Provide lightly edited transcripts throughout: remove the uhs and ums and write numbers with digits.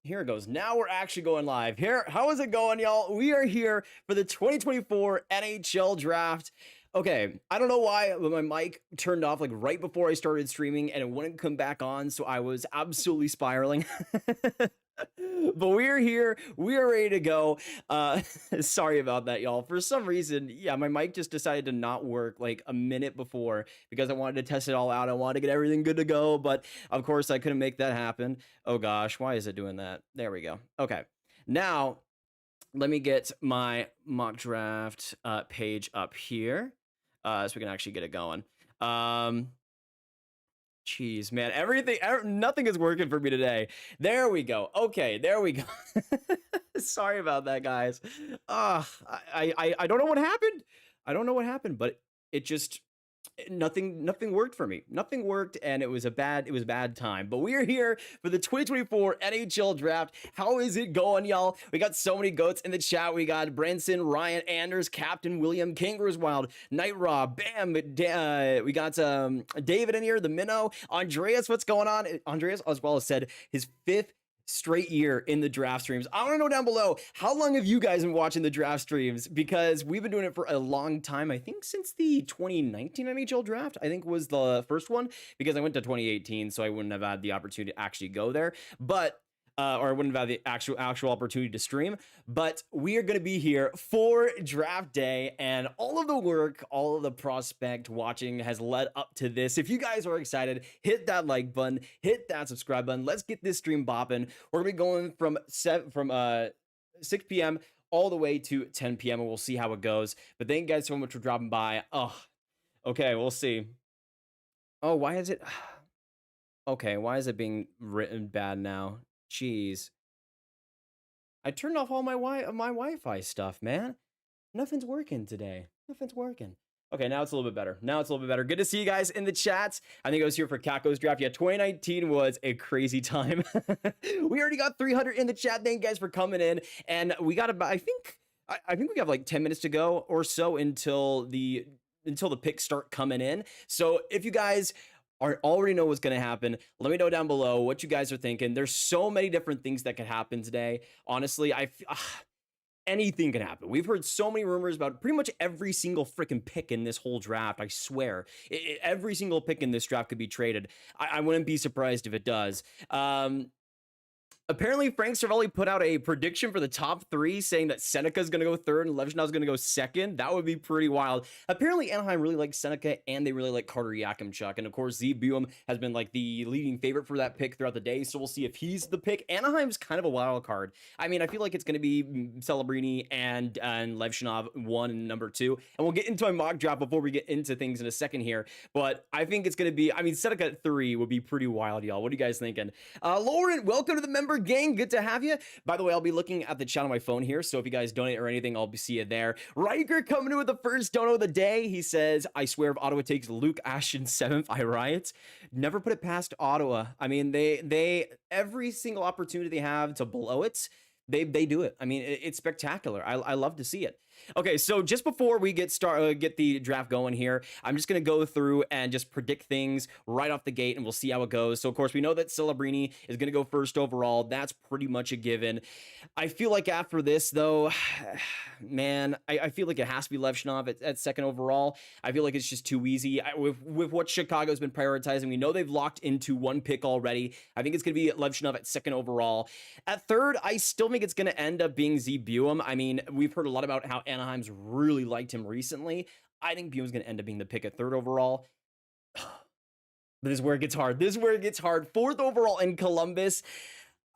Here it goes. Now we're actually going live. Here, how is it going, y'all? We are here for the 2024 NHL Draft. Okay, I don't know why, but my mic turned off like right before I started streaming and it wouldn't come back on, so I was absolutely spiraling. But we're here, we are ready to go. Sorry about that, y'all. For some reason, yeah, my mic just decided to not work like a minute before because I wanted to test it all out. I wanted to get everything good to go, but of course I couldn't make that happen. Oh gosh, why is it doing that? There we go. Okay, now let me get my mock draft page up here so we can actually get it going. Jeez, man, nothing is working for me today. There we go. Okay, there we go. Sorry about that, guys. I don't know what happened. I don't know what happened, but it just nothing worked for me. Nothing worked, and it was a bad time. But we are here for the 2024 NHL Draft. How is it going, y'all? We got so many goats in the chat. We got Branson, Ryan, Anders, Captain, William, Kangaroos Wild, Night Raw, Bam. We got David in here, the Minnow, Andreas. What's going on? Andreas as well as said his 5th straight year in the draft streams. I want to know down below, how long have you guys been watching the draft streams? Because we've been doing it for a long time. I think since the 2019 NHL draft, I think was the first one, because I went to 2018, so I wouldn't have had the opportunity to actually go there. But or I wouldn't have had the actual opportunity to stream, but we are going to be here for draft day, and all of the work, all of the prospect watching has led up to this. If you guys are excited, hit that like button, hit that subscribe button. Let's get this stream bopping. We're going to be going from 6 p.m. all the way to 10 p.m. and we'll see how it goes. But thank you guys so much for dropping by. Oh, okay, we'll see. Oh, why is it? Okay, why is it being written bad now? Jeez. I turned off all my Wi-Fi stuff, man. Nothing's working today. Nothing's working. Okay, now it's a little bit better. Now it's a little bit better. Good to see you guys in the chats. I think I was here for Kako's draft. Yeah, 2019 was a crazy time. We already got 300 in the chat. Thank you guys for coming in. And we got about, I think we have like 10 minutes to go or so until the picks start coming in. So if you guys already know what's going to happen, let me know down below what you guys are thinking. There's so many different things that could happen today. Honestly, anything can happen. We've heard so many rumors about pretty much every single freaking pick in this whole draft. I swear, every single pick in this draft could be traded. I wouldn't be surprised if it does. Apparently, Frank Cervelli put out a prediction for the top 3, saying that Seneca's going to go 3rd and Levshunov's going to go 2nd. That would be pretty wild. Apparently, Anaheim really likes Seneca, and they really like Carter Yakimchuk. And of course, Z Buum has been like the leading favorite for that pick throughout the day. So we'll see if he's the pick. Anaheim's kind of a wild card. I mean, I feel like it's going to be Celebrini and Levshunov 1 and number 2. And we'll get into my mock draft before we get into things in a second here. But I think it's going to be, I mean, Seneca at 3 would be pretty wild, y'all. What are you guys thinking? Lauren, welcome to the member gang. Good to have you. By the way, I'll be looking at the chat on my phone here, so if you guys donate or anything, I'll see you there. Riker coming in with the first dono of the day. He says, I swear if Ottawa takes Luke Ashton 7th, I riot. Never put it past Ottawa. I mean, they every single opportunity they have to blow it, they do it. I mean, it's spectacular. I love to see it. Okay, so just before we get the draft going here, I'm just going to go through and just predict things right off the gate, and we'll see how it goes. So, of course, we know that Celebrini is going to go 1st overall. That's pretty much a given. I feel like after this, though, man, I feel like it has to be Levshunov at 2nd overall. I feel like it's just too easy. With what Chicago's been prioritizing, we know they've locked into 1 pick already. I think it's going to be Levshunov at 2nd overall. At 3rd, I still think it's going to end up being Z Buum. I mean, we've heard a lot about how Anaheim's really liked him recently. I think Buum's going to end up being the pick at 3rd overall. But this is where it gets hard. This is where it gets hard. 4th overall in Columbus.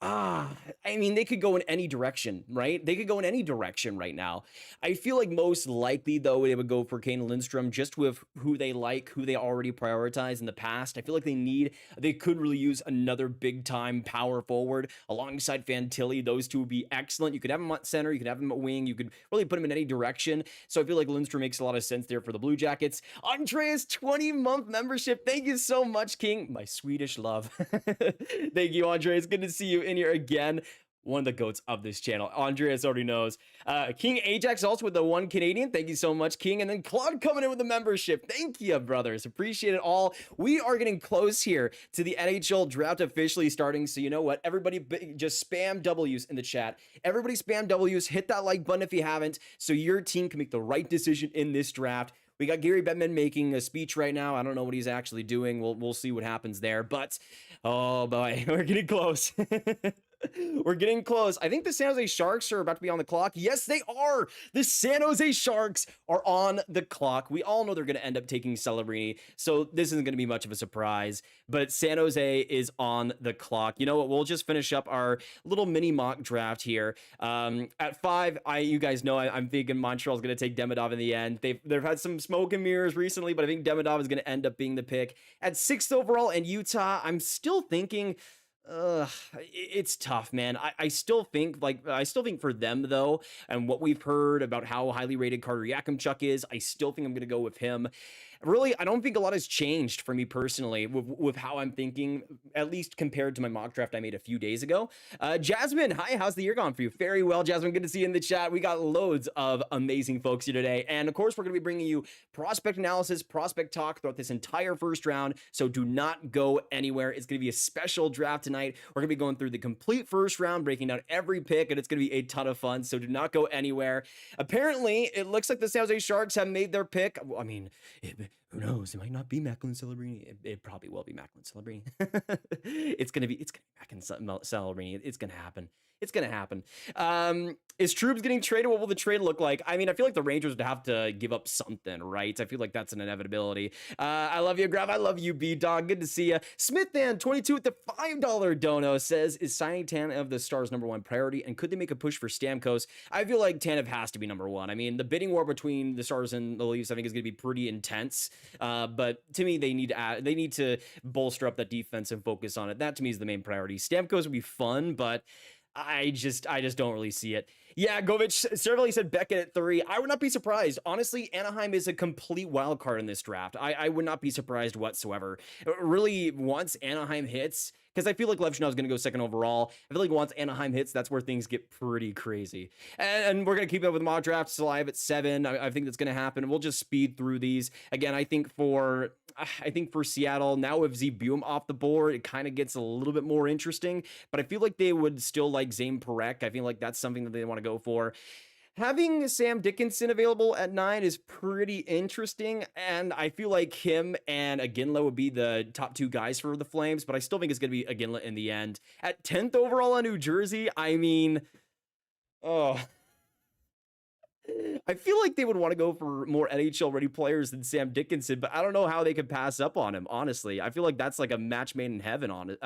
I mean, they could go in any direction, right? They could go in any direction right now. I feel like most likely, though, they would go for Kane Lindstrom just with who they like, who they already prioritized in the past. I feel like they could really use another big-time power forward alongside Fantilli. Those two would be excellent. You could have him at center. You could have him at wing. You could really put him in any direction. So I feel like Lindstrom makes a lot of sense there for the Blue Jackets. Andreas, 20-month membership. Thank you so much, King. My Swedish love. Thank you, Andreas. Good to see you in here again. one of the goats of this channel. Andreas already knows. King Ajax also with the 1 Canadian. Thank you so much, King. And then Claude coming in with the membership. Thank you, brothers. Appreciate it all. We are getting close here to the NHL draft officially starting. So you know what? Everybody just spam W's in the chat. Everybody spam W's. Hit that like button if you haven't, so your team can make the right decision in this draft. We got Gary Bettman making a speech right now. I don't know what he's actually doing. We'll see what happens there. But, oh boy, we're getting close. We're getting close. I think the San Jose Sharks are about to be on the clock. Yes, they are. The San Jose Sharks are on the clock. We all know they're going to end up taking Celebrini, so this isn't going to be much of a surprise. But San Jose is on the clock. You know what? We'll just finish up our little mini mock draft here. At 5, you guys know I'm thinking Montreal's going to take Demidov in the end. They've had some smoke and mirrors recently, but I think Demidov is going to end up being the pick. At 6th overall in Utah, I'm still thinking... it's tough, man. I still think for them though, and what we've heard about how highly rated Carter Yakimchuk is, I still think I'm gonna go with him. Really, I don't think a lot has changed for me personally with how I'm thinking, at least compared to my mock draft I made a few days ago. Jasmine, hi, how's the year gone for you? Very well, Jasmine, good to see you in the chat. We got loads of amazing folks here today. And of course, we're going to be bringing you prospect analysis, prospect talk throughout this entire first round. So do not go anywhere. It's going to be a special draft tonight. We're going to be going through the complete first round, breaking down every pick, and it's going to be a ton of fun. So do not go anywhere. Apparently, it looks like the San Jose Sharks have made their pick. I mean, who knows? It might not be Macklin Celebrini. It probably will be Macklin Celebrini. It's gonna be Macklin Celebrini. It's gonna happen. It's gonna happen. Is Troops getting traded? What will the trade look like? I mean, I feel like the Rangers would have to give up something, right? I feel like that's an inevitability. I love you, Grav. I love you, B-Dog. Good to see you. Smithman22 with the $5 dono says, is signing Tanev the Stars' #1 priority, and could they make a push for Stamkos? I feel like Tanev has to be #1. I mean, the bidding war between the Stars and the Leafs, I think, is going to be pretty intense. But to me, they need to bolster up that defense and focus on it. That to me is the main priority. Stamkos would be fun, but I just don't really see it. Yeah, Govich certainly said Beckett at 3. I would not be surprised. Honestly, Anaheim is a complete wild card in this draft. I would not be surprised whatsoever. Really, once Anaheim hits, because I feel like Levshunov is going to go 2nd overall. I feel like once Anaheim hits, that's where things get pretty crazy. And we're going to keep up with mock draft. Silayev at 7. I think that's going to happen. We'll just speed through these. Again, I think for Seattle, now with Zboom off the board, it kind of gets a little bit more interesting. But I feel like they would still like Zayne Parekh. I feel like that's something that they want to go for. Having Sam Dickinson available at 9 is pretty interesting, and I feel like him and Iginla would be the top 2 guys for the Flames, but I still think it's going to be Iginla in the end. At 10th overall on New Jersey, I mean, I feel like they would want to go for more NHL-ready players than Sam Dickinson, but I don't know how they could pass up on him, honestly. I feel like that's like a match made in heaven on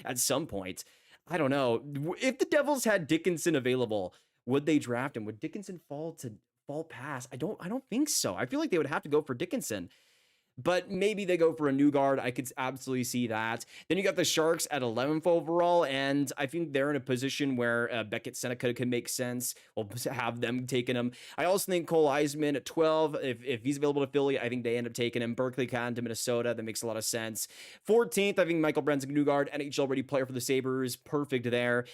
at some point. I don't know. If the Devils had Dickinson available, would they draft him? Would Dickinson fall past? I don't think so. I feel like they would have to go for Dickinson. But maybe they go for a Nygard. I could absolutely see that. Then you got the Sharks at 11th overall, and I think they're in a position where Beckett Seneca can make sense. We'll have them taking him. I also think Cole Eiserman at 12. If he's available to Philly, I think they end up taking him. Berkly, Catton to Minnesota. That makes a lot of sense. 14th, I think Michael Brandsegg-Nygard, NHL-ready player for the Sabres. Perfect there.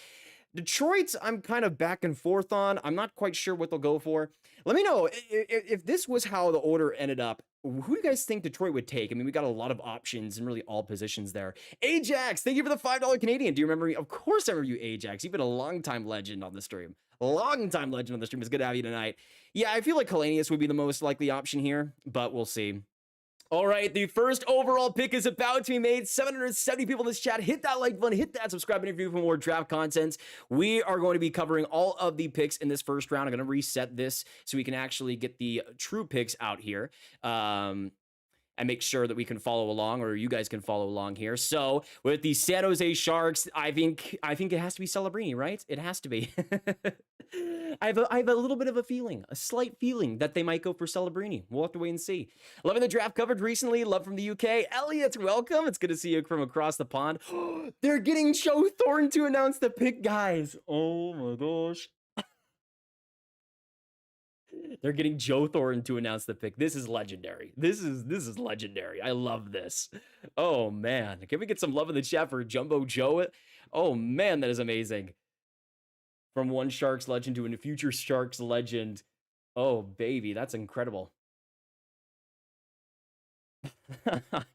Detroit, I'm kind of back and forth on. I'm not quite sure what they'll go for. Let me know if this was how the order ended up. Who do you guys think Detroit would take? I mean, we got a lot of options in really all positions there. Ajax, thank you for the $5 Canadian. Do you remember me? Of course I remember you, Ajax. You've been a long-time legend on the stream. Long-time legend on the stream. It's good to have you tonight. Yeah, I feel like Helenius would be the most likely option here, but we'll see. All right, the first overall pick is about to be made. 770 people in this chat. Hit that like button, hit that subscribe button for more draft content. We are going to be covering all of the picks in this first round. I'm going to reset this so we can actually get the true picks out here. And make sure that we can follow along, or you guys can follow along here. So with the San Jose Sharks, I think it has to be Celebrini, right? It has to be. I have a little bit of a feeling, a slight feeling that they might go for Celebrini. We'll have to wait and see. Loving the draft coverage recently. Love from the UK. Elliot, welcome. It's good to see you from across the pond. They're getting Joe Thornton to announce the pick, guys. Oh my gosh. They're getting Joe Thornton to announce the pick. This is legendary. This is legendary. I love this. Oh man, can we get some love in the chat for Jumbo Joe? Oh man, that is amazing. from one Sharks legend to a future Sharks legend. Oh, baby, that's incredible.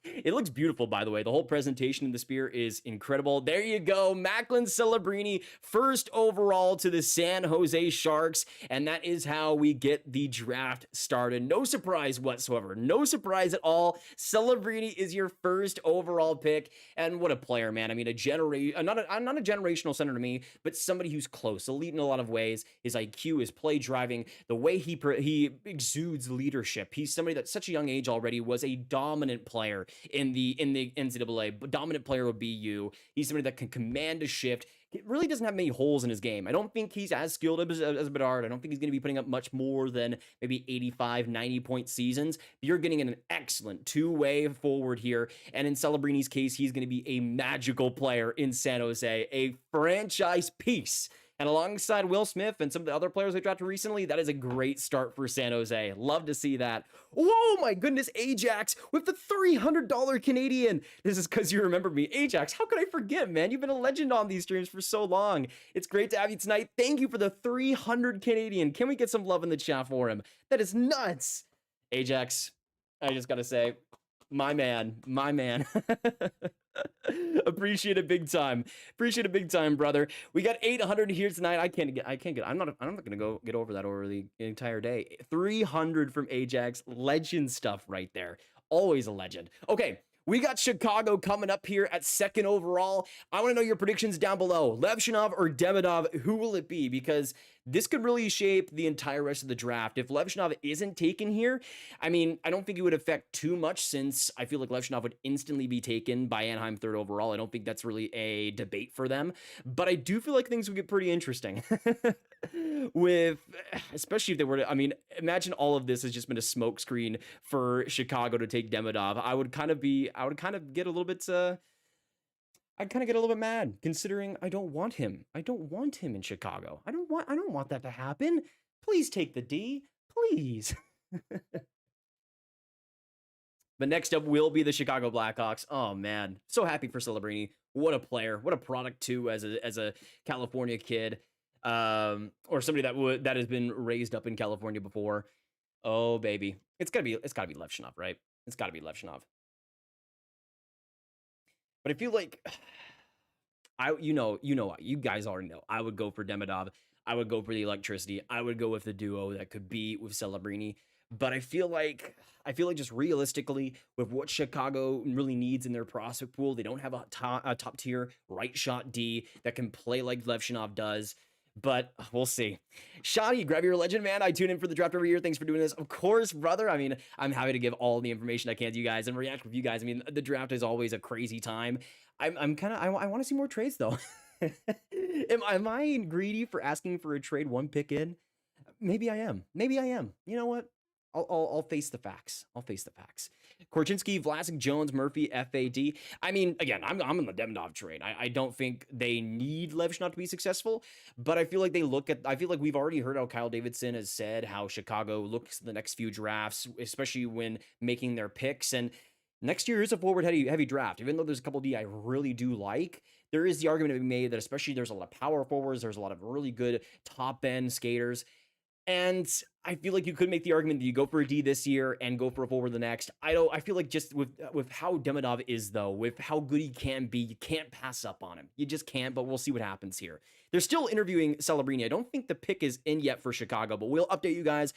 It looks beautiful, by the way. The whole presentation in the spear is incredible. There you go. Macklin Celebrini, first overall to the San Jose Sharks. And that is how we get the draft started. No surprise whatsoever. No surprise at all. Celebrini is your first overall pick. And what a player, man. I mean, not a generational center to me, but somebody who's close, elite in a lot of ways. His IQ, his play driving, the way he exudes leadership. He's somebody that at such a young age already was a dominant player in the NCAA. Dominant player would be you. He's somebody that can command a shift. It really doesn't have many holes in his game. I don't think he's as skilled as Bedard. I don't think he's going to be putting up much more than maybe 85, 90-point seasons. You're getting an excellent two-way forward here. And in Celebrini's case, he's going to be a magical player in San Jose, a franchise piece. And alongside Will Smith and some of the other players they drafted recently, that is a great start for San Jose. Love to see that. Whoa, my goodness, Ajax with the $300 Canadian. This is because you remember me. Ajax, how could I forget, man? You've been a legend on these streams for so long. It's great to have you tonight. Thank you for the 300 Canadian. Can we get some love in the chat for him? That is nuts. Ajax, I just got to say, my man. Appreciate it big time. Appreciate it big time, brother. We got 800 here tonight. I'm not gonna go get over that over the entire day. 300 from Ajax. Legend stuff right there. Always a legend. Okay. We got Chicago coming up here at second overall. I want to know your predictions down below. Levshunov or Demidov, who will it be? Because this could really shape the entire rest of the draft. If Levshunov isn't taken here, I mean, I don't think it would affect too much since I feel like Levshunov would instantly be taken by Anaheim third overall. I don't think that's really a debate for them, but I do feel like things would get pretty interesting especially if they were to, I mean, imagine all of this has just been a smokescreen for Chicago to take Demidov. I would kind of get a little bit, I'd kind of get a little bit mad considering I don't want him. I don't want him in Chicago. I don't want that to happen. Please take the D, please. But next up will be the Chicago Blackhawks. Oh man, so happy for Celebrini. What a player. What a product too as a California kid. Or somebody that has been raised up in California before. Oh baby. It's gotta be Levshunov, right? It's gotta be Levshunov. But I feel like you guys already know. I would go for Demidov. I would go for the electricity. I would go with the duo that could be with Celebrini. But I feel like just realistically, with what Chicago really needs in their prospect pool, they don't have a top tier right shot D that can play like Levshunov does. But we'll see. Shoddy, grab your legend, man. I tune in for the draft every year. Thanks for doing this. Of course, brother. I mean, I'm happy to give all the information I can to you guys and react with you guys. I mean, the draft is always a crazy time. I want to see more trades though. Am I greedy for asking for a trade one pick in? Maybe I am. You know what? I'll face the facts. Korchinski, Vlasic, Jones, Murphy, FAD. I mean, again, I'm in the Demidov trade. I don't think they need Levshunov to be successful, but I feel like we've already heard how Kyle Davidson has said how Chicago looks at the next few drafts, especially when making their picks. And next year is a forward heavy draft. Even though there's a couple D I really do like, there is the argument to be made that especially there's a lot of power forwards, there's a lot of really good top end skaters. And I feel like you could make the argument that you go for a D this year and go for a forward the next. I feel like just with how Demidov is though, with how good he can be, you can't pass up on him. You just can't, but we'll see what happens here. They're still interviewing Celebrini. I don't think the pick is in yet for Chicago, but we'll update you guys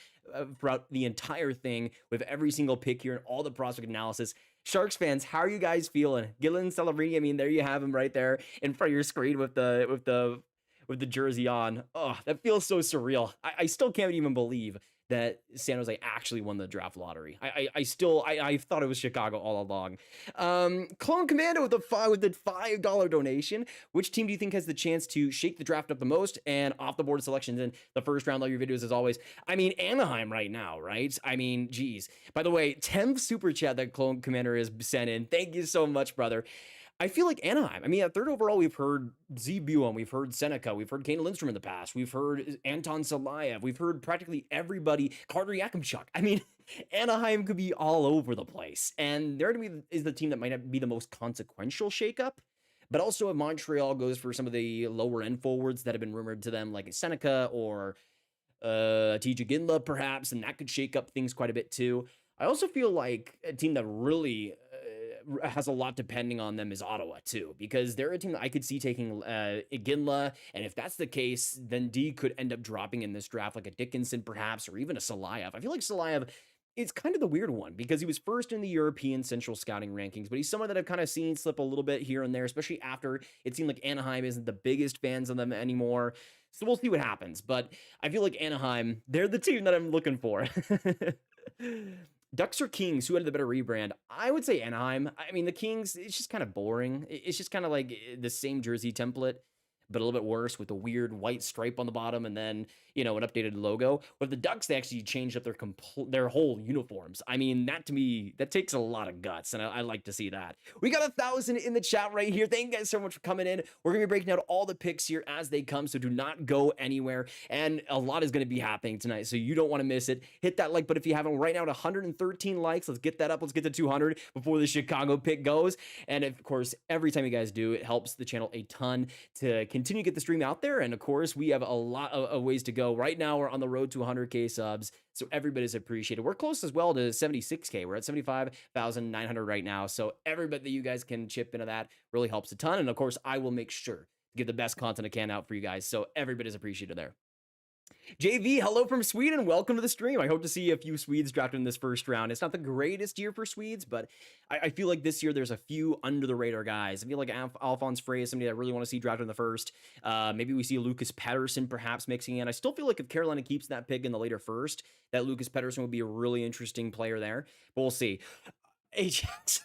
throughout the entire thing with every single pick here and all the prospect analysis. Sharks fans, how are you guys feeling? Gillen Celebrini, I mean, there you have him right there in front of your screen with the jersey on. Oh, that feels so surreal. I still can't even believe that San Jose actually won the draft lottery. I thought it was Chicago all along. Clone Commando with the $5 donation. Which team do you think has the chance to shake the draft up the most and off the board selections in the first round? Love your videos as always. I mean, Anaheim right now, right? I mean, geez. By the way, 10th super chat that Clone Commander has sent in. Thank you so much, brother. I feel like Anaheim. I mean, at third overall, we've heard Zbuon, we've heard Seneca, we've heard Kane Lindstrom in the past, we've heard Anton Silayev, we've heard practically everybody, Carter Yakimchuk. I mean, Anaheim could be all over the place, and they're going to be is the team that might be the most consequential shakeup. But also if Montreal goes for some of the lower end forwards that have been rumored to them, like Seneca or TJ Ginla perhaps, and that could shake up things quite a bit too. I also feel like a team that really has a lot depending on them is Ottawa too, because they're a team that I could see taking Ginla, and if that's the case, then D could end up dropping in this draft, like a Dickinson perhaps, or even a Silayev. I feel like Silayev is kind of the weird one because he was first in the European Central Scouting rankings, but he's someone that I've kind of seen slip a little bit here and there, especially after it seemed like Anaheim isn't the biggest fans of them anymore. So we'll see what happens, but I feel like Anaheim, they're the team that I'm looking for. Ducks or Kings, who had the better rebrand? I would say Anaheim. I mean, the Kings, it's just kind of boring. It's just kind of like the same jersey template, but a little bit worse with the weird white stripe on the bottom and then, you know, an updated logo. But the Ducks, they actually changed up their whole uniforms. I mean, that to me, that takes a lot of guts, and I like to see that. We got 1,000 in the chat right here. Thank you guys so much for coming in. We're going to be breaking out all the picks here as they come, so do not go anywhere. And a lot is going to be happening tonight, so you don't want to miss it. Hit that like button if you haven't. Right now at 113 likes. Let's get that up. Let's get to 200 before the Chicago pick goes. And of course, every time you guys do, it helps the channel a ton to continue to get the stream out there. And of course, we have a lot of ways to go. Right now, we're on the road to 100K subs, so everybody's appreciated. We're close as well to 76K. We're at 75,900 right now. So everybody that you guys can chip into that really helps a ton. And of course, I will make sure to get the best content I can out for you guys. So everybody's appreciated there. JV, hello from Sweden. Welcome to the stream. I hope to see a few Swedes drafted in this first round. It's not the greatest year for Swedes, but I feel like this year there's a few under the radar guys. I feel like Alphonse Frey is somebody I really want to see drafted in the first. Maybe we see Lucas Pettersson perhaps mixing in. I still feel like if Carolina keeps that pick in the later first, that Lucas Pettersson would be a really interesting player there. But we'll see. Ajax.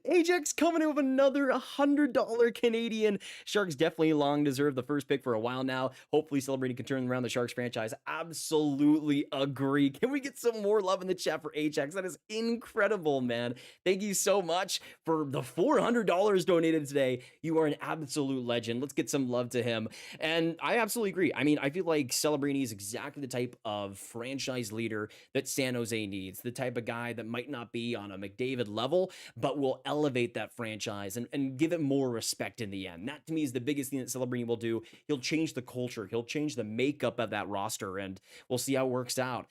Ajax coming in with another $100 Canadian. Sharks definitely long deserved the first pick for a while now. Hopefully Celebrini can turn around the Sharks franchise. Absolutely agree. Can we get some more love in the chat for Ajax? That is incredible, man. Thank you so much for the $400 donated today. You are an absolute legend. Let's get some love to him. And I absolutely agree. I mean, I feel like Celebrini is exactly the type of franchise leader that San Jose needs. The type of guy that might not be on a McDavid level, but will elevate that franchise and give it more respect in the end. That to me is the biggest thing that Celebrini will do. He'll change the culture. He'll change the makeup of that roster, and we'll see how it works out.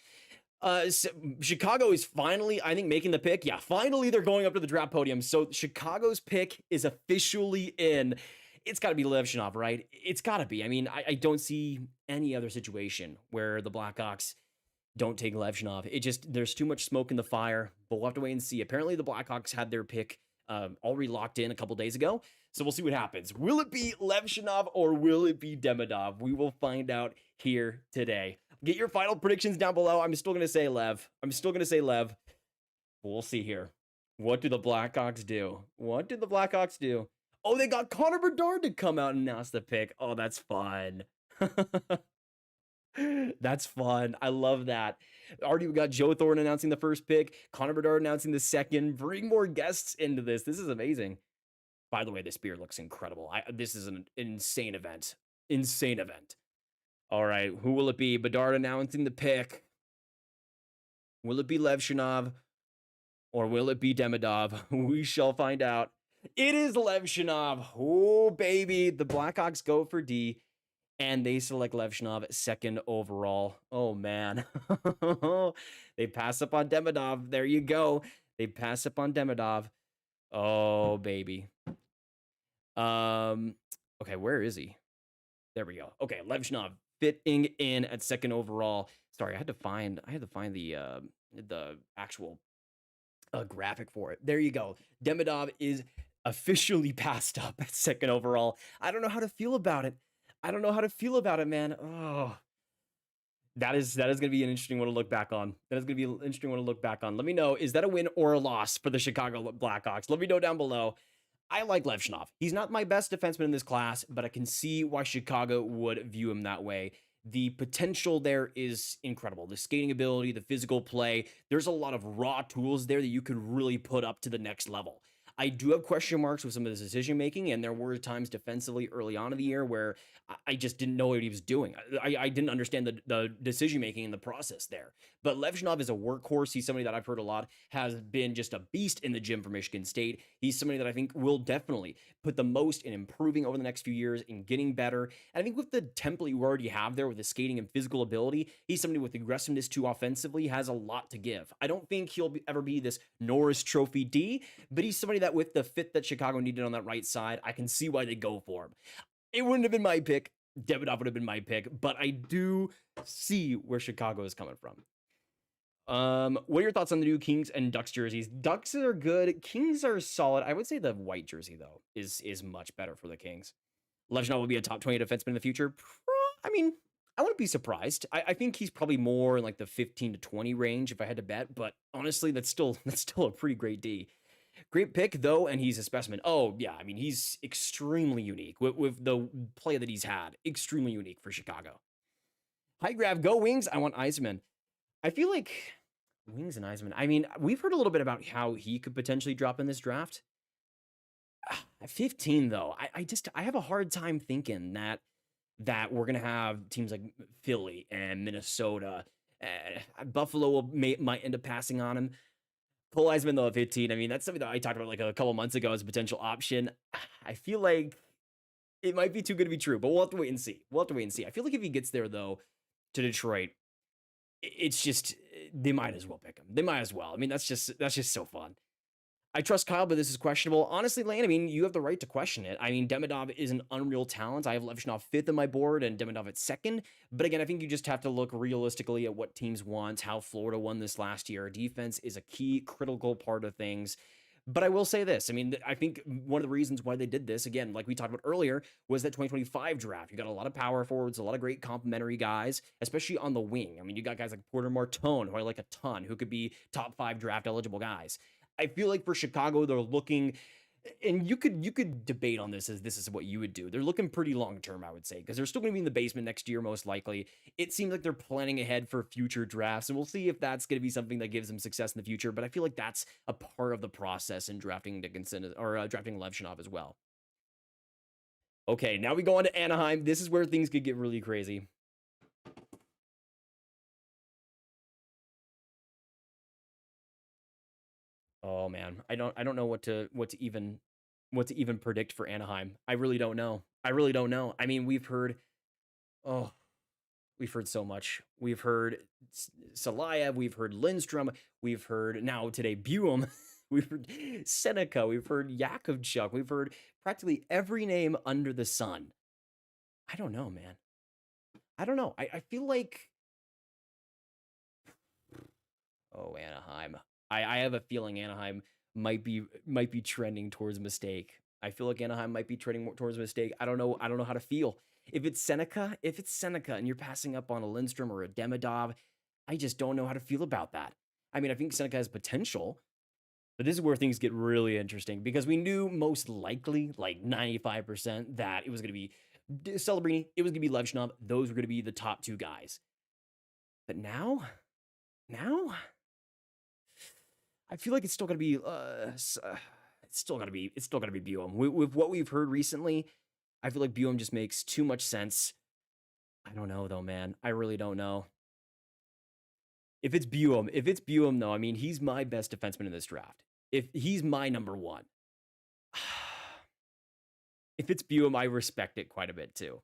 So Chicago is finally, I think, making the pick. Yeah, finally they're going up to the draft podium. So Chicago's pick is officially in. It's got to be Levshunov, right? It's got to be. I mean, I don't see any other situation where the Blackhawks don't take Levshunov. It just, there's too much smoke in the fire, but we'll have to wait and see. Apparently the Blackhawks had their pick already locked in a couple days ago, so we'll see what happens. Will it be Levshunov or will it be Demidov? We will find out here today. Get your final predictions down below. I'm still going to say Lev. We'll see here. What do the Blackhawks do? Oh, they got Connor Bedard to come out and announce the pick. Oh, that's fun. That's fun. I love that. Already we got Joe Thornton announcing the first pick, Connor Bedard announcing the second. Bring more guests into this. This is amazing. By the way, this beer looks incredible. This is an insane event. All right, who will it be? Bedard announcing the pick. Will it be Levshunov or will it be Demidov? We shall find out. It is Levshunov. Oh, baby. The Blackhawks go for D. And they select Levshunov second overall. Oh, man. They pass up on Demidov. There you go. They pass up on Demidov. Oh, baby. Okay, where is he? There we go. Okay, Levshunov fitting in at second overall. Sorry, I had to find the actual graphic for it. There you go. Demidov is officially passed up at second overall. I don't know how to feel about it. Man. Oh, that is going to be an interesting one to look back on. Let me know, is that a win or a loss for the Chicago Blackhawks? Let me know down below. I like Levshunov. He's not my best defenseman in this class, but I can see why Chicago would view him that way. The potential there is incredible. The skating ability, the physical play. There's a lot of raw tools there that you could really put up to the next level. I do have question marks with some of his decision making, and there were times defensively early on in the year where I just didn't know what he was doing. I didn't understand the decision making and the process there. But Levshunov is a workhorse. He's somebody that I've heard a lot has been just a beast in the gym for Michigan State. He's somebody that I think will definitely put the most in improving over the next few years and getting better. And I think with the template you already have there with the skating and physical ability, he's somebody with aggressiveness too offensively, has a lot to give. I don't think he'll ever be this Norris Trophy D, but he's somebody that with the fit that Chicago needed on that right side, I can see why they go for him. It wouldn't have been my pick. Demidov would have been my pick, but I do see where Chicago is coming from. What are your thoughts on the new Kings and Ducks jerseys? Ducks are good. Kings are solid. I would say the white jersey, though, is much better for the Kings. Levshunov will be a top 20 defenseman in the future. I mean, I wouldn't be surprised. I think he's probably more in like the 15 to 20 range if I had to bet, but honestly, that's still a pretty great D. Great pick, though, and he's a specimen. Oh, yeah, I mean, he's extremely unique with the play that he's had. Extremely unique for Chicago. High grab, go Wings. I want Eiserman. I feel like Wings and Eiserman. I mean, we've heard a little bit about how he could potentially drop in this draft. At 15, though, I have a hard time thinking that we're going to have teams like Philly and Minnesota. Buffalo might end up passing on him. Cole Eiserman, though, at 15, I mean, that's something that I talked about like a couple months ago as a potential option. I feel like it might be too good to be true, but we'll have to wait and see. I feel like if he gets there, though, to Detroit, it's just, they might as well pick him. They might as well. I mean, that's just so fun. I trust Kyle, but this is questionable. Honestly, Lane, I mean, you have the right to question it. I mean, Demidov is an unreal talent. I have Levshunov 5th on my board and Demidov at 2nd. But again, I think you just have to look realistically at what teams want, how Florida won this last year. Defense is a key, critical part of things. But I will say this. I mean, I think one of the reasons why they did this, again, like we talked about earlier, was that 2025 draft. You got a lot of power forwards, a lot of great complementary guys, especially on the wing. I mean, you got guys like Porter Martone, who I like a ton, who could be top 5 draft eligible guys. I feel like for Chicago, they're looking, and you could debate on this as this is what you would do. They're looking pretty long-term, I would say, because they're still going to be in the basement next year, most likely. It seems like they're planning ahead for future drafts, and we'll see if that's going to be something that gives them success in the future, but I feel like that's a part of the process in drafting Dickinson, or drafting Levshunov as well. Okay, now we go on to Anaheim. This is where things could get really crazy. Oh man, I don't know what to even predict for Anaheim. I really don't know. I mean, we've heard so much. We've heard Silayev, we've heard Lindstrom, we've heard now today Buum, we've heard Seneca, we've heard Yakovchuk, we've heard practically every name under the sun. I don't know, man. I don't know. I feel like, oh, Anaheim. I have a feeling Anaheim might be trending towards a mistake. I feel like Anaheim might be trending towards a mistake. I don't know how to feel. If it's Seneca and you're passing up on a Lindstrom or a Demidov, I just don't know how to feel about that. I mean, I think Seneca has potential, but this is where things get really interesting because we knew most likely, like 95%, that it was going to be Celebrini, it was going to be Levshunov. Those were going to be the top 2 guys. But now, I feel like it's still gonna be Buum. With what we've heard recently, I feel like Buum just makes too much sense. I don't know though, man. I really don't know. If it's Buum though, I mean, he's my best defenseman in this draft. If he's my number 1. If it's Buum, I respect it quite a bit too.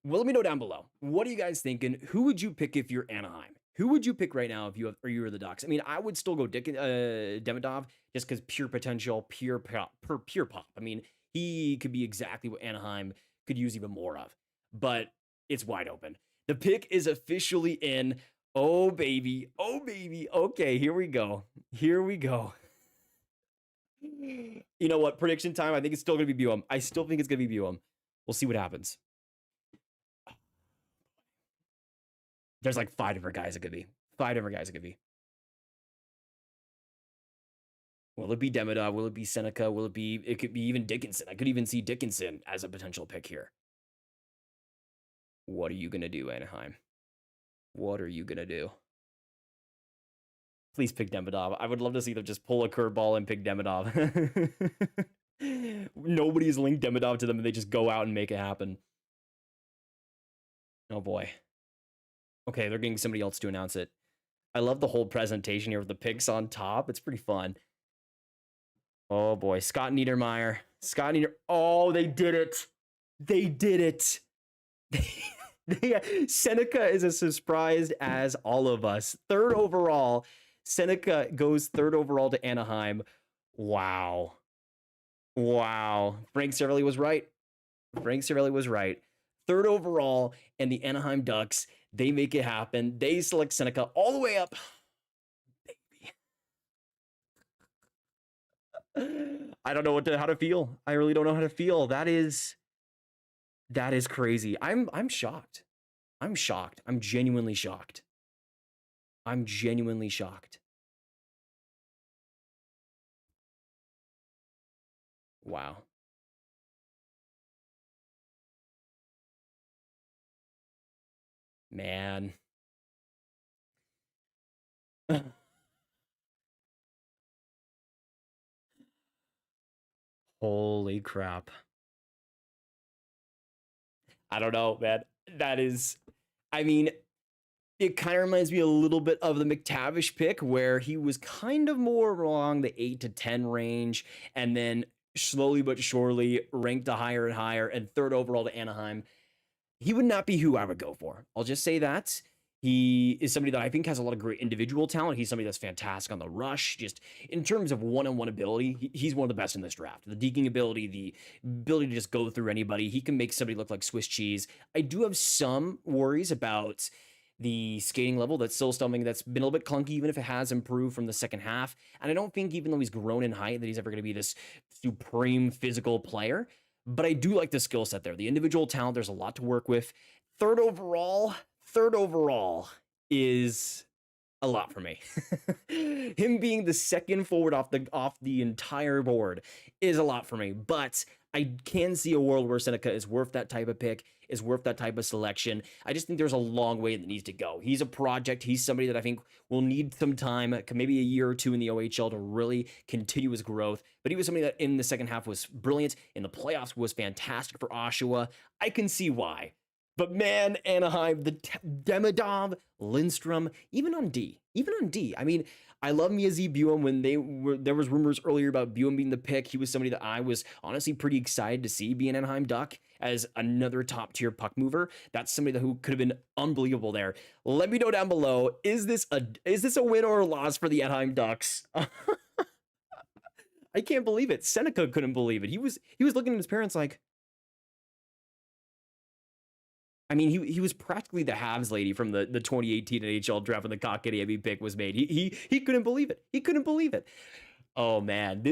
Well, let me know down below. What are you guys thinking? Who would you pick if you're Anaheim? Who would you pick right now if you were the Ducks? I mean, I would still go Demidov just because pure potential, pure pop. I mean, he could be exactly what Anaheim could use even more of. But it's wide open. The pick is officially in. Oh, baby. Okay, here we go. You know what? Prediction time. I think it's still going to be Buum. I still think it's going to be Buum. We'll see what happens. There's like 5 different guys it could be. Will it be Demidov? Will it be Seneca? It could be even Dickinson. I could even see Dickinson as a potential pick here. What are you going to do, Anaheim? What are you going to do? Please pick Demidov. I would love to see them just pull a curveball and pick Demidov. Nobody's linked Demidov to them, and they just go out and make it happen. Oh boy. Okay, they're getting somebody else to announce it. I love the whole presentation here with the picks on top. It's pretty fun. Oh boy, Scott Niedermeyer. Oh, they did it. They did it. Seneca is as surprised as all of us. 3rd overall. Seneca goes 3rd overall to Anaheim. Wow. Frank Cervelli was right. 3rd overall, and the Anaheim Ducks, they make it happen. They select Seneca all the way up. Baby. I don't know how to feel. I really don't know how to feel. That is crazy. I'm shocked. I'm genuinely shocked. Wow. Man. Holy crap. I don't know, man. I mean, it kind of reminds me a little bit of the McTavish pick, where he was kind of more along the 8 to 10 range, and then slowly but surely ranked higher and higher, and 3rd overall to Anaheim. He would not be who I would go for. I'll just say that. He is somebody that I think has a lot of great individual talent. He's somebody that's fantastic on the rush. Just in terms of one-on-one ability, he's one of the best in this draft. The deking ability, the ability to just go through anybody. He can make somebody look like Swiss cheese. I do have some worries about the skating level. That's still something that's been a little bit clunky, even if it has improved from the second half. And I don't think, even though he's grown in height, that he's ever going to be this supreme physical player. But I do like the skill set there. The individual talent, there's a lot to work with. 3rd overall is a lot for me. Him being the 2nd forward off the entire board is a lot for me. But I can see a world where Seneca is worth that type of pick, is worth that type of selection. I just think there's a long way that needs to go. He's a project. He's somebody that I think will need some time, maybe a year or two in the OHL to really continue his growth. But he was somebody that in the second half was brilliant. In the playoffs was fantastic for Oshawa. I can see why. But man, Anaheim, the Demidov, Lindstrom, even on D. I mean, I love Miyazi Buem. When there was rumors earlier about Buem being the pick. He was somebody that I was honestly pretty excited to see be an Anaheim Duck as another top tier puck mover. That's somebody who could have been unbelievable there. Let me know down below. Is this a win or a loss for the Anaheim Ducks? I can't believe it. Seneca couldn't believe it. He was looking at his parents like, I mean, he was practically the Habs lady from the 2018 NHL draft when the Kotkaniemi pick was made. He couldn't believe it. Oh man,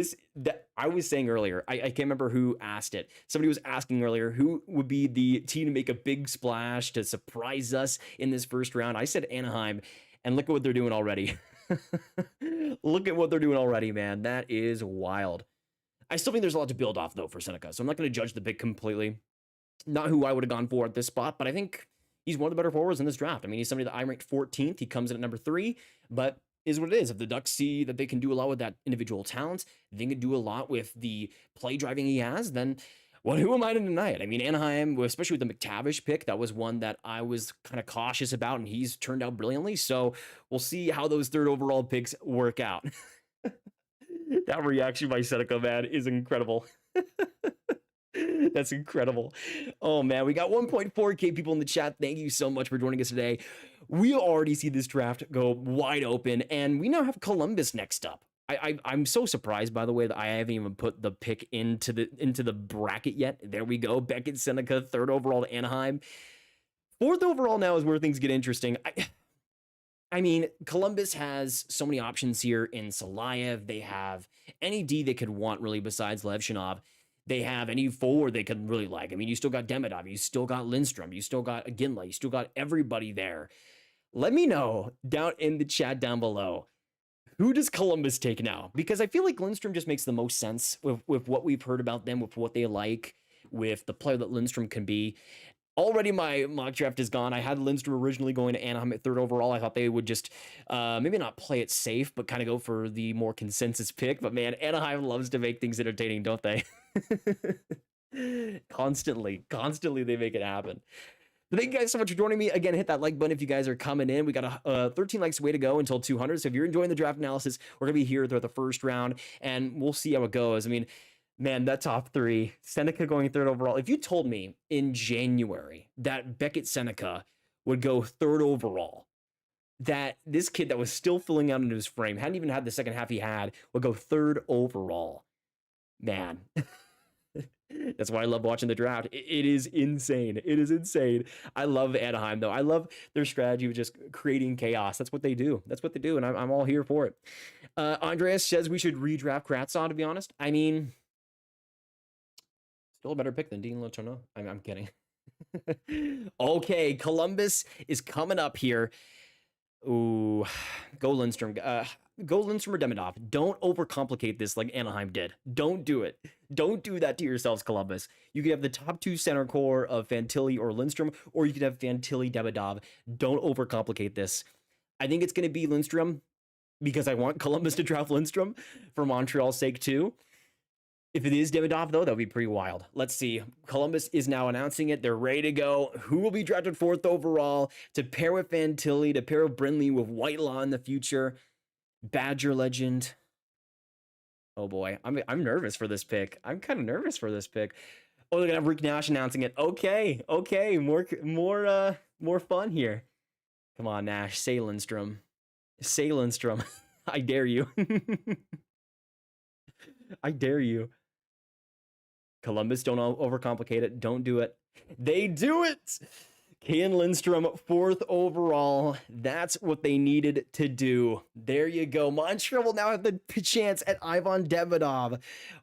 I was saying earlier, I can't remember who asked it. Somebody was asking earlier who would be the team to make a big splash to surprise us in this first round. I said Anaheim, and look at what they're doing already. Look at what they're doing already, man. That is wild. I still think there's a lot to build off though for Seneca, so I'm not going to judge the pick completely. Not who I would have gone for at this spot, but I think he's one of the better forwards in this draft. I mean, he's somebody that I ranked 14th. He comes in at number 3, but is what it is. If the Ducks see that they can do a lot with that individual talent, they can do a lot with the play driving he has, then who am I to deny it? I mean, Anaheim, especially with the McTavish pick, that was one that I was kind of cautious about, and he's turned out brilliantly. So we'll see how those 3rd overall picks work out. That reaction by Seneca, man, is incredible. That's incredible. Oh man, we got 1.4K people in the chat. Thank you so much for joining us today. We already see this draft go wide open, and we now have Columbus next up. I'm so surprised, by the way, that I haven't even put the pick into the bracket yet. There we go. Beckett Seneca, 3rd overall to Anaheim. 4th overall now is where things get interesting. I mean, Columbus has so many options here in Silayev. They have any D they could want, really, besides Levshunov. They have any forward they could really like. I mean, you still got Demidov, you still got Lindstrom, you still got Ginla, you still got everybody there. Let me know down in the chat down below, who does Columbus take now? Because I feel like Lindstrom just makes the most sense with what we've heard about them, with what they like, with the player that Lindstrom can be. Already my mock draft is gone. I had Lindstrom originally going to Anaheim at 3rd overall. I thought they would just maybe not play it safe, but kind of go for the more consensus pick. But man, Anaheim loves to make things entertaining, don't they? Constantly they make it happen. But thank you guys so much for joining me. Again, hit that like button if you guys are coming in. We got 13 likes away to go until 200. So if you're enjoying the draft analysis, we're going to be here throughout the first round, and we'll see how it goes. I mean, man, that top 3, Seneca going 3rd overall. If you told me in January that Beckett Seneca would go 3rd overall, that this kid that was still filling out into his frame, hadn't even had the second half he had, would go 3rd overall, man. That's why I love watching the draft. It is insane. It is insane. I love Anaheim, though. I love their strategy of just creating chaos. That's what they do. That's what they do, and I'm all here for it. Andreas says we should redraft Kravtsov, to be honest. I mean, still a better pick than Dean Levshunov. I'm kidding. Okay, Columbus is coming up here. Ooh, go Lindstrom. Go Lindstrom or Demidov. Don't overcomplicate this like Anaheim did. Don't do it. Don't do that to yourselves, Columbus. You could have the top 2 center core of Fantilli or Lindstrom, or you could have Fantilli, Demidov. Don't overcomplicate this. I think it's going to be Lindstrom because I want Columbus to draft Lindstrom for Montreal's sake too. If it is Demidov, though, that would be pretty wild. Let's see. Columbus is now announcing it. They're ready to go. Who will be drafted 4th overall to pair with Fantilli, to pair with Brindley, with Whitelaw in the future? Badger legend. Oh boy, I'm nervous for this pick. I'm kind of nervous for this pick. Oh, they're gonna have Rick Nash announcing it. Okay, more fun here. Come on, Nash. Say Lindstrom. Say Lindstrom. I dare you. I dare you. Columbus, don't overcomplicate it. Don't do it. They do it. Ken Lindstrom, 4th overall. That's what they needed to do. There you go. Montreal will now have the chance at Ivan Demidov.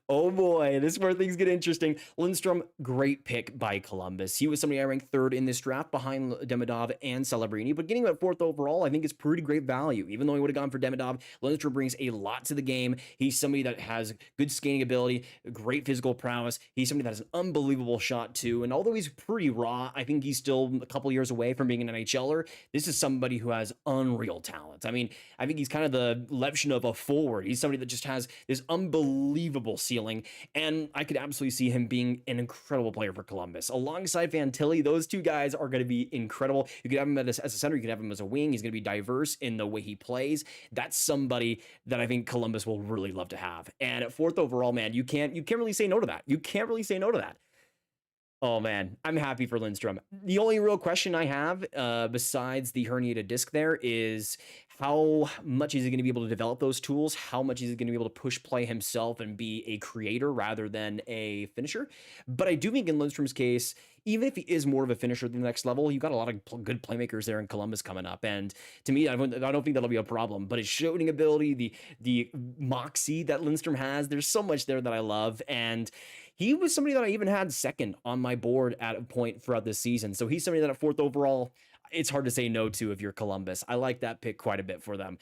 Oh boy, this is where things get interesting. Lindstrom, great pick by Columbus. He was somebody I ranked 3rd in this draft behind Demidov and Celebrini, but getting him at 4th overall, I think is pretty great value. Even though he would have gone for Demidov, Lindstrom brings a lot to the game. He's somebody that has good skating ability, great physical prowess. He's somebody that has an unbelievable shot too, and although he's pretty raw, I think he's still a couple years away from being an NHLer. This is somebody who has unreal talent. I mean, I think he's kind of the Levshunov of forward. He's somebody that just has this unbelievable ceiling, and I could absolutely see him being an incredible player for Columbus. Alongside Fantilli, those two guys are going to be incredible. You could have him as a center, you could have him as a wing. He's going to be diverse in the way he plays. That's somebody that I think Columbus will really love to have. And at 4th overall, man, you can't really say no to that. You can't really say no to that. Oh man, I'm happy for Lindstrom. The only real question I have, besides the herniated disc there, is how much is he going to be able to develop those tools? How much is he going to be able to push play himself and be a creator rather than a finisher? But I do think in Lindstrom's case, even if he is more of a finisher at the next level, you've got a lot of good playmakers there in Columbus coming up. And to me, I don't think that'll be a problem. But his shooting ability, the moxie that Lindstrom has, there's so much there that I love. And he was somebody that I even had 2nd on my board at a point throughout this season. So he's somebody that at 4th overall, it's hard to say no to if you're Columbus. I like that pick quite a bit for them.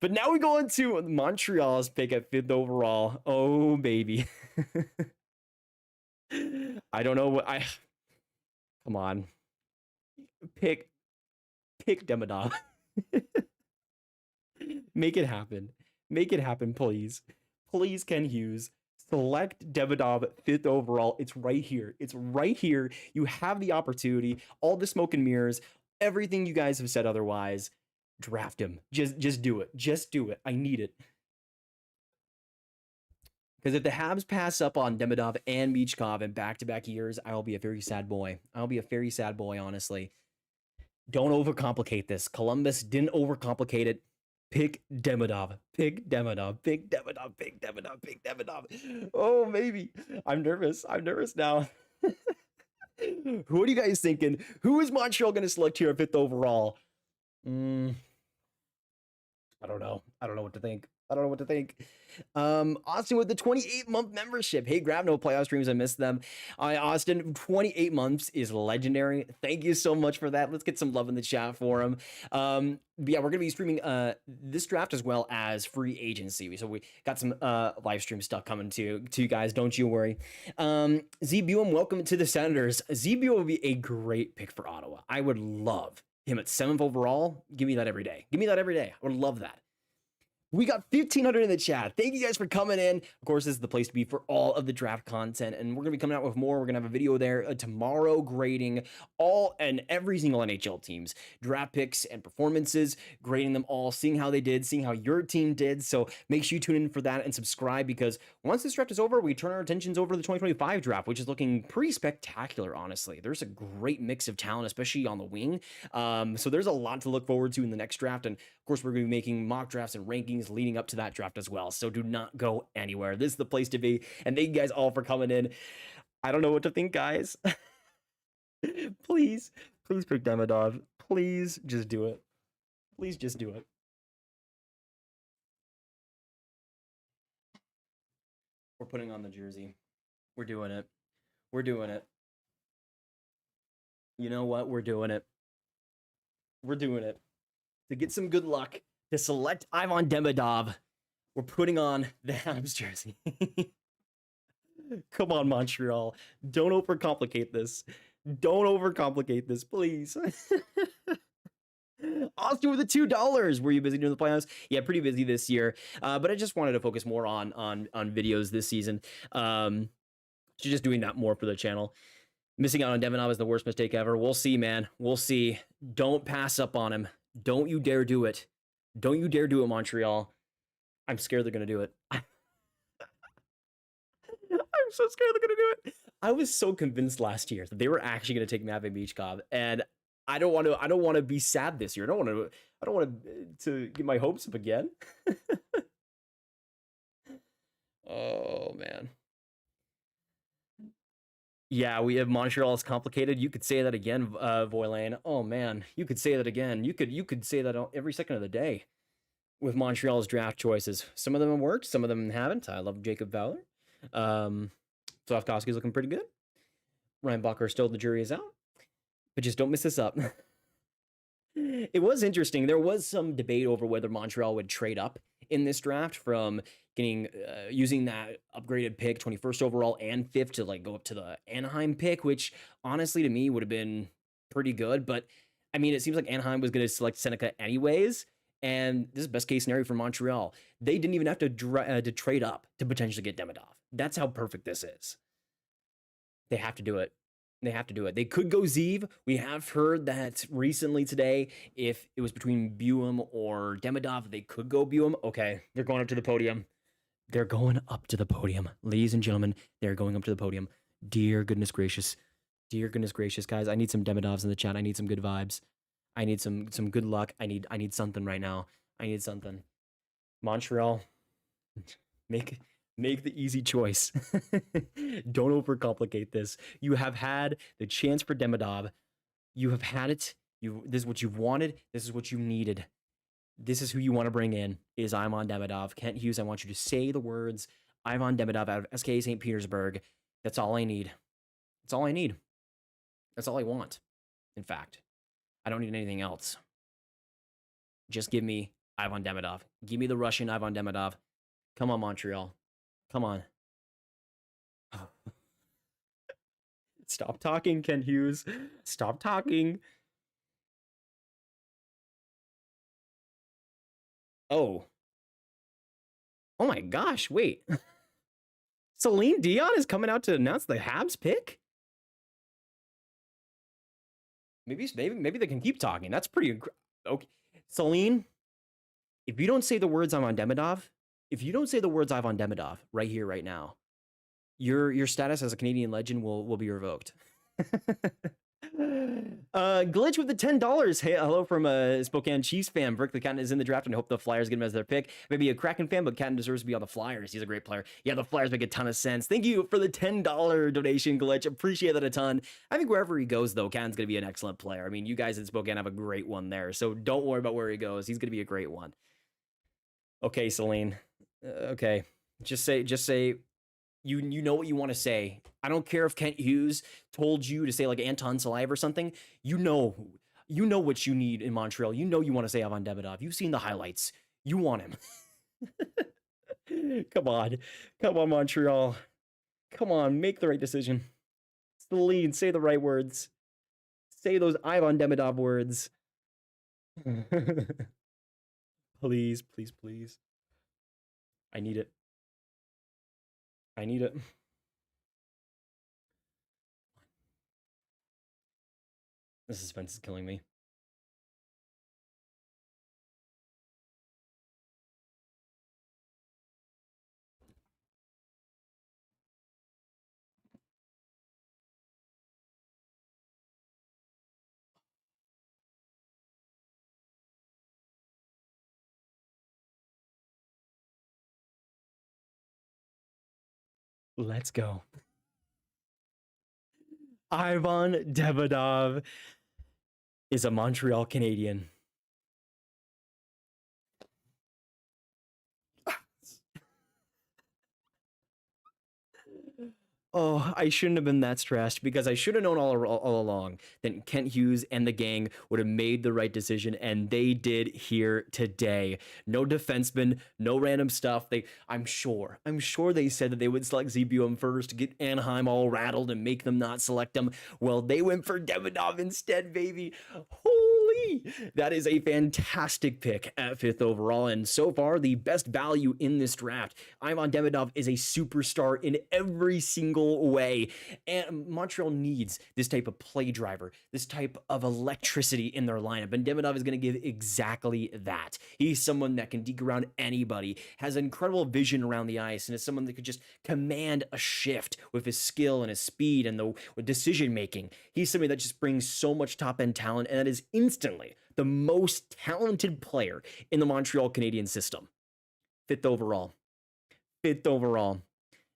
But now we go into Montreal's pick at 5th overall. Oh, baby. I don't know what come on. Pick Demidov. Make it happen. Make it happen, please. Please, Ken Hughes. Select Demidov 5th overall. It's right here. It's right here. You have the opportunity. All the smoke and mirrors. Everything you guys have said otherwise. Draft him. Just do it. Just do it. I need it. Because if the Habs pass up on Demidov and Michkov in back-to-back years, I'll be a very sad boy. I'll be a very sad boy, honestly. Don't overcomplicate this. Columbus didn't overcomplicate it. Pick Demidov. Pick Demidov. Pick Demidov. Pick Demidov. Pick Demidov. Oh, maybe. I'm nervous. I'm nervous now. Who are you guys thinking? Who is Montreal going to select here at 5th overall? I don't know. I don't know what to think. I don't know what to think. Austin with the 28-month membership. Hey, grab no playoff streams. I missed them. Austin, 28 months is legendary. Thank you so much for that. Let's get some love in the chat for him. But yeah, we're gonna be streaming this draft as well as free agency. So we got some live stream stuff coming to you guys. Don't you worry. Zbuum, welcome to the Senators. Zbuum would be a great pick for Ottawa. I would love him at 7th overall. Give me that every day. Give me that every day. I would love that. We got 1,500 in the chat. Thank you guys for coming in. Of course, this is the place to be for all of the draft content, and we're going to be coming out with more. We're going to have a video there tomorrow grading all and every single NHL team's draft picks and performances, grading them all, seeing how they did, seeing how your team did. So make sure you tune in for that and subscribe, because once this draft is over, we turn our attentions over to the 2025 draft, which is looking pretty spectacular, honestly. There's a great mix of talent, especially on the wing. So there's a lot to look forward to in the next draft, and of course, we're going to be making mock drafts and rankings leading up to that draft as well. So do not go anywhere. This is the place to be. And thank you guys all for coming in. I don't know what to think, guys. Please pick Demidov. Please just do it. Please just do it. We're putting on the jersey. We're doing it. We're doing it. You know what? We're doing it. We're doing it. To get some good luck, to select Ivan Demidov, we're putting on the Habs jersey. Come on, Montreal. Don't overcomplicate this. Don't overcomplicate this, please. Austin with the $2. Were you busy doing the playoffs? Yeah, pretty busy this year. But I just wanted to focus more on videos this season. So just doing that more for the channel. Missing out on Demidov is the worst mistake ever. We'll see, man. We'll see. Don't pass up on him. Don't you dare do it. Don't you dare do it, Montreal. I'm scared they're going to do it. I'm so scared they're going to do it. I was so convinced last year that they were actually going to take Matvei Michkov, and I don't want to be sad this year. I don't want to get my hopes up again. Oh, man. Yeah, we have Montreal is complicated. You could say that again, Voilane. Oh man, you could say that again. You could say that every second of the day with Montreal's draft choices. Some of them have worked, some of them haven't. I love Jacob Fowler. Slavkovsky's looking pretty good. Ryan Bacher still, the jury is out. But just don't miss this up. It was interesting. There was some debate over whether Montreal would trade up in this draft from getting using that upgraded pick, 21st overall and 5th, to like go up to the Anaheim pick, which honestly to me would have been pretty good. But I mean, it seems like Anaheim was going to select Seneca anyways, and this is best case scenario for Montreal. They didn't even have to trade up to potentially get Demidov. That's how perfect this is. They have to do it. They have to do it. They could go Zeev. We have heard that recently today, if it was between Buum or Demidov, they could go Buum. Okay, they're going up to the podium. They're going up to the podium. Ladies and gentlemen, they're going up to the podium. Dear goodness gracious. Dear goodness gracious, guys. I need some Demidovs in the chat. I need some good vibes. I need some good luck. I need something right now. I need something. Montreal, make the easy choice. Don't overcomplicate this. You have had the chance for Demidov. You have had it. This is what you wanted. This is what you needed. This is who you want to bring in, is Ivan Demidov. Kent Hughes, I want you to say the words Ivan Demidov out of SK St. Petersburg. That's all I need. That's all I need. That's all I want. In fact, I don't need anything else. Just give me Ivan Demidov. Give me the Russian Ivan Demidov. Come on, Montreal. Come on. Stop talking, Kent Hughes. Stop talking. Oh. Oh my gosh, wait. Celine Dion is coming out to announce the Habs pick? Maybe they can keep talking. That's pretty okay. Celine, if you don't say the words Ivan Demidov, right here, right now, your status as a Canadian legend will be revoked. Glitch with the $10. Hey, hello from a Spokane Chiefs fan. Berkly Catton is in the draft, and I hope the Flyers get him as their pick. Maybe a Kraken fan, but Catton deserves to be on the Flyers. He's a great player. Yeah, the Flyers make a ton of sense. Thank you for the $10 donation, Glitch. Appreciate that a ton. I think wherever he goes, though, Catton's going to be an excellent player. I mean, you guys in Spokane have a great one there, so don't worry about where he goes. He's going to be a great one. Okay, Celine. Okay. Just say you know what you want to say. I don't care if Kent Hughes told you to say like Anton Silayev or something. You know what you need in Montreal. You know you want to say Aron Demidov. You've seen the highlights. You want him. Come on. Come on, Montreal. Come on, make the right decision. It's the lead. Say the right words. Say those Aron Demidov words. Please, please, please. I need it. I need it. The suspense is killing me. Let's go. Aron Demidov is a Montreal Canadian. Oh, I shouldn't have been that stressed because I should have known all along that Kent Hughes and the gang would have made the right decision, and they did here today. No defenseman, no random stuff. I'm sure they said that they would select ZBUM first to get Anaheim all rattled and make them not select him. Well, they went for Demidov instead, baby. That is a fantastic pick at 5th overall, and so far the best value in this draft. Aron Demidov is a superstar in every single way, and Montreal needs this type of play driver, this type of electricity in their lineup, and Demidov is going to give exactly that. He's someone that can deke around anybody, has incredible vision around the ice, and is someone that could just command a shift with his skill and his speed and the decision making. He's somebody that just brings so much top-end talent, and that is instantly the most talented player in the Montreal Canadiens system. 5th overall. 5th overall.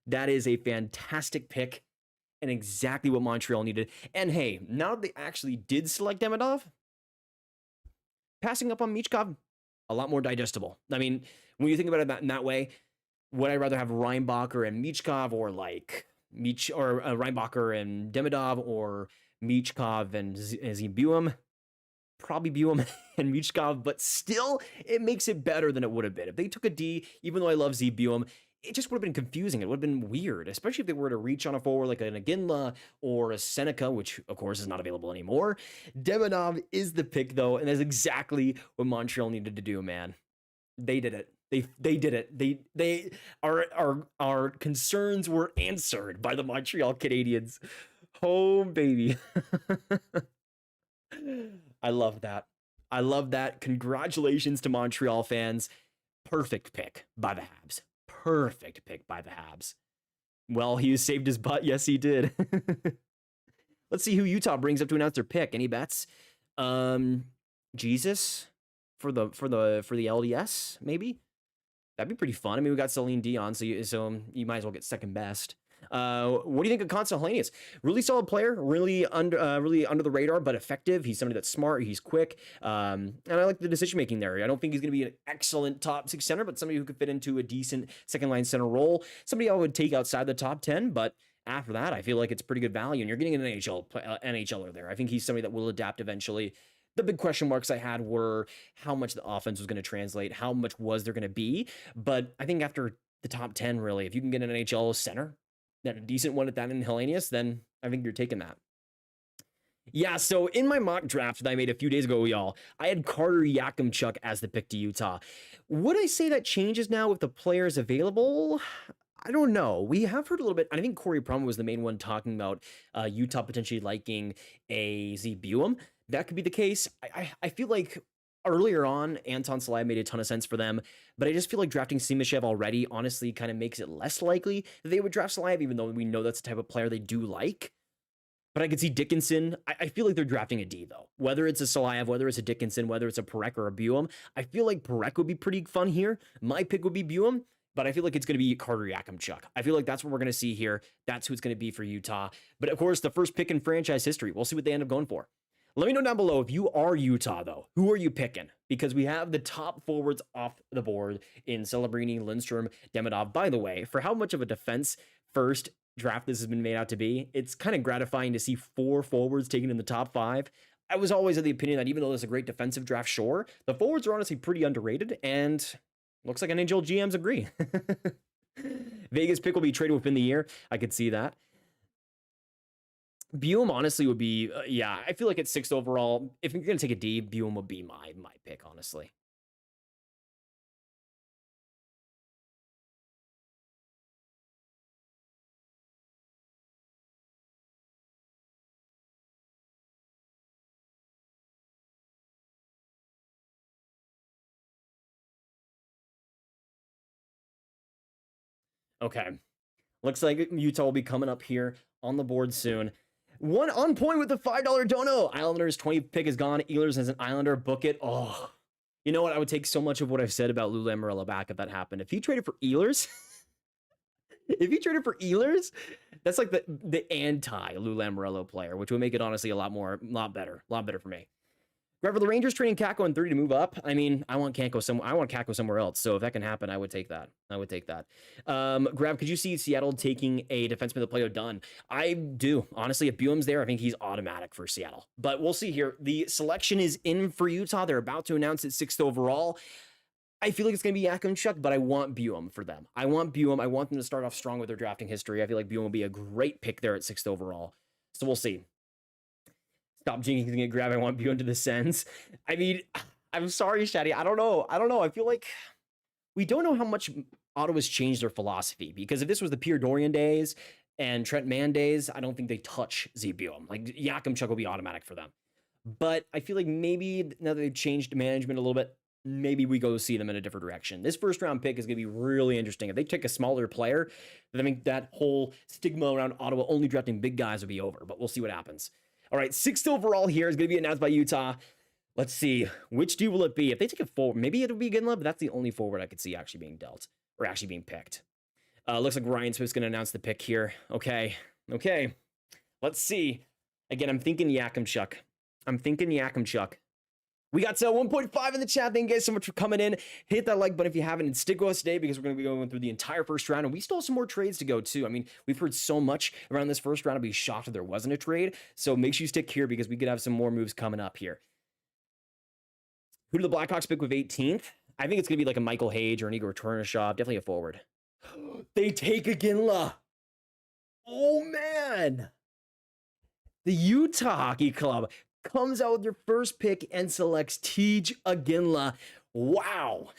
That is a fantastic pick and exactly what Montreal needed. And hey, now that they actually did select Demidov, passing up on Michkov, a lot more digestible. I mean, when you think about it in that way, would I rather have Reinbacher and Michkov, or like Reinbacher and Demidov, or Michkov and ZBUM? Probably Buum and Michkov, but still, it makes it better than it would have been. If they took a D, even though I love ZBUM, it just would have been confusing. It would have been weird, especially if they were to reach on a forward like an Iginla or a Seneca, which, of course, is not available anymore. Demidov is the pick, though, and that's exactly what Montreal needed to do, man. They did it. They did it. Our concerns were answered by the Montreal Canadiens. Oh, baby. I love that. I love that. Congratulations to Montreal fans. Perfect pick by the Habs. Perfect pick by the Habs. Well, he saved his butt. Yes, he did. Let's see who Utah brings up to announce their pick. Any bets? Jesus for the LDS, maybe? That'd be pretty fun. I mean, we got Celine Dion, so you might as well get second best. What do you think of Konsta Helenius? Really solid player, really under the radar, but effective. He's somebody that's smart, he's quick, and I like the decision making there. I don't think he's going to be an excellent top 6 center, but somebody who could fit into a decent second line center role. Somebody I would take outside the top 10, but after that, I feel like it's pretty good value, and you're getting an NHLer there. I think he's somebody that will adapt eventually. The big question marks I had were how much the offense was going to translate, how much was there going to be, but I think after the top 10, really, if you can get an NHL center, that a decent one at that in Helenius, then I think you're taking that. Yeah, so in my mock draft that I made a few days ago, y'all, I had Carter Yakimchuk as the pick to Utah. Would I say that changes now with the players available? I don't know. We have heard a little bit. I think Corey Prum was the main one talking about Utah potentially liking a ZBUM. That could be the case. I feel like earlier on, Anton Silayev made a ton of sense for them, but I just feel like drafting Simashev already honestly kind of makes it less likely that they would draft Silayev, even though we know that's the type of player they do like. But I could see Dickinson. I feel like they're drafting a D, though. Whether it's a Silayev, whether it's a Dickinson, whether it's a Perek or a Buum, I feel like Perek would be pretty fun here. My pick would be Buum, but I feel like it's going to be Carter Yakimchuk. I feel like that's what we're going to see here. That's who it's going to be for Utah. But of course, the first pick in franchise history. We'll see what they end up going for. Let me know down below if you are Utah, though. Who are you picking? Because we have the top forwards off the board in Celebrini, Lindstrom, Demidov. By the way, for how much of a defense first draft this has been made out to be, it's kind of gratifying to see 4 forwards taken in the top 5. I was always of the opinion that even though there's a great defensive draft, sure, the forwards are honestly pretty underrated, and looks like NHL GMs agree. Vegas pick will be traded within the year. I could see that. Buem honestly would be, yeah, I feel like at 6th overall, if you're going to take a D, Buem would be my pick, honestly. Okay. Looks like Utah will be coming up here on the board soon. One on point with the $5 dono. Islanders 20 pick is gone. Ehlers as an Islander. Book it. Oh, you know what? I would take so much of what I've said about Lou Lamoriello back if that happened. If he traded for Ehlers, that's like the anti Lou Lamoriello player, which would make it honestly a lot better for me. Grab for the Rangers trading Kakko and 30 to move up. I mean, I want Kakko somewhere else. So if that can happen, I would take that. Grab, could you see Seattle taking a defenseman to play done? I do. Honestly, if Buem's there, I think he's automatic for Seattle. But we'll see here. The selection is in for Utah. They're about to announce it 6th overall. I feel like it's going to be Yakimchuk, but I want Buem for them. I want them to start off strong with their drafting history. I feel like Buem will be a great pick there at 6th overall. So we'll see. Stop jinxing it, Grab. I want Buem to the Sens. I mean, I'm sorry, Shaddy. I don't know. I feel like we don't know how much Ottawa's changed their philosophy, because if this was the Pierre Dorian days and Trent Mann days, I don't think they touch Z Buem. Like, Yakimchuk will be automatic for them. But I feel like maybe now that they've changed management a little bit, maybe we go see them in a different direction. This first round pick is going to be really interesting. If they take a smaller player, then I think that whole stigma around Ottawa only drafting big guys will be over. But we'll see what happens. All right, 6th overall here is going to be announced by Utah. Let's see. Which dude will it be? If they take a forward, maybe it'll be Ginla, but that's the only forward I could see actually being dealt or actually being picked. Looks like Ryan Smith's going to announce the pick here. Okay. Let's see. Again, I'm thinking Yakimchuk. We got 1.5 in the chat. Thank you guys so much for coming in. Hit that like button if you haven't, and stick with us today because we're going to be going through the entire first round, and we still have some more trades to go too. I mean, we've heard so much around this first round. I'd be shocked if there wasn't a trade. So make sure you stick here because we could have some more moves coming up here. Who do the Blackhawks pick with 18th? I think it's going to be like a Michael Hage or an Igor Turnashov. Definitely a forward. They take a Ginla. Oh, man. The Utah Hockey Club comes out with your first pick and selects Tej Ginla. Wow.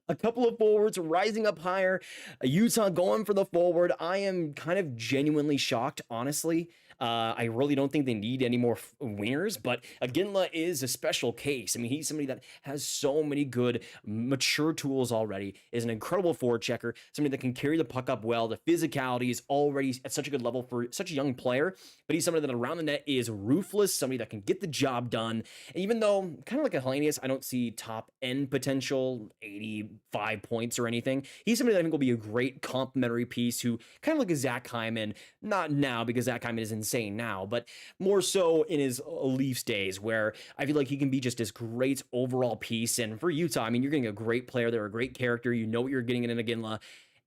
A couple of forwards rising up higher. Utah going for the forward. I am kind of genuinely shocked, honestly. I really don't think they need any more wingers, but Ginla is a special case. I mean, he's somebody that has so many good, mature tools already, is an incredible forward checker, somebody that can carry the puck up well. The physicality is already at such a good level for such a young player, but he's somebody that around the net is ruthless, somebody that can get the job done. And even though, kind of like a Helenius, I don't see top end potential, 85 points or anything, he's somebody that I think will be a great complementary piece who kind of like a Zach Hyman, not now because Zach Hyman is insane now, but more so in his Leafs days, where I feel like he can be just this great overall piece. And for Utah, I mean, you're getting a great player there, a great character. You know what you're getting in Ginla,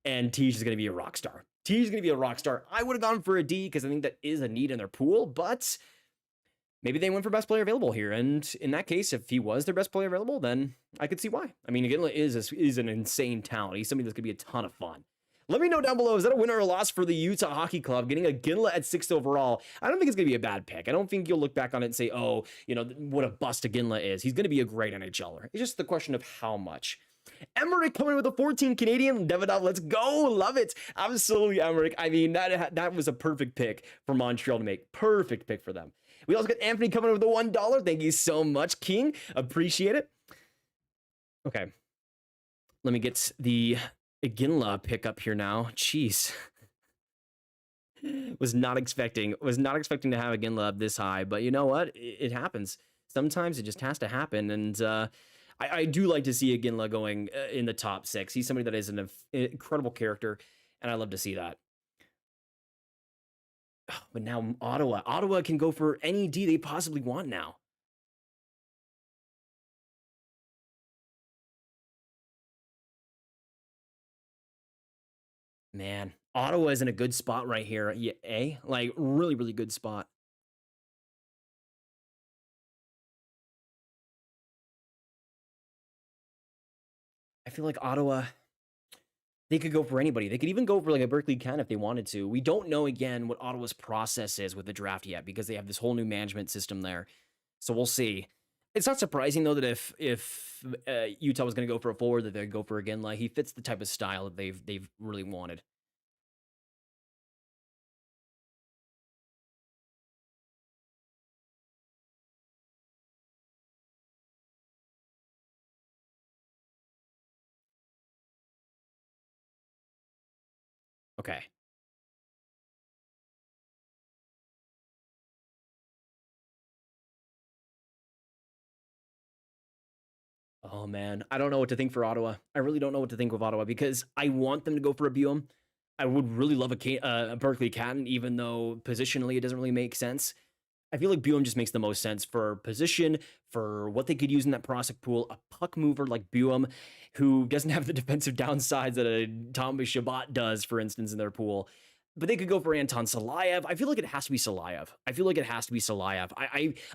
and Tej is going to be a rock star. I would have gone for a D because I think that is a need in their pool, but maybe they went for best player available here. And in that case, if he was their best player available, then I could see why. I mean, Ginla is an insane talent. He's somebody that's going to be a ton of fun. Let me know down below, is that a win or a loss for the Utah Hockey Club, getting a Ginla at 6th overall? I don't think it's going to be a bad pick. I don't think you'll look back on it and say, oh, you know, what a bust a Ginla is. He's going to be a great NHLer. It's just the question of how much. Emmerich coming with a 14 Canadian. Demidov, let's go. Love it. Absolutely, Emmerich. I mean, that was a perfect pick for Montreal to make. Perfect pick for them. We also got Anthony coming with a $1. Thank you so much, King. Appreciate it. Okay. Let me get the Ginla pick up here now. Jeez. was not expecting to have a Ginla up this high, but you know what? It happens. Sometimes it just has to happen, and I do like to see a Ginla going in the top 6. He's somebody that is an incredible character, and I love to see that. But now Ottawa can go for any D they possibly want now. Man, Ottawa is in a good spot right here. Yeah, like really, really good spot. I feel like Ottawa, they could go for anybody. They could even go for like a Berkly Catton if they wanted to. We don't know again what Ottawa's process is with the draft yet because they have this whole new management system there. So we'll see. It's not surprising though that if Utah was going to go for a forward, that they'd go for again. Like he fits the type of style that they've really wanted. Okay. Oh man, I don't know what to think for Ottawa. I really don't know what to think of Ottawa because I want them to go for a Buum. I would really love a Berkly Catton, even though positionally it doesn't really make sense. I feel like Buum just makes the most sense for position, for what they could use in that prospect pool. A puck mover like Buum, who doesn't have the defensive downsides that a Thomas Chabot does, for instance, in their pool. But they could go for Anton Silayev. I feel like it has to be Silayev.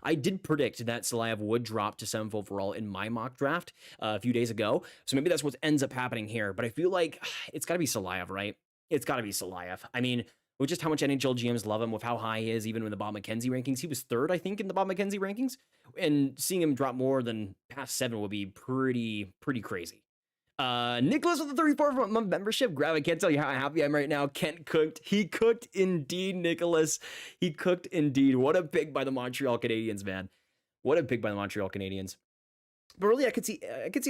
I did predict that Silayev would drop to 7th overall in my mock draft a few days ago. So maybe that's what ends up happening here. But I feel like it's got to be Silayev, right? It's got to be Silayev. I mean, with just how much NHL GMs love him, with how high he is, even in the Bob McKenzie rankings. He was 3rd, I think, in the Bob McKenzie rankings. And seeing him drop more than past 7 would be pretty crazy. Nicholas with the 34-month membership. Grab, I can't tell you how happy I'm right now. Kent cooked. He cooked indeed, Nicholas. He cooked indeed. What a pick by the Montreal Canadiens, man. What a pick by the Montreal Canadiens. But really, I could see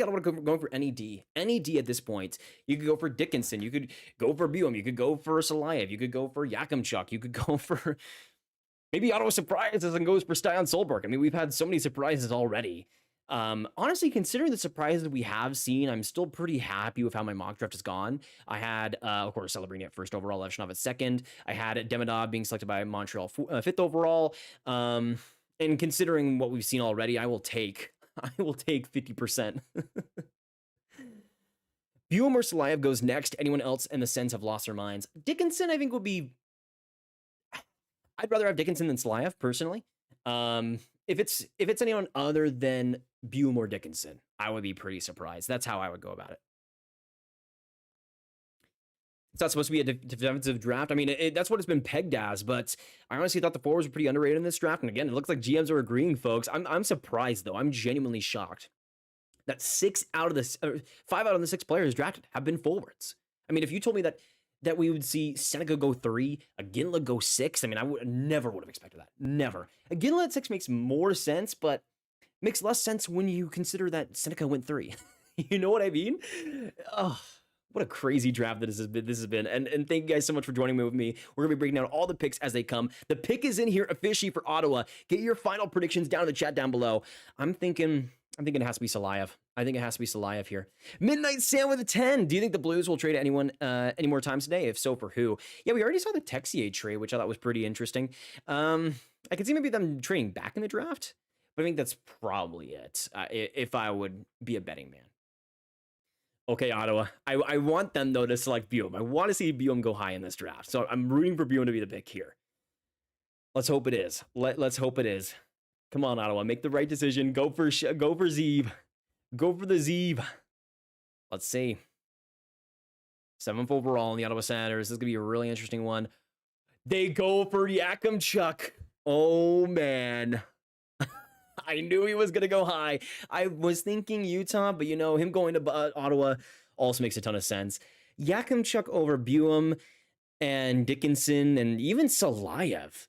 Ottawa going for any D at this point. You could go for Dickinson. You could go for Buum. You could go for Silayev. You could go for Yakimchuk. You could go for maybe Ottawa surprises and goes for Stian Solberg. I mean, we've had so many surprises already. Honestly, considering the surprises we have seen, I'm still pretty happy with how my mock draft has gone. I had, of course, Celebrini at 1st overall, Levshunov at 2nd. I had Demidov being selected by Montreal 5th overall. And considering what we've seen already, I will take 50%. Buum or Silayev goes next. Anyone else in the sense have lost their minds? Dickinson, I think, would be... I'd rather have Dickinson than Silayev, personally. If it's anyone other than Buum or Dickinson, I would be pretty surprised. That's how I would go about it. It's not supposed to be a defensive draft. I mean, that's what it's been pegged as, but I honestly thought the forwards were pretty underrated in this draft. And again, it looks like GMs are agreeing, folks. I'm surprised, though. I'm genuinely shocked that 5 out of the 6 players drafted have been forwards. I mean, if you told me that we would see Seneca go 3, a Ginla go 6. I mean, I never would have expected that. Never. A Ginla at 6 makes more sense, but makes less sense when you consider that Seneca went 3. You know what I mean? Oh, what a crazy draft this has been. And thank you guys so much for joining me with me. We're going to be breaking down all the picks as they come. The pick is in here officially for Ottawa. Get your final predictions down in the chat down below. I'm thinking it has to be Silayev. I think it has to be Silayev here. Midnight Sam with a 10. Do you think the Blues will trade anyone any more times today? If so, for who? Yeah, we already saw the Texier trade, which I thought was pretty interesting. I could see maybe them trading back in the draft, but I think that's probably it, if I would be a betting man. Okay, Ottawa. I want them, though, to select Buum. I want to see Buum go high in this draft, so I'm rooting for Buum to be the pick here. Let's hope it is. Let's hope it is. Come on, Ottawa. Make the right decision. Go for Zeev. Go for the Zeev. Let's see. 7th overall in the Ottawa Senators. This is going to be a really interesting one. They go for Yakimchuk. Oh, man. I knew he was going to go high. I was thinking Utah, but you know, him going to Ottawa also makes a ton of sense. Yakimchuk over Buum and Dickinson and even Silayev.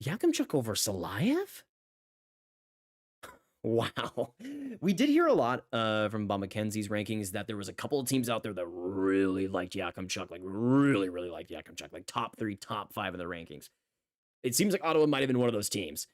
Yakimchuk over Silayev? Wow. We did hear a lot from Bob McKenzie's rankings that there was a couple of teams out there that really liked Yakimchuk, like really liked Yakimchuk, like top 3, top 5 in the rankings. It seems like Ottawa might have been one of those teams.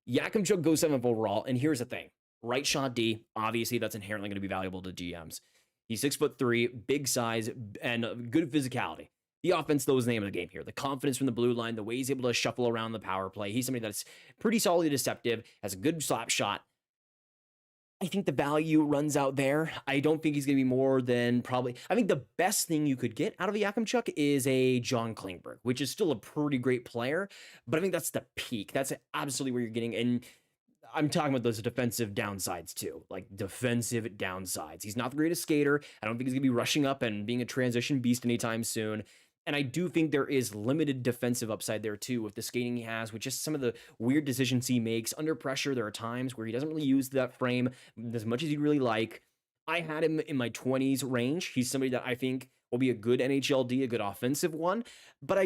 Yakimchuk goes 7th overall, and here's the thing. Right shot D, obviously that's inherently going to be valuable to GMs. He's 6'3", big size, and good physicality. The offense, though, is the name of the game here. The confidence from the blue line, the way he's able to shuffle around the power play. He's somebody that's pretty solidly deceptive, has a good slap shot. I think the value runs out there. I don't think he's going to be more than probably... I think the best thing you could get out of Yakimchuk is a John Klingberg, which is still a pretty great player, but I think that's the peak. That's absolutely where you're getting... And I'm talking about those defensive downsides too, like defensive downsides. He's not the greatest skater. I don't think he's going to be rushing up and being a transition beast anytime soon. And I do think there is limited defensive upside there too with the skating he has, with just some of the weird decisions he makes under pressure. There are times where he doesn't really use that frame as much as he'd really like. I had him in my 20s range. He's somebody that I think will be a good NHLD, a good offensive one, but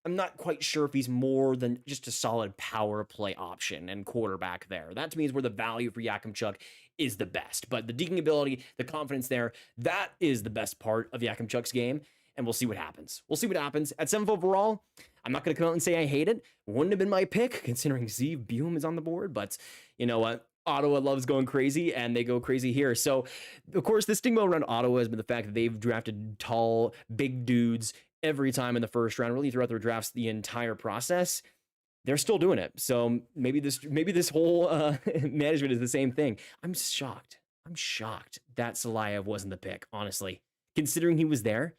I'm not quite sure if he's more than just a solid power play option and quarterback there. That to me is where the value for Yakimchuk is the best. But the deking ability, the confidence there, that is the best part of Yakimchuk's game. And we'll see what happens. We'll see what happens. At 7th overall, I'm not going to come out and say I hate it. Wouldn't have been my pick, considering Zeev Buhm is on the board. But you know what? Ottawa loves going crazy, and they go crazy here. So, of course, the stigma around Ottawa has been the fact that they've drafted tall, big dudes every time in the first round, really throughout their drafts, the entire process. They're still doing it. So maybe this whole management is the same thing. I'm shocked. I'm shocked that Silayev wasn't the pick, honestly. Considering he was there,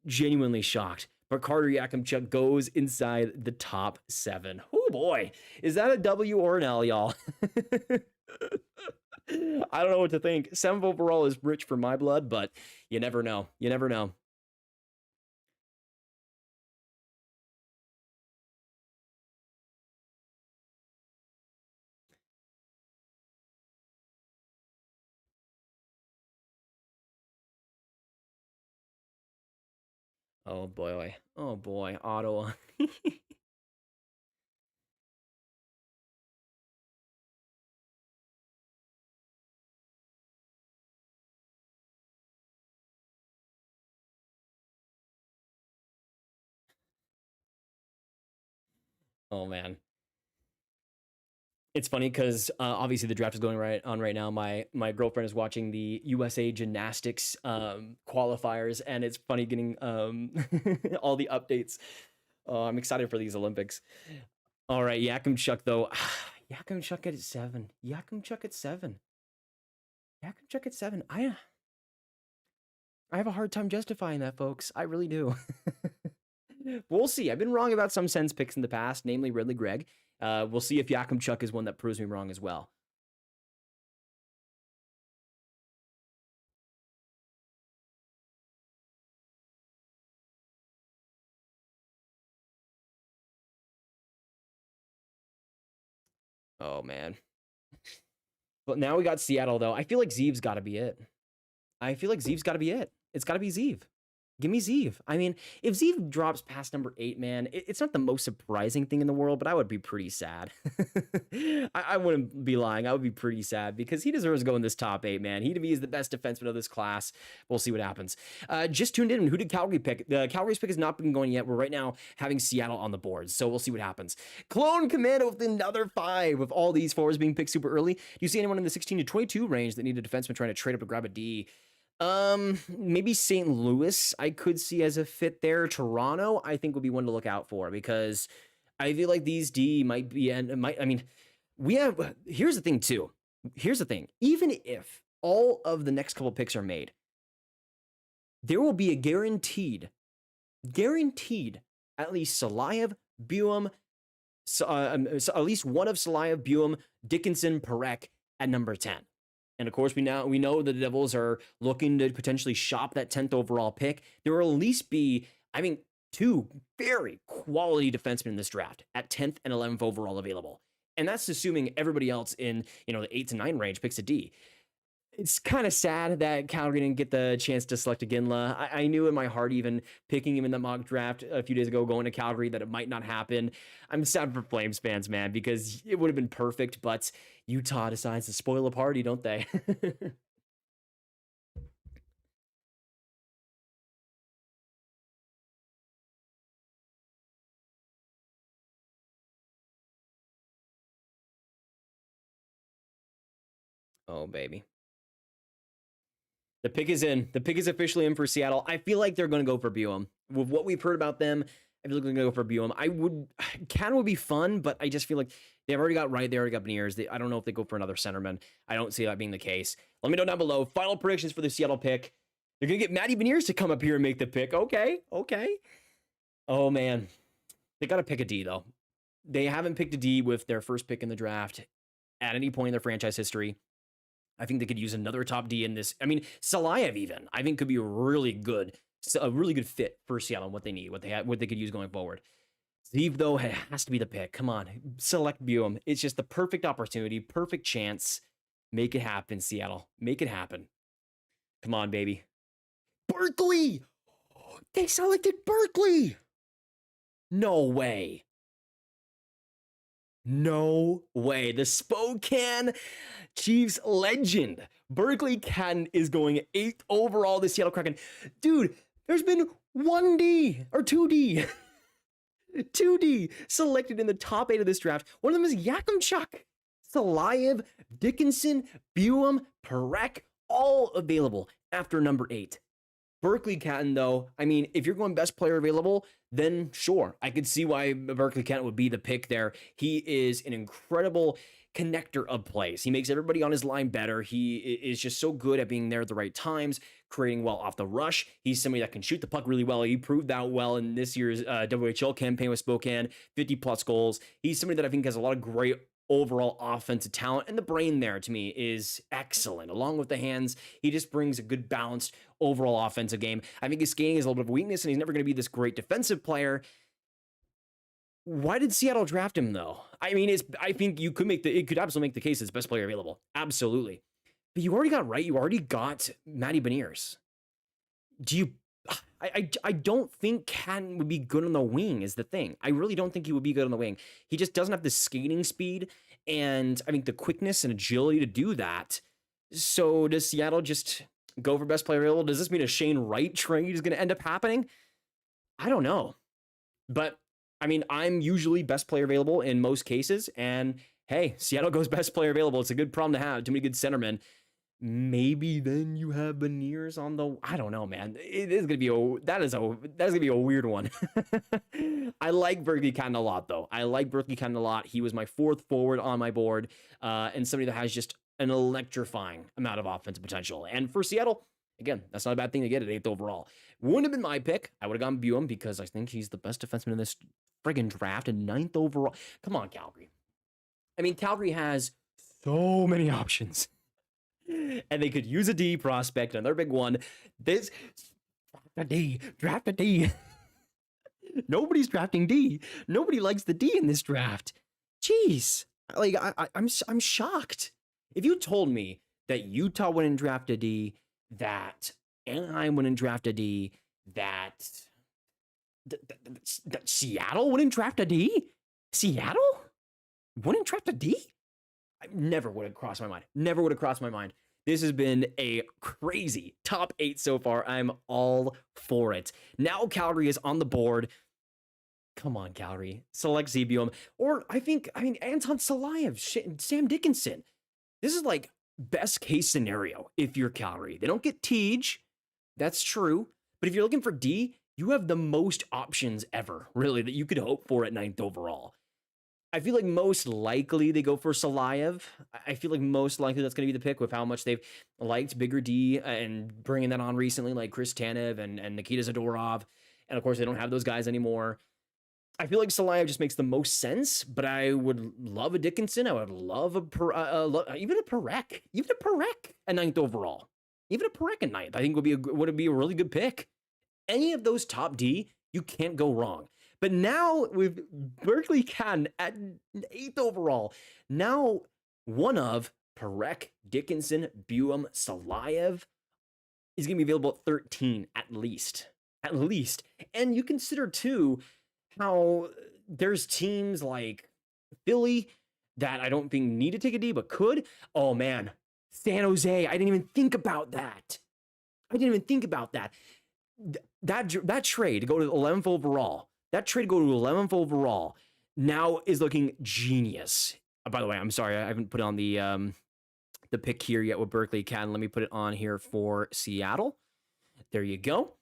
genuinely shocked. But Carter Yakimchuk goes inside the top 7. Oh boy, is that a W or an L, y'all? I don't know what to think. 7th overall is rich for my blood, but you never know. You never know. Oh boy. Oh boy, Ottawa. Oh man. It's funny because obviously the draft is going right now. My girlfriend is watching the USA Gymnastics qualifiers, and it's funny getting all the updates. I'm excited for these Olympics. All right, Yakimchuk though. Yakimchuk at 7. Yakimchuk at 7. Yakimchuk at 7. I have a hard time justifying that, folks. I really do. We'll see. I've been wrong about some Sens picks in the past, namely Ridley Gregg. We'll see if Yakimchuk is one that proves me wrong as well. Oh, man. But now we got Seattle, though. I feel like Zeev's got to be it. It's got to be Zeev. Give me Zeev. I mean, if Zeev drops past number 8, man, it's not the most surprising thing in the world, but I would be pretty sad. I wouldn't be lying. I would be pretty sad because he deserves to go in this top 8, man. He to me is the best defenseman of this class. We'll see what happens. Just tuned in. Who did Calgary pick? The Calgary's pick has not been going yet. We're right now having Seattle on the board, so we'll see what happens. Clone Commando with another 5 with all these forwards being picked super early. Do you see anyone in the 16 to 22 range that need a defenseman trying to trade up to grab a D? Maybe St. Louis I could see as a fit there. Toronto I think would be one to look out for because I feel like these D might be, I mean, here's the thing too. Here's the thing. Even if all of the next couple picks are made, there will be a guaranteed at least Silayev, Buhm, at least one of Silayev, Buhm, Dickinson, Parekh at number 10. And of course, we know the Devils are looking to potentially shop that 10th overall pick. There will at least be, I mean, 2 very quality defensemen in this draft at 10th and 11th overall available. And that's assuming everybody else in, the 8 to 9 range picks a D. It's kind of sad that Calgary didn't get the chance to select a Ginla. I knew in my heart, even picking him in the mock draft a few days ago, going to Calgary, that it might not happen. I'm sad for Flames fans, man, because it would have been perfect, but Utah decides to spoil a party, don't they? Oh, baby. The pick is in. The pick is officially in for Seattle. I feel like they're going to go for Buhm. with what we've heard about them, I feel like they're going to go for Buum. Catton would be fun, but I just feel like they've already got Wright. They already got Beniers. I don't know if they go for another centerman. I don't see that being the case. Let me know down below. Final predictions for the Seattle pick. They're going to get Matty Beniers to come up here and make the pick. Okay. Oh, man. They got to pick a D, though. They haven't picked a D with their first pick in the draft at any point in their franchise history. I think they could use another top D in this. I mean, Silayev even, I think could be a really good fit for Seattle and what they need, what they could use going forward. Steve, though, has to be the pick. Come on, select Buum. It's just the perfect opportunity, perfect chance. Make it happen, Seattle. Make it happen. Come on, baby. Berkly! They selected Berkly! No way. No way. The Spokane Chiefs legend, Berkly Catton, is going 8th overall, the Seattle Kraken. Dude, there's been 1D or 2D. 2D selected in the top 8 of this draft. One of them is Yakimchuk, Silayev, Dickinson, Buum, Perek, all available after number 8. Berkly Catton, though, I mean, if you're going best player available, then sure, I could see why Berkly Catton would be the pick there. He is an incredible connector of plays. He makes everybody on his line better. He is just so good at being there at the right times, creating well off the rush. He's somebody that can shoot the puck really well. He proved that well in this year's WHL campaign with Spokane, 50-plus goals. He's somebody that I think has a lot of great overall offensive talent, and the brain there to me is excellent. Along with the hands, he just brings a good balanced overall offensive game. I think his skating is a little bit of a weakness, and he's never going to be this great defensive player. Why did Seattle draft him, though? I mean, I think it could absolutely make the case as best player available. Absolutely. But you already got Wright. You already got Matty Beniers. I don't think Catton would be good on the wing is the thing. I really don't think he would be good on the wing. He just doesn't have the skating speed and I think the quickness and agility to do that. So does Seattle just go for best player available? Does this mean a Shane Wright trade is going to end up happening? I don't know. But I mean, I'm usually best player available in most cases. And hey, Seattle goes best player available. It's a good problem to have. Too many good centermen. Maybe then you have Beniers on the. I don't know, man. It is gonna be gonna be a weird one. I like Berkly Catton a lot, though. I like Berkly Catton a lot. He was my 4th forward on my board, and somebody that has just an electrifying amount of offensive potential. And for Seattle, again, that's not a bad thing to get at 8th overall. Wouldn't have been my pick. I would have gone Buum because I think he's the best defenseman in this friggin' draft and 9th overall. Come on, Calgary. I mean, Calgary has so many options. And they could use a D prospect, another big one. Draft a D. Nobody's drafting D. Nobody likes the D in this draft. Jeez, like I'm shocked. If you told me that Utah wouldn't draft a D, that Anaheim wouldn't draft a D, that Seattle wouldn't draft a D, Seattle wouldn't draft a D. I never would have crossed my mind. Never would have crossed my mind. This has been a crazy top 8 so far. I'm all for it. Now Calgary is on the board. Come on, Calgary. Select Buum. Or I mean, Anton Silayev, Sam Dickinson. This is like best case scenario if you're Calgary. They don't get Tej. That's true. But if you're looking for D, you have the most options ever, really, that you could hope for at 9th overall. I feel like most likely they go for Silayev. I feel like most likely that's going to be the pick with how much they've liked bigger D and bringing that on recently, like Chris Tanev and Nikita Zadorov. And of course, they don't have those guys anymore. I feel like Silayev just makes the most sense, but I would love a Dickinson. I would love even a Perek. Even a Perek at 9th overall. Even a Perek at 9th, I think would be a really good pick. Any of those top D, you can't go wrong. But now with Berkly Catton at 8th overall, now one of Perek, Dickinson, Buum, Silayev is going to be available at 13 at least. At least. And you consider, too, how there's teams like Philly that I don't think need to take a D, but could. Oh, man. San Jose. I didn't even think about that. That trade to go to 11th overall. That trade to go to 11th overall now is looking genius. By the way, I'm sorry, I haven't put on the pick here yet with Berkly Catton. Let me put it on here for Seattle. There you go.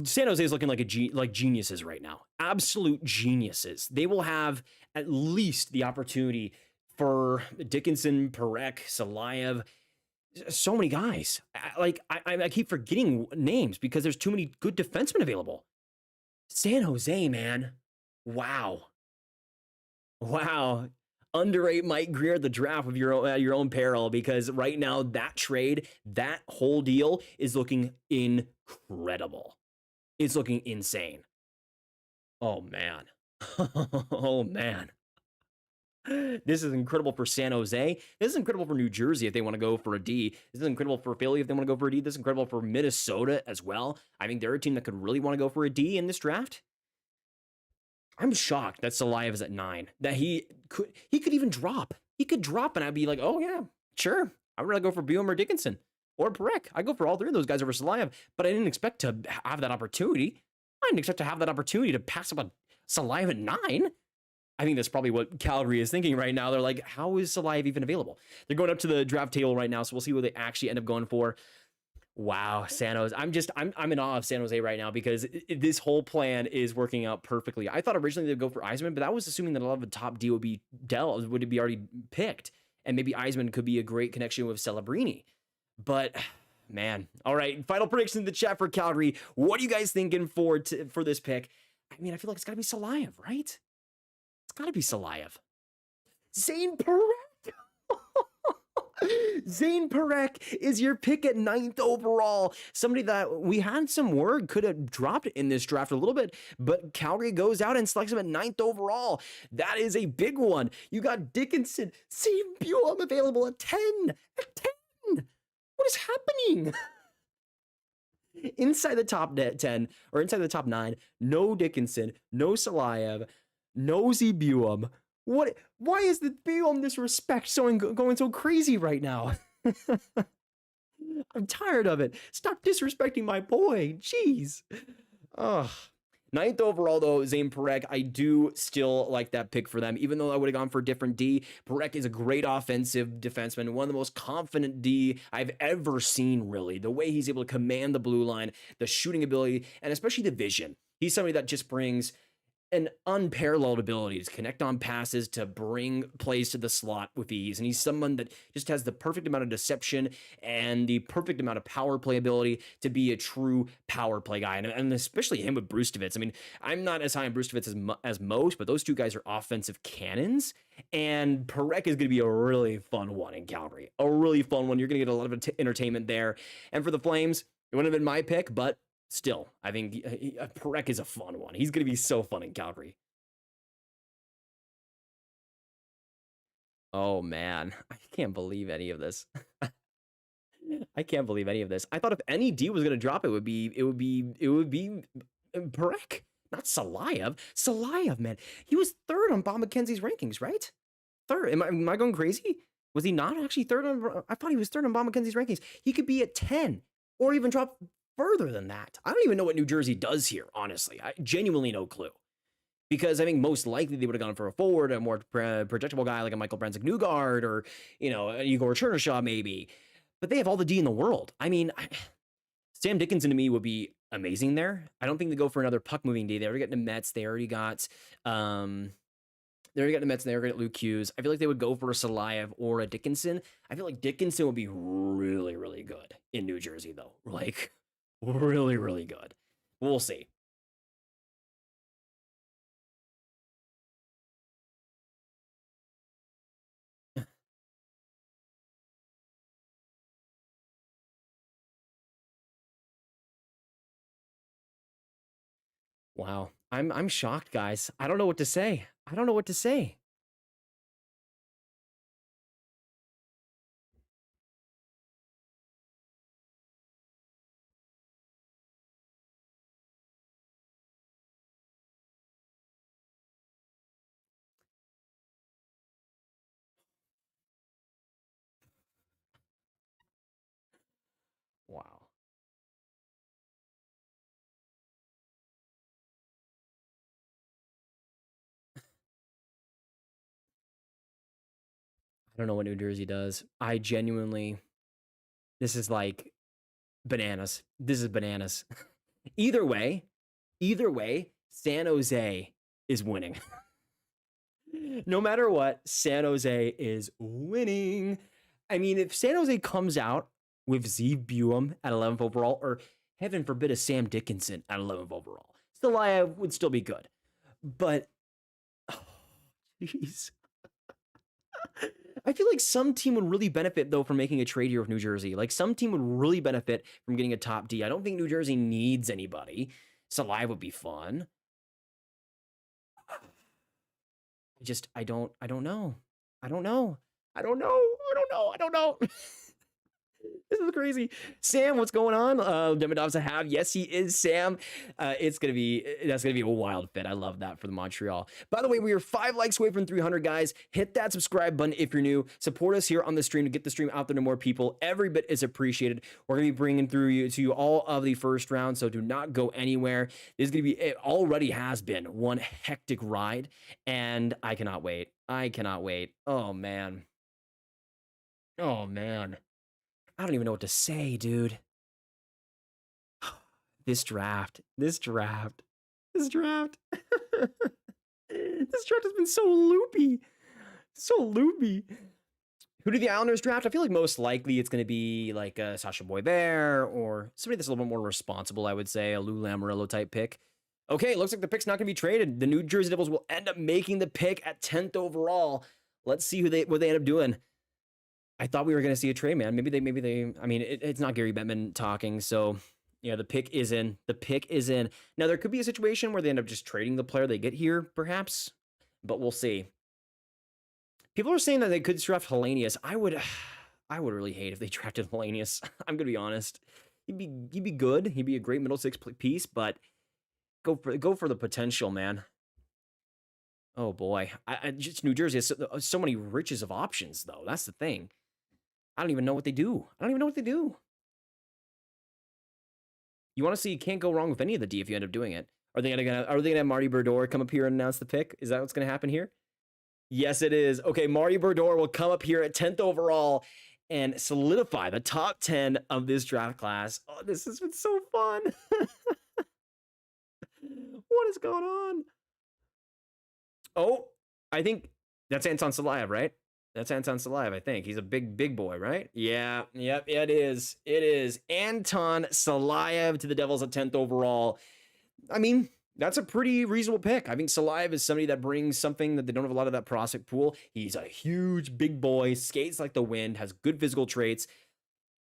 San Jose is looking like geniuses right now. Absolute geniuses. They will have at least the opportunity for Dickinson, Parekh, Silayev, so many guys. I keep forgetting names because there's too many good defensemen available. San Jose, man. Wow. Wow. Underrate Mike Grier at the draft with at your own peril, because right now that trade, that whole deal is looking incredible. It's looking insane. Oh man. Oh man. This is incredible for San Jose. This is incredible for New Jersey if they want to go for a D. This is incredible for Philly if they want to go for a D. This is incredible for Minnesota as well. I think they're a team that could really want to go for a D in this draft. I'm shocked that Silayev is at 9. That he could even drop. He could drop, and I'd be like, oh yeah, sure. I'd rather go for Buom or Dickinson or Parekh. I go for all three of those guys over Silayev, but I didn't expect to have that opportunity. I didn't expect to have that opportunity to pass up a Silayev at 9. I think that's probably what Calgary is thinking right now. They're like, how is Silayev even available? They're going up to the draft table right now, so we'll see what they actually end up going for. Wow, San Jose. I'm in awe of San Jose right now because this whole plan is working out perfectly. I thought originally they'd go for Eiserman, but that was assuming that a lot of the top D would be already picked, and maybe Eiserman could be a great connection with Celebrini. But man, all right. Final prediction in the chat for Calgary. What are you guys thinking for this pick? I mean, I feel like it's got to be Silayev, right? It's got to be Silayev. Zayne Parekh. Zayne Parekh is your pick at 9th overall. Somebody that we had some word could have dropped in this draft a little bit, but Calgary goes out and selects him at 9th overall. That is a big one. You got Dickinson, Zayne Buom available at 10. At 10. What is happening? Inside the top 10 or inside the top 9, no Dickinson, no Silayev, no Buom. What? Why is the Buom disrespect going so crazy right now? I'm tired of it. Stop disrespecting my boy. Jeez. Ugh. 9th overall, though, Zayne Parekh, I do still like that pick for them, even though I would have gone for a different D. Parekh is a great offensive defenseman, one of the most confident D I've ever seen, really. The way he's able to command the blue line, the shooting ability, and especially the vision. He's somebody that just brings an unparalleled ability to connect on passes, to bring plays to the slot with ease. And he's someone that just has the perfect amount of deception and the perfect amount of power play ability to be a true power play guy. And especially him with Brustovitz. I mean, I'm not as high on Brustovitz as most, but those two guys are offensive cannons. And Parekh is going to be a really fun one in Calgary. A really fun one. You're going to get a lot of entertainment there. And for the Flames, it wouldn't have been my pick, but still, I think Parekh is a fun one. He's going to be so fun in Calgary. Oh, man. I can't believe any of this. I can't believe any of this. I thought if any D was going to drop, it would be Parekh, not Silayev. Silayev, man. He was 3rd on Bob McKenzie's rankings, right? 3rd. Am I going crazy? Was he not actually 3rd on? I thought he was 3rd on Bob McKenzie's rankings. He could be at 10 or even drop further than that. I don't even know what New Jersey does here, honestly. I genuinely no clue. Because I think most likely they would have gone for a forward, a more projectable guy like a Michael Brandsegg-Nygard or, Igor Chernishaw maybe. But they have all the D in the world. I mean, Sam Dickinson to me would be amazing there. I don't think they go for another puck-moving D. They already got the Mets. They already got the Mets. They already got Luke Hughes. I feel like they would go for a Silayev or a Dickinson. I feel like Dickinson would be really, really good in New Jersey, though. Like, really, really good. We'll see. Wow. I'm shocked, guys. I don't know what to say. I don't know what to say. Wow. I don't know what New Jersey does. I genuinely, this is like bananas. This is bananas. Either way, San Jose is winning. No matter what, San Jose is winning. I mean, if San Jose comes out with Zeev Buum at 11th overall, or heaven forbid a Sam Dickinson at 11th overall, Silayev would still be good. But, jeez. I feel like some team would really benefit, though, from making a trade here with New Jersey. Like, some team would really benefit from getting a top D. I don't think New Jersey needs anybody. Silayev would be fun. I don't know. This is crazy. Sam, what's going on? Demidov's a have. Yes, he is, Sam. That's gonna be a wild fit. I love that for the Montreal. By the way, we are 5 likes away from 300, guys. Hit that subscribe button if you're new. Support us here on the stream to get the stream out there to more people. Every bit is appreciated. We're gonna be bringing to you all of the first round, so do not go anywhere. This is gonna be, it already has been one hectic ride, and I cannot wait. Oh man. I don't even know what to say, dude. This draft. This draft has been so loopy. Who do the Islanders draft? I feel like most likely it's going to be like Sacha Boisvert or somebody that's a little bit more responsible, I would say, a Lou Lamoriello type pick. Okay, it looks like the pick's not going to be traded. The New Jersey Devils will end up making the pick at 10th overall. Let's see what they end up doing. I thought we were going to see a trade, man. Maybe they, I mean, it's not Gary Bettman talking. So yeah, the pick is in. Now there could be a situation where they end up just trading the player they get here, perhaps, but we'll see. People are saying that they could draft Helenius. I would really hate if they drafted Helenius. I'm going to be honest. He'd be good. He'd be a great middle six piece, but go for the potential, man. Oh boy. Just New Jersey has so many riches of options, though. That's the thing. I don't even know what they do. You want to see, you can't go wrong with any of the D if you end up doing it. Are they gonna have Marty Brodeur come up here and announce the pick? Is that what's gonna happen here? Yes, it is. Okay, Marty Brodeur will come up here at 10th overall and solidify the top 10 of this draft class. Oh, this has been so fun. What is going on? Oh, I think that's Anton Silayev, right? That's Anton Silayev, I think. He's a big boy, right? Yeah, yep, it is. Anton Silayev to the Devils at 10th overall. I mean, that's a pretty reasonable pick. I think Silayev is somebody that brings something that they don't have a lot of that prospect pool. He's a huge big boy, skates like the wind, has good physical traits.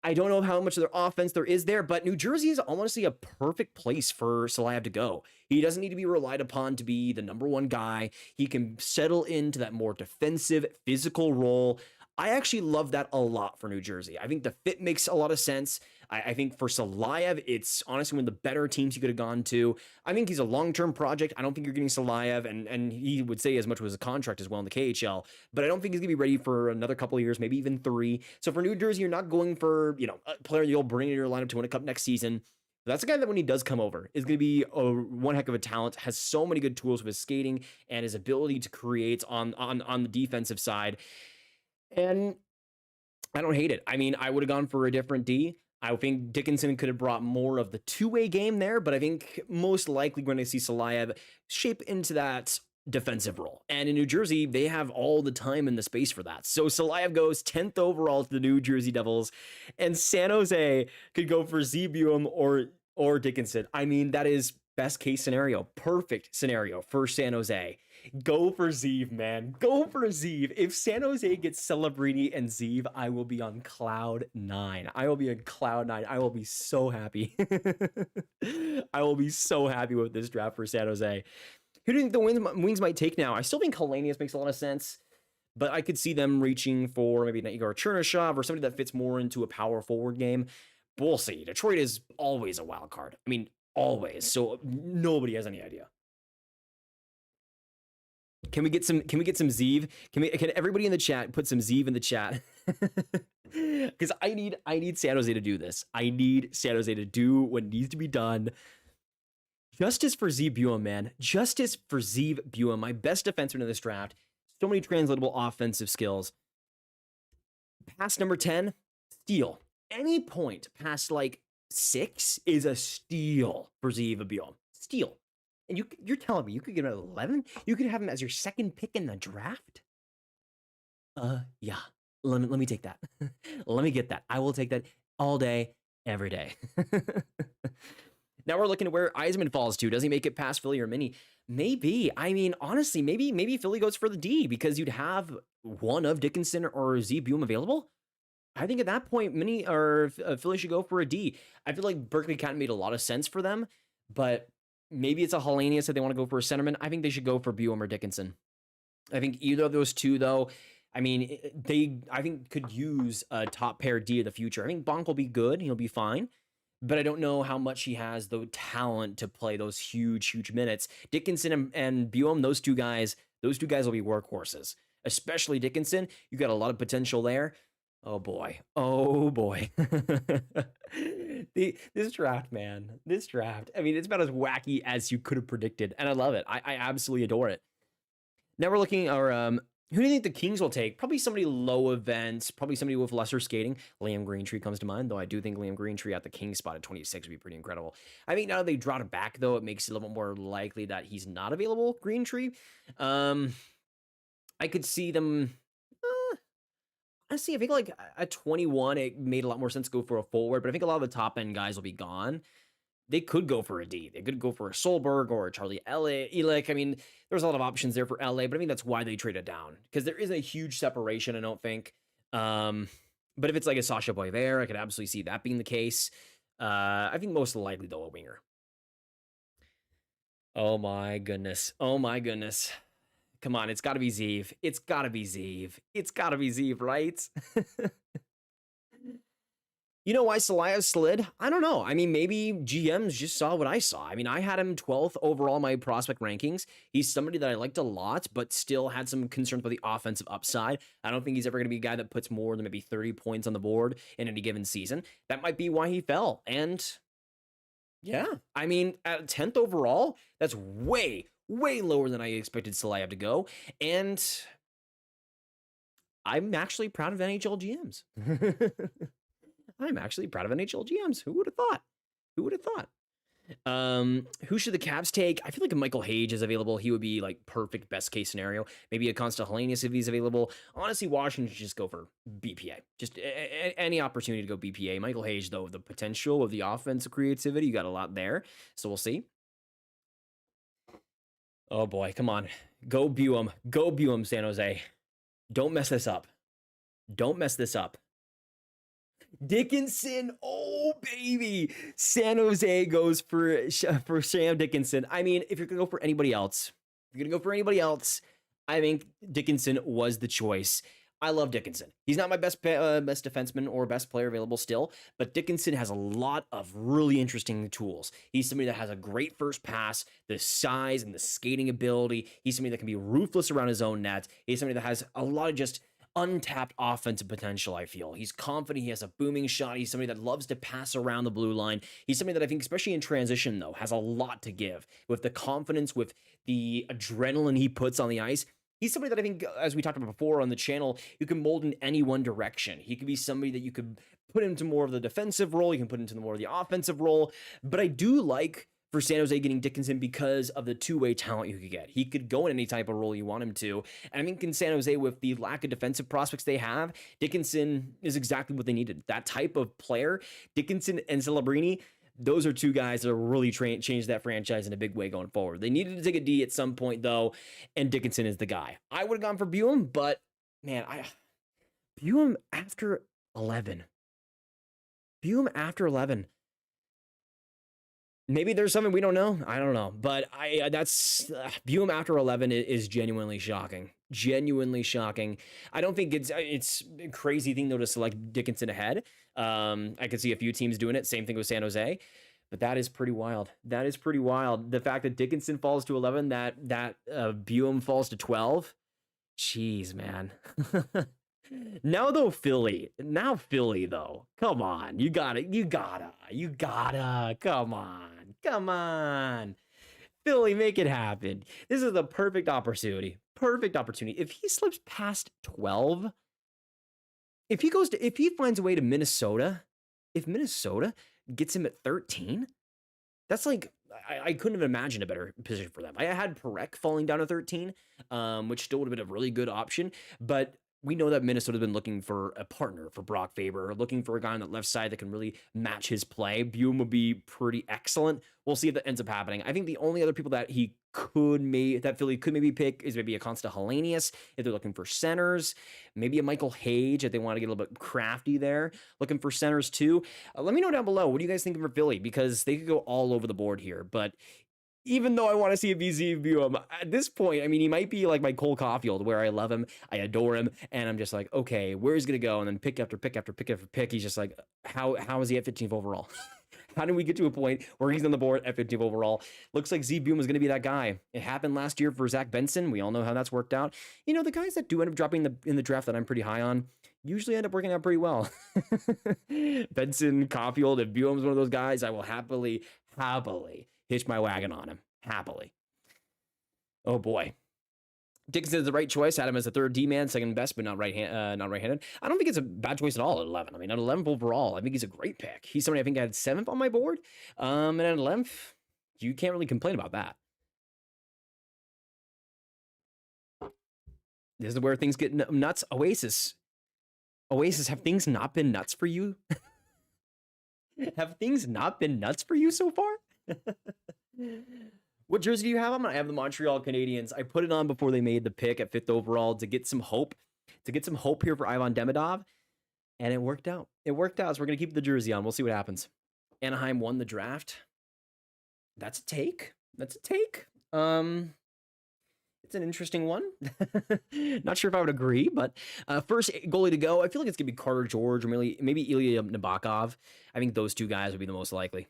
I don't know how much of their offense there is there, but New Jersey is honestly a perfect place for Silayev to go. He doesn't need to be relied upon to be the number one guy. He can settle into that more defensive, physical role. I actually love that a lot for New Jersey. I think the fit makes a lot of sense. I think for Silayev, it's honestly one of the better teams he could have gone to. I think he's a long-term project. I don't think you're getting Silayev, and he would say as much was a contract as well in the KHL, but I don't think he's going to be ready for another couple of years, maybe even 3. So for New Jersey, you're not going for, a player you'll bring in your lineup to win a cup next season. That's a guy that when he does come over is going to be one heck of a talent, has so many good tools with his skating and his ability to create on the defensive side. And I don't hate it. I mean, I would have gone for a different D. I think Dickinson could have brought more of the two-way game there, but I think most likely we're going to see Silayev shape into that defensive role. And in New Jersey, they have all the time and the space for that. So Silayev goes 10th overall to the New Jersey Devils, and San Jose could go for Zeev Buum or Dickinson. I mean, that is best case scenario, perfect scenario for San Jose. Go for Zeev, man. Go for Zeev. If San Jose gets Celebrini and Zeev, I will be on cloud 9. I will be so happy. I will be so happy with this draft for San Jose. Who do you think the Wings might take now? I still think Helenius makes a lot of sense, but I could see them reaching for maybe an Igor Chernyshov or somebody that fits more into a power forward game. But we'll see. Detroit is always a wild card. I mean, always. So nobody has any idea. Can we get some Zeev? Can everybody in the chat put some Zeev in the chat? Because I need San Jose to do this. I need San Jose to do what needs to be done. Justice for Zeev Buum, man. Justice for Zeev Buum, my best defenseman in this draft. So many translatable offensive skills. Past number 10, steal. Any point past like 6 is a steal for Ziva Biom. Steal. And you're telling me you could get him at 11? You could have him as your second pick in the draft? Yeah. Let me take that. Let me get that. I will take that all day, every day. Now we're looking at where Eiserman falls to. Does he make it past Philly or Mini? Maybe. I mean, honestly, maybe Philly goes for the D because you'd have one of Dickinson or Z Boom available. I think at that point, Mini or Philly should go for a D. I feel like Berkly Catton made a lot of sense for them, but maybe it's a Helenius that they want to go for a centerman. I think they should go for Boom or Dickinson. I think either of those two, though, I mean, I think could use a top pair D of the future. I think Bonk will be good. He'll be fine. But I don't know how much he has the talent to play those huge minutes. Dickinson and Boehm, those two guys will be workhorses. Especially Dickinson. You got a lot of potential there. Oh boy. This draft, man. This draft. I mean, it's about as wacky as you could have predicted. And I love it. I absolutely adore it. Now we're looking at who do you think the Kings will take? Probably somebody low events, probably somebody with lesser skating. Liam Greentree comes to mind, though I do think Liam Greentree at the Kings spot at 26 would be pretty incredible. I think now that they brought it back, though, it makes it a little bit more likely that he's not available, Greentree. I could see them... honestly, I think like at 21, it made a lot more sense to go for a forward, but I think a lot of the top-end guys will be gone. They could go for a D. They could go for a Solberg or a Charlie Elick. I mean, there's a lot of options there for LA, but I think that's why they traded down because there isn't a huge separation, I don't think. But if it's like a Sacha Boisvert, I could absolutely see that being the case. I think most likely, though, a winger. Oh, my goodness. Come on, it's got to be Zeev. It's got to be Zeev, right? You know why Silayev slid? I don't know. I mean, maybe GMs just saw what I saw. I mean, I had him 12th overall in my prospect rankings. He's somebody that I liked a lot, but still had some concerns about the offensive upside. I don't think he's ever going to be a guy that puts more than maybe 30 points on the board in any given season. That might be why he fell. And yeah, I mean, at 10th overall, that's way lower than I expected Silayev to go. And I'm actually proud of NHL GMs. I'm actually proud of NHL GMs. Who would have thought? Who should the Cavs take? I feel like if Michael Hage is available, he would be like perfect best case scenario. Maybe a Konsta Helenius if he's available. Honestly, Washington should just go for BPA. Just any opportunity to go BPA. Michael Hage, though, the potential of the offensive creativity, you got a lot there. So we'll see. Oh boy, come on. Go Boehm, San Jose. Don't mess this up. Dickinson, oh baby, San Jose goes for Sam Dickinson. I mean, if you're gonna go for anybody else, I think Dickinson was the choice. I love Dickinson. He's not my best defenseman or best player available still, but Dickinson has a lot of really interesting tools. He's somebody that has a great first pass, the size and the skating ability. He's somebody that can be ruthless around his own net. He's somebody that has a lot of just untapped offensive potential, I feel. He's confident. He has a booming shot. He's somebody that loves to pass around the blue line. He's somebody that I think, especially in transition, though, has a lot to give. With the confidence, with the adrenaline he puts on the ice, he's somebody that I think, as we talked about before on the channel, you can mold in any one direction. He could be somebody that you could put into more of the defensive role. You can put into more of the offensive role. But I do like for San Jose getting Dickinson because of the two-way talent you could get. He could go in any type of role you want him to. And I think in San Jose, with the lack of defensive prospects they have, Dickinson is exactly what they needed. That type of player, Dickinson and Celebrini, those are two guys that really changed that franchise in a big way going forward. They needed to take a D at some point, though, and Dickinson is the guy. I would have gone for Boehm, but, man, Boehm after 11. Maybe there's something we don't know. I don't know. But that's Boehm after 11 is genuinely shocking. I don't think it's a crazy thing, though, to select Dickinson ahead. I could see a few teams doing it. Same thing with San Jose. But that is pretty wild. The fact that Dickinson falls to 11, that Boehm falls to 12. Jeez, man. Now though, Philly, though, come on, you gotta, come on, Philly, make it happen. This is the perfect opportunity. If he slips past 12, if he finds a way to Minnesota, if Minnesota gets him at 13. That's like, I couldn't have imagined a better position for them. I had Perek falling down to 13, which still would have been a really good option, but we know that Minnesota's been looking for a partner for Brock Faber, looking for a guy on that left side that can really match his play. Buhm would be pretty excellent. We'll see if that ends up happening. I think the only other people that Philly could maybe pick is maybe a Konsta Helenius if they're looking for centers, maybe a Michael Hage if they want to get a little bit crafty there, looking for centers too. Let me know down below, what do you guys think for Philly? Because they could go all over the board here, but even though I want to see a VZ Buhm, at this point, I mean, he might be like my Cole Caulfield, where I love him, I adore him, and I'm just like, okay, where's he going to go? And then pick after pick after pick after pick, he's just like, how is he at 15th overall? How did we get to a point where he's on the board at 15th overall? Looks like Z Buhm is going to be that guy. It happened last year for Zach Benson. We all know how that's worked out. You know, the guys that do end up dropping in the draft that I'm pretty high on usually end up working out pretty well. Benson, Caulfield, if Buhm's one of those guys, I will happily hitch my wagon on him. Happily. Oh boy. Dickinson is the right choice. Had him as the third D-man, second best, but not right-handed. I don't think it's a bad choice at all at 11. I mean, at 11th overall, I think he's a great pick. He's somebody I think I had 7th on my board. And at 11th, you can't really complain about that. This is where things get nuts. Oasis, have things not been nuts for you? Have things not been nuts for you so far? What jersey do you have? I have the Montreal Canadiens. I put it on before they made the pick at 5th overall to get some hope. Here for Ivan Demidov. And it worked out. So we're going to keep the jersey on. We'll see what happens. Anaheim won the draft. That's a take. It's an interesting one. Not sure if I would agree, but first goalie to go, I feel like it's going to be Carter George or maybe Ilya Nabokov. I think those two guys would be the most likely.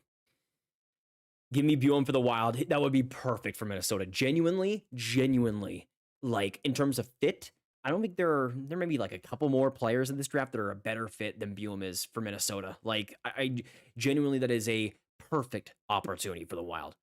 Give me Buhm for the Wild. That would be perfect for Minnesota. Genuinely, like in terms of fit, I don't think there may be like a couple more players in this draft that are a better fit than Buhm is for Minnesota. Like I genuinely, that is a perfect opportunity for the Wild.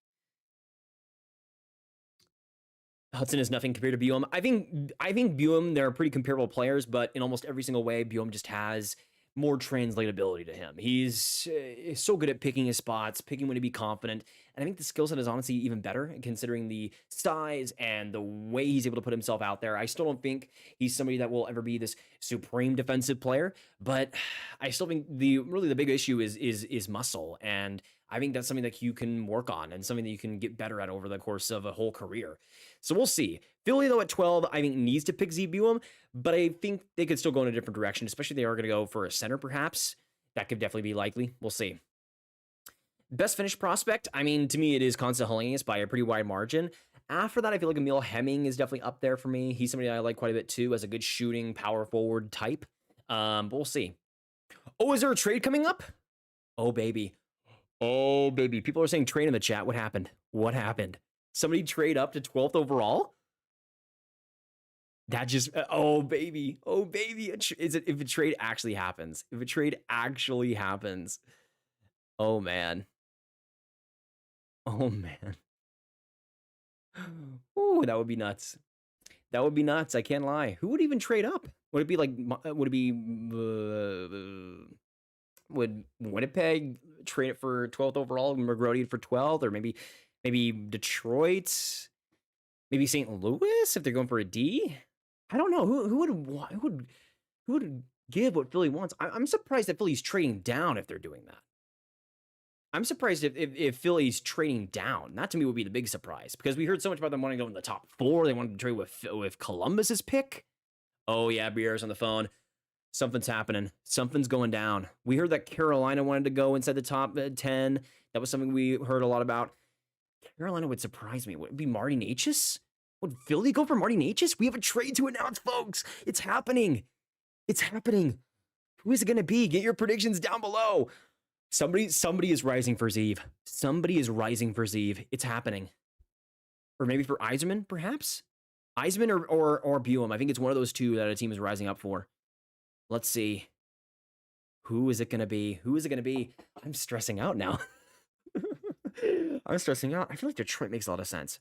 Hutson is nothing compared to Buhm. I think Buhm, they're pretty comparable players, but in almost every single way, Buhm just has more translatability to him. He's so good at picking his spots, picking when to be confident. And I think the skill set is honestly even better considering the size and the way he's able to put himself out there. I still don't think he's somebody that will ever be this supreme defensive player, but I still think the big issue is muscle. And I think that's something that you can work on and something that you can get better at over the course of a whole career. So we'll see. Philly, though, at 12, I think needs to pick Z Buhm, but I think they could still go in a different direction, especially if they are going to go for a center, perhaps. That could definitely be likely. We'll see. Best finished prospect, I mean, to me, it is Konsta Helenius by a pretty wide margin. After that, I feel like Emil Hemming is definitely up there for me. He's somebody I like quite a bit, too, as a good shooting, power forward type. But we'll see. Oh, is there a trade coming up? Oh, baby. People are saying trade in the chat. What happened? Somebody trade up to 12th overall? That just, oh baby. If a trade actually happens. Oh man. Ooh, that would be nuts. I can't lie. Who would even trade up? Would it be would Winnipeg trade it for 12th overall and McGrody for 12th, or maybe Detroit, maybe St. Louis if they're going for a D? I don't know who would give what Philly wants. I'm surprised that Philly's trading down if they're doing that. I'm surprised if Philly's trading down. That to me would be the big surprise, because we heard so much about them wanting to go in the top 4. They wanted to trade with Columbus's pick. Oh yeah, Briere's on the phone. Something's happening. Something's going down. We heard that Carolina wanted to go inside the top 10. That was something we heard a lot about. Carolina would surprise me. Would it be Marty Necas? Would Philly go for Marty Necas? We have a trade to announce, folks. It's happening. Who is it going to be? Get your predictions down below. Somebody is rising for Zeev. It's happening. Or maybe for Eiserman, perhaps? Eiserman or Buhm. I think it's one of those two that a team is rising up for. Let's see. Who is it going to be? I'm stressing out now. I feel like Detroit makes a lot of sense.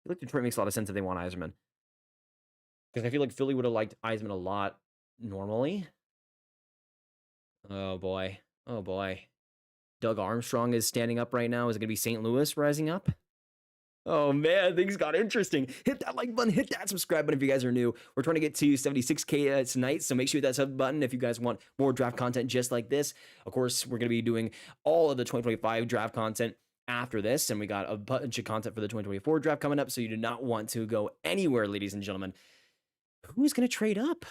if they want Eiserman. Because I feel like Philly would have liked Eiserman a lot normally. Oh boy. Doug Armstrong is standing up right now. Is it going to be St. Louis rising up? Oh man, things got interesting. Hit that like button, hit that subscribe button if you guys are new. We're trying to get to 76K tonight, so make sure you hit that sub button if you guys want more draft content just like this. Of course, we're going to be doing all of the 2025 draft content after this, and we got a bunch of content for the 2024 draft coming up, so you do not want to go anywhere, ladies and gentlemen. Who's going to trade up?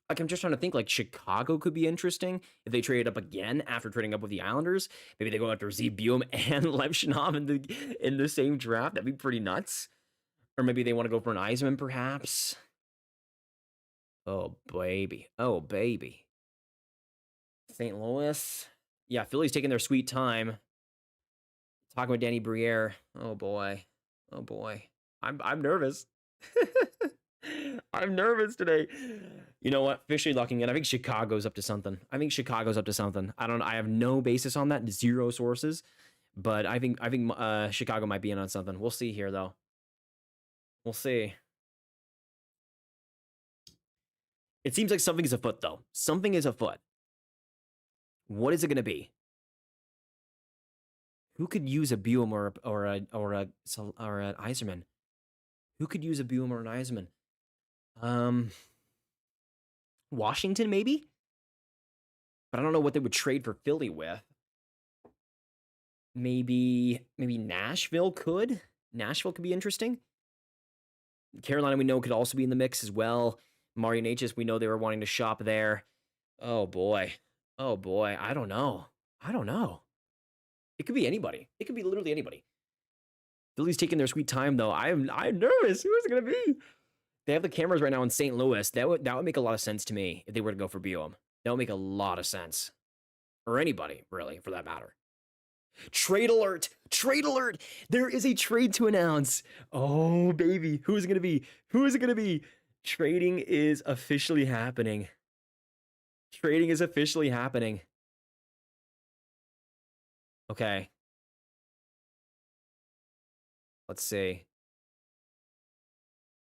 Like, I'm just trying to think, like, Chicago could be interesting if they trade up again after trading up with the Islanders. Maybe they go after Buum and Levshunov in the same draft. That'd be pretty nuts. Or maybe they want to go for an Eiserman, perhaps. Oh, baby. Oh, baby. St. Louis. Yeah, Philly's taking their sweet time. Talking with Danny Briere. Oh, boy. Oh, boy. I'm nervous. I'm nervous today. You know what? Officially locking in. I think Chicago's up to something. I have no basis on that. Zero sources. But I think Chicago might be in on something. We'll see here, though. We'll see. It seems like something is afoot, though. Something is afoot. What is it going to be? Who could use a Buum or an Eiserman? Who could use a Buum or an Eiserman? Washington, maybe? But I don't know what they would trade for Philly with. Maybe Nashville could? Nashville could be interesting. Carolina, we know, could also be in the mix as well. Mario Natchez, we know they were wanting to shop there. Oh, boy. Oh, boy. I don't know. It could be anybody. It could be literally anybody. Philly's taking their sweet time, though. I'm nervous. Who is it going to be? They have the cameras right now in St. Louis. That would make a lot of sense to me if they were to go for Buum. That would make a lot of sense. Or anybody, really, for that matter. Trade alert! Trade alert! There is a trade to announce. Oh, baby. Who is it going to be? Who is it going to be? Trading is officially happening. Trading is officially happening. Okay. Let's see.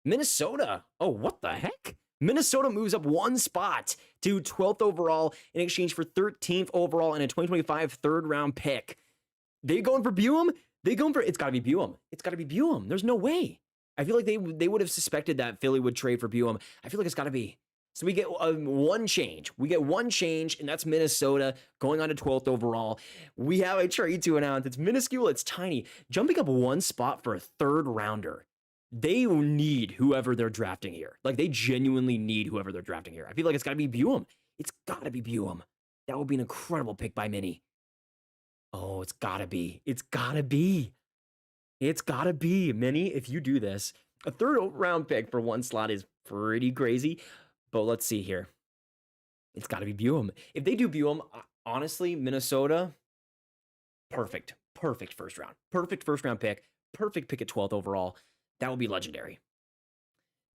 Minnesota. Oh, what the heck? Minnesota moves up one spot to 12th overall in exchange for 13th overall and a 2025 third-round pick. They going for Buum? It's got to be Buum. It's got to be Buum. There's no way. I feel like they would have suspected that Philly would trade for Buum. I feel like it's got to be. So we get one change. We get one change, and that's Minnesota going on to 12th overall. We have a trade to announce. It's minuscule. It's tiny. Jumping up one spot for a third rounder. They need whoever they're drafting here. Like, they genuinely need whoever they're drafting here. I feel like it's got to be Buum. It's got to be Buum. That would be an incredible pick by Minnie. Oh, it's got to be. It's got to be. It's got to be. Minnie, if you do this, a third round pick for one slot is pretty crazy. But let's see here. It's got to be Buum. If they do Buum, honestly, Minnesota, perfect. Perfect first round. Perfect first round pick. Perfect pick at 12th overall. That would be legendary.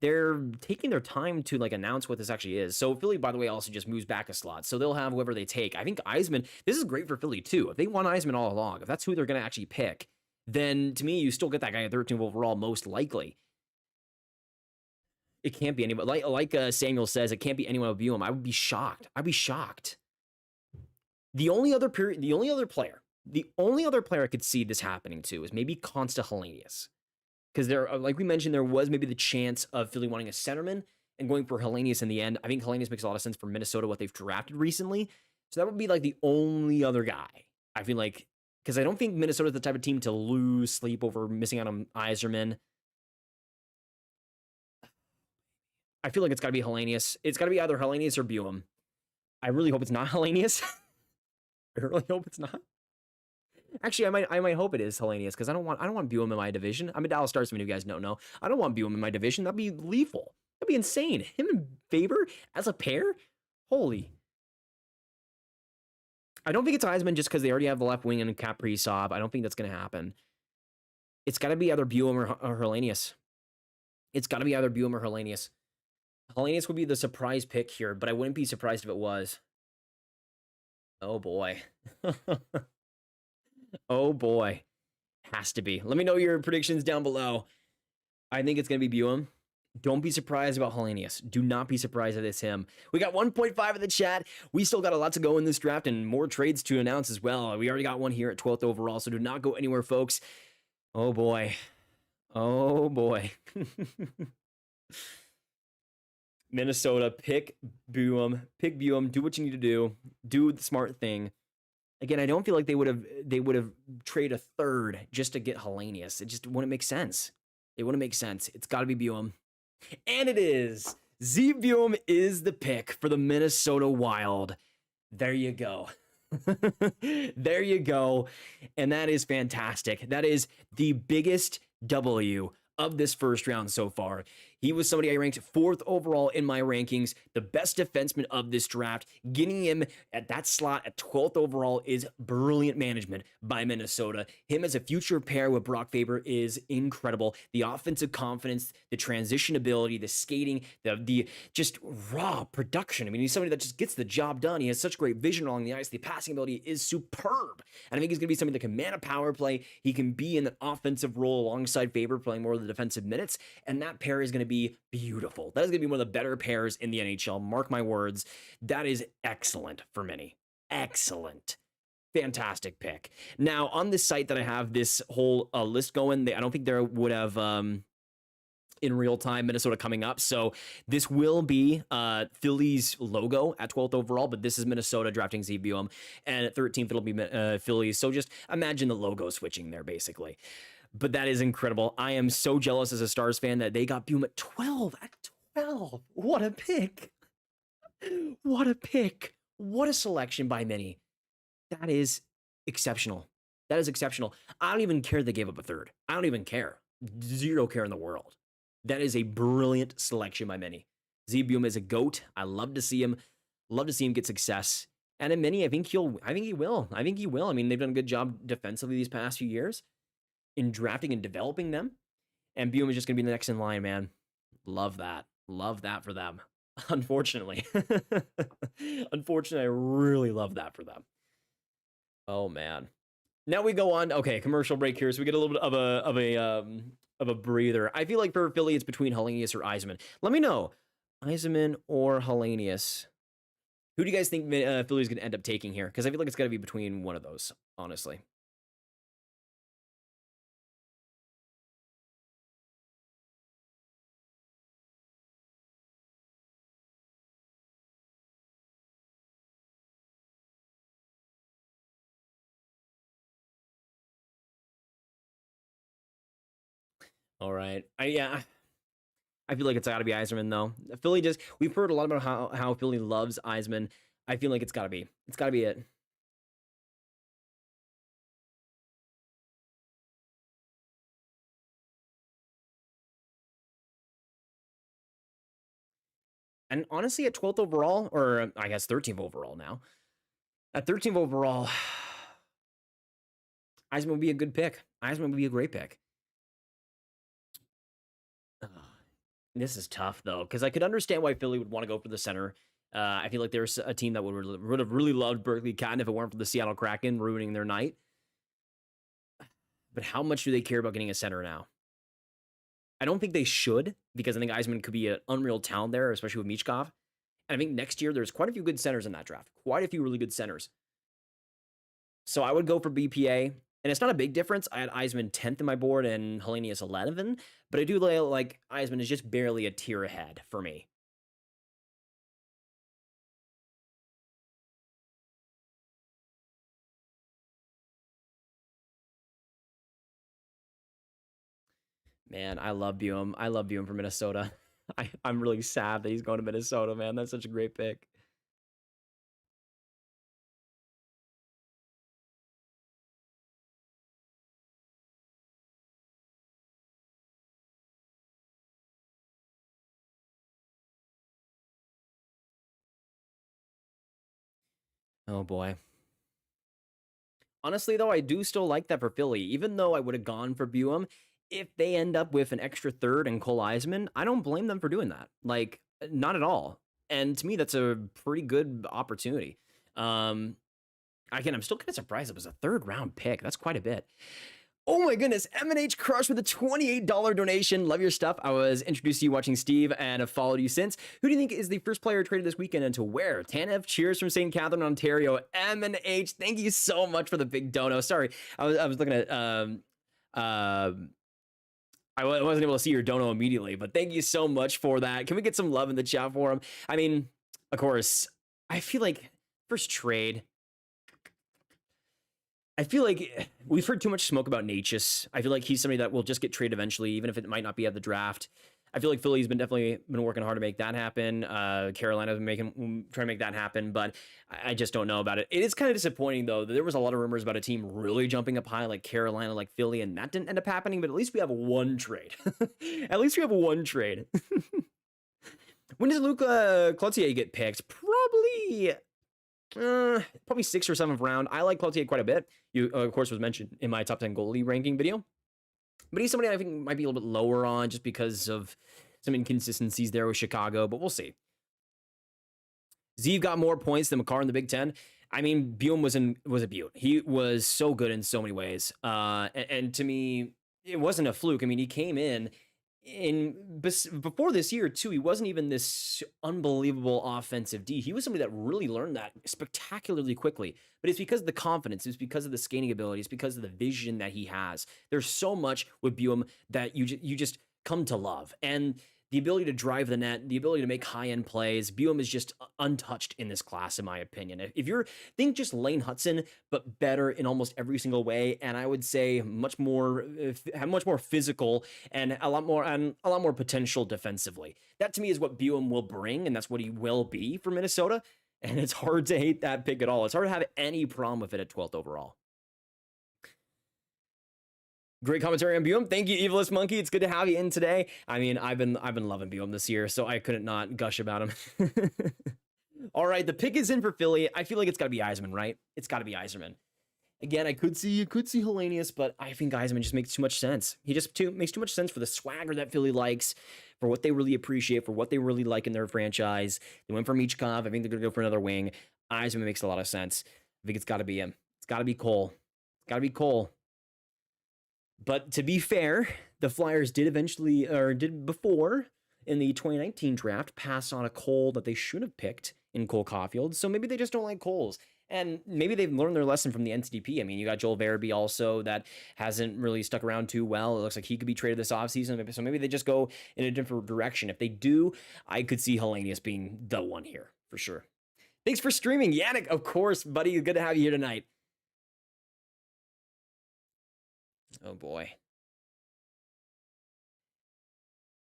They're taking their time to announce what this actually is. So Philly, by the way, also just moves back a slot. So they'll have whoever they take. I think Eiserman, this is great for Philly too. If they want Eiserman all along, if that's who they're going to actually pick, then to me, you still get that guy at 13th overall most likely. It can't be anybody. Like Samuel says, it can't be anyone with Buum. I would be shocked. I'd be shocked. The only other player I could see this happening to is maybe Konsta Helenius. Because there, like we mentioned, there was maybe the chance of Philly wanting a centerman and going for Helenius in the end. I think Helenius makes a lot of sense for Minnesota, what they've drafted recently. So that would be the only other guy. I feel like, because I don't think Minnesota's the type of team to lose sleep over missing out on Eiserman. I feel like it's got to be Helenius. It's got to be either Helenius or Buum. I really hope it's not Helenius. I really hope it's not. Actually, I might hope it is Helenius because I don't want Buum in my division. I'm a Dallas Stars fan, if you guys don't know. I don't want Buum in my division. That'd be lethal. That'd be insane. Him and Faber as a pair? Holy. I don't think it's Eiserman just because they already have the left wing and Kaprizov. I don't think that's going to happen. It's got to be either Buum or Helenius. It's got to be either Buum or Helenius. Helenius would be the surprise pick here, but I wouldn't be surprised if it was. Oh, boy. Oh, boy. Has to be. Let me know your predictions down below. I think it's going to be Buum. Don't be surprised about Helenius. Do not be surprised that it's him. We got 1.5 in the chat. We still got a lot to go in this draft and more trades to announce as well. We already got one here at 12th overall, so do not go anywhere, folks. Oh, boy. Oh, boy. Minnesota, pick Buum. Pick Buum. Do what you need to do. Do the smart thing. Again, I don't feel like they would have traded a third just to get Helenius. It just wouldn't make sense. It wouldn't make sense. It's got to be Buum. And it is. Buum is the pick for the Minnesota Wild. There you go. There you go. And that is fantastic. That is the biggest W of this first round so far. He was somebody I ranked 4th overall in my rankings, the best defenseman of this draft. Getting him at that slot at 12th overall is brilliant management by Minnesota. Him as a future pair with Brock Faber is incredible. The offensive confidence, the transition ability, the skating, the just raw production. I mean, he's somebody that just gets the job done. He has such great vision along the ice. The passing ability is superb. And I think he's going to be somebody that can man a power play. He can be in an offensive role alongside Faber, playing more of the defensive minutes. And that pair is going to be beautiful. That is going to be one of the better pairs in the NHL. Mark my words. That is excellent for many. Excellent. Fantastic pick. Now, on this site that I have this whole list going, I don't think there would have in real time Minnesota coming up. So this will be Philly's logo at 12th overall, but this is Minnesota drafting Buum. And at 13th, it'll be Philly's. So just imagine the logo switching there, basically. But that is incredible. I am so jealous as a Stars fan that they got Buum at 12. At 12. What a pick. What a pick. What a selection by many. That is exceptional. That is exceptional. I don't even care they gave up a third. I don't even care. Zero care in the world. That is a brilliant selection by many. Buum is a GOAT. I love to see him. Love to see him get success. And in many, I think he will. I think he will. I mean, they've done a good job defensively these past few years in drafting and developing them. And Buum is just going to be the next in line, man. Love that. Love that for them. Unfortunately. Unfortunately, I really love that for them. Oh, man. Now we go on. Okay, commercial break here. So we get a little bit of a breather. I feel like for Philly, it's between Helenius or Eiserman. Let me know. Eiserman or Helenius. Who do you guys think Philly's going to end up taking here? Because I feel like it's got to be between one of those, honestly. All right. I feel like it's got to be Eiserman, though. Philly just, we've heard a lot about how Philly loves Eiserman. I feel like it's got to be. It's got to be it. And honestly, at 12th overall, or I guess 13th overall now, at 13th overall, Eiserman would be a good pick. Eiserman would be a great pick. This is tough, though, because I could understand why Philly would want to go for the center. I feel like there's a team that would have really loved Berkly Catton if it weren't for the Seattle Kraken ruining their night. But how much do they care about getting a center now? I don't think they should, because I think Eiserman could be an unreal talent there, especially with Michkov. And I think next year there's quite a few good centers in that draft. Quite a few really good centers. So I would go for BPA. And it's not a big difference. I had Eiserman 10th in my board and Helenius 11, but I do like Eiserman is just barely a tier ahead for me. Man, I love Buum. I love Buum for Minnesota. I'm really sad that he's going to Minnesota, man. That's such a great pick. Oh, boy. Honestly, though, I do still like that for Philly. Even though I would have gone for Buum, if they end up with an extra third and Cole Eiserman, I don't blame them for doing that. Like, not at all. And to me, that's a pretty good opportunity. Again, I'm still kind of surprised it was a third round pick. That's quite a bit. Oh my goodness, M&H Crush with a $28 donation. Love your stuff. I was introduced to you watching Steve and have followed you since. Who do you think is the first player traded this weekend and to where? Tanev, cheers from St. Catherine, Ontario. M&H, thank you so much for the big dono. Sorry, I was looking at, I wasn't able to see your dono immediately, but thank you so much for that. Can we get some love in the chat for him? I mean, of course, I feel like first trade, I feel like we've heard too much smoke about Natchez. I feel like he's somebody that will just get traded eventually, even if it might not be at the draft. I feel like Philly's definitely been working hard to make that happen. Carolina's been trying to make that happen, but I just don't know about it. It is kind of disappointing, though, that there was a lot of rumors about a team really jumping up high like Carolina, like Philly, and that didn't end up happening, but at least we have one trade. At least we have one trade. When does Luca Cloutier get picked? Probably 6th or 7th round. I like Cloutier quite a bit. You, of course, was mentioned in my top 10 goalie ranking video. But he's somebody I think might be a little bit lower on just because of some inconsistencies there with Chicago, but we'll see. Zeev got more points than McCarr in the Big Ten. I mean, Buum was a beaut. He was so good in so many ways. And to me, it wasn't a fluke. I mean, he came in before this year too. He wasn't even this unbelievable offensive D. He was somebody that really learned that spectacularly quickly. But it's because of the confidence. It's because of the skating ability. It's because of the vision that he has. There's so much with Buum that you just come to love. And the ability to drive the net, the ability to make high-end plays. Buum is just untouched in this class, in my opinion. If you're, think just Lane Hutson, but better in almost every single way, and I would say much more physical and a lot more potential defensively. That to me is what Buum will bring, and that's what he will be for Minnesota. And it's hard to hate that pick at all. It's hard to have any problem with it at 12th overall. Great commentary on Buum. Thank you, Evilist Monkey. It's good to have you in today. I mean, I've been loving Buum this year, so I couldn't not gush about him. All right, the pick is in for Philly. I feel like it's got to be Eiserman, right? It's got to be Eiserman. Again, I could see Helenius, but I think Eiserman just makes too much sense. He just makes too much sense for the swagger that Philly likes, for what they really appreciate, for what they really like in their franchise. They went for Michkov. I think they're going to go for another wing. Eiserman makes a lot of sense. I think it's got to be him. It's got to be Cole. It's got to be Cole. But to be fair, the Flyers did before in the 2019 draft pass on a Cole that they should have picked in Cole Caulfield. So maybe they just don't like Coles. And maybe they've learned their lesson from the NTDP. I mean, you got Joel Verby also that hasn't really stuck around too well. It looks like he could be traded this offseason. So maybe they just go in a different direction. If they do, I could see Helenius being the one here for sure. Thanks for streaming, Yannick. Of course, buddy. Good to have you here tonight. Oh boy.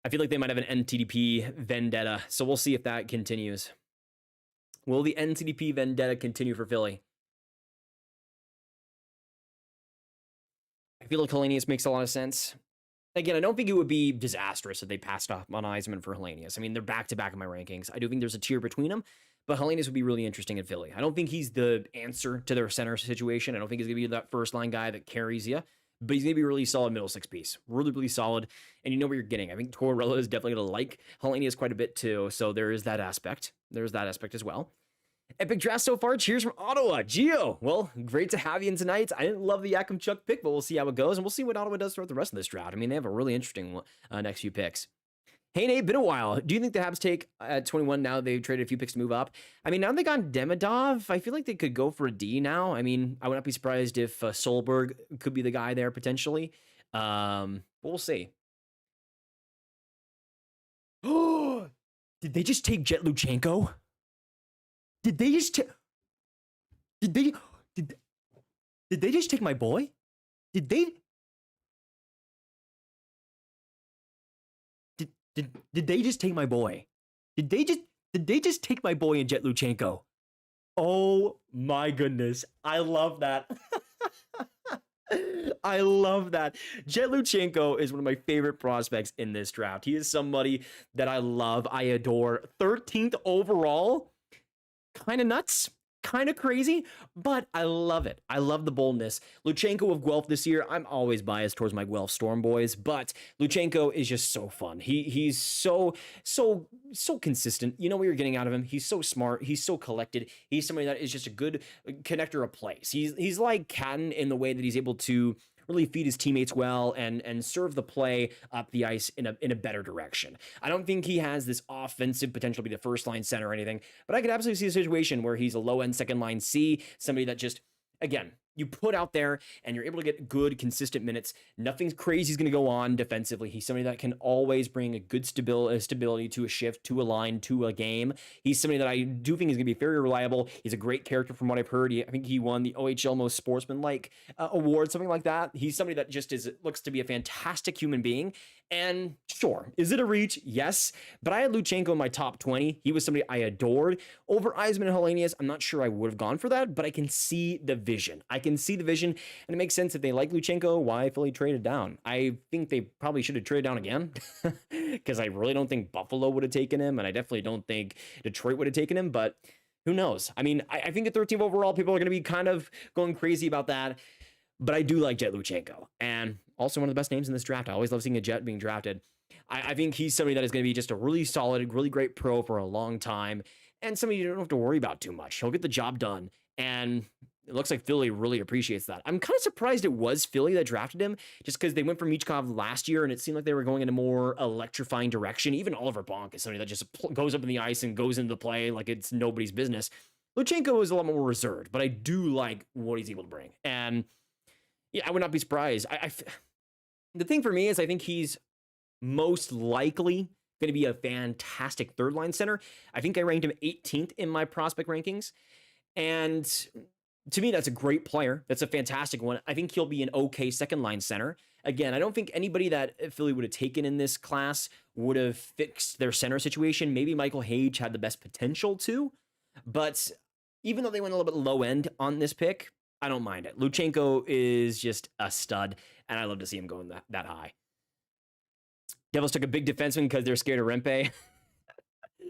I feel like they might have an NTDP vendetta, so we'll see if that continues. Will the NTDP vendetta continue for Philly? I feel like Helenius makes a lot of sense. Again, I don't think it would be disastrous if they passed off on Eiserman for Helenius. I mean, they're back-to-back in my rankings. I do think there's a tier between them, but Helenius would be really interesting in Philly. I don't think he's the answer to their center situation. I don't think he's going to be that first-line guy that carries you. But he's going to be a really solid middle six piece. Really, really solid. And you know what you're getting. I think Tortorella is definitely going to like Helenius quite a bit too. So there is that aspect. There's that aspect as well. Epic draft so far. Cheers from Ottawa. Gio. Well, great to have you in tonight. I didn't love the Yakimchuk pick, but we'll see how it goes. And we'll see what Ottawa does throughout the rest of this draft. I mean, they have a really interesting next few picks. Hey, Nate, been a while. Do you think the Habs take at 21 now they've traded a few picks to move up? I mean, now they got Demidov. I feel like they could go for a D now. I mean, I would not be surprised if Solberg could be the guy there potentially. But we'll see. Oh, did they just take Jet Luchenko? Did they just did they just take my boy? Did they just take my boy? Did they just take my boy and Jet Luchenko? Oh my goodness. I love that. I love that. Jet Luchenko is one of my favorite prospects in this draft. He is somebody that I love. I adore. 13th overall. Kind of nuts. Kind of crazy, but I love it. I love the boldness. Luchenko of Guelph this year, I'm always biased towards my Guelph Storm boys, but Luchenko is just so fun. He's so consistent. You know what you're getting out of him. He's so smart. He's so collected. He's somebody that is just a good connector of plays. He's like Catton in the way that he's able to really feed his teammates well and serve the play up the ice in a better direction. I don't think he has this offensive potential to be the first line center or anything, but I could absolutely see a situation where he's a low end second line C, somebody that just, again, you put out there and you're able to get good, consistent minutes. Nothing crazy is going to go on defensively. He's somebody that can always bring a good stability to a shift, to a line, to a game. He's somebody that I do think is going to be very reliable. He's a great character from what I've heard. I think he won the OHL Most Sportsmanlike award, something like that. He's somebody that just looks to be a fantastic human being. And sure, is it a reach? Yes. But I had Luchenko in my top 20. He was somebody I adored. Over Eiserman and Helenius, I'm not sure I would have gone for that, but I can see the vision. I can see the vision, and it makes sense if they like Luchenko, why Philly traded down. I think they probably should have traded down again, because I really don't think Buffalo would have taken him, and I definitely don't think Detroit would have taken him, but who knows? I mean, I think at 13th overall, people are going to be kind of going crazy about that. But I do like Jet Luchenko, and also one of the best names in this draft. I always love seeing a Jet being drafted. I think he's somebody that is going to be just a really solid, really great pro for a long time, and somebody you don't have to worry about too much. He'll get the job done, and it looks like Philly really appreciates that. I'm kind of surprised it was Philly that drafted him, just because they went for Michkov last year, and it seemed like they were going in a more electrifying direction. Even Oliver Bonk is somebody that just goes up in the ice and goes into the play like it's nobody's business. Luchenko is a lot more reserved, but I do like what he's able to bring, and yeah, I would not be surprised. The thing for me is I think he's most likely going to be a fantastic third line center. I think I ranked him 18th in my prospect rankings. And to me, that's a great player. That's a fantastic one. I think he'll be an okay second line center. Again, I don't think anybody that Philly would have taken in this class would have fixed their center situation. Maybe Michael Hage had the best potential to, but even though they went a little bit low end on this pick, I don't mind it. Luchenko is just a stud, and I love to see him going that high. Devils took a big defenseman because they're scared of Rempe.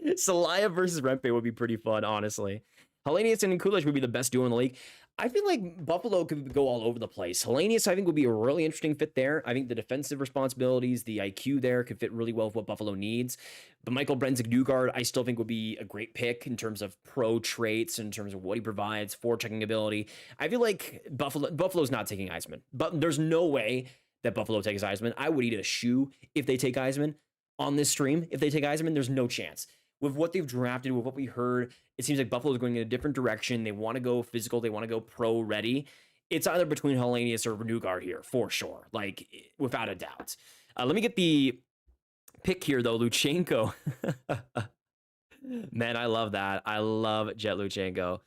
Silayev versus Rempe would be pretty fun, honestly. Helenius and Kulich would be the best duo in the league. I feel like Buffalo could go all over the place. Helenius, I think, would be a really interesting fit there. I think the defensive responsibilities, the IQ there could fit really well with what Buffalo needs. But Michael Brandsegg-Nygard, I still think would be a great pick in terms of pro traits, in terms of what he provides, forechecking ability. I feel like Buffalo's not taking Eiserman, but there's no way that Buffalo takes Eiserman. I would eat a shoe if they take Eiserman on this stream. If they take Eiserman, there's no chance. With what they've drafted, with what we heard, it seems like Buffalo's going in a different direction. They want to go physical. They want to go pro ready. It's either between Helenius or Nygard here, for sure, like without a doubt. Let me get the pick here, though. Luchenko. Man, I love that. I love Jet Luchenko.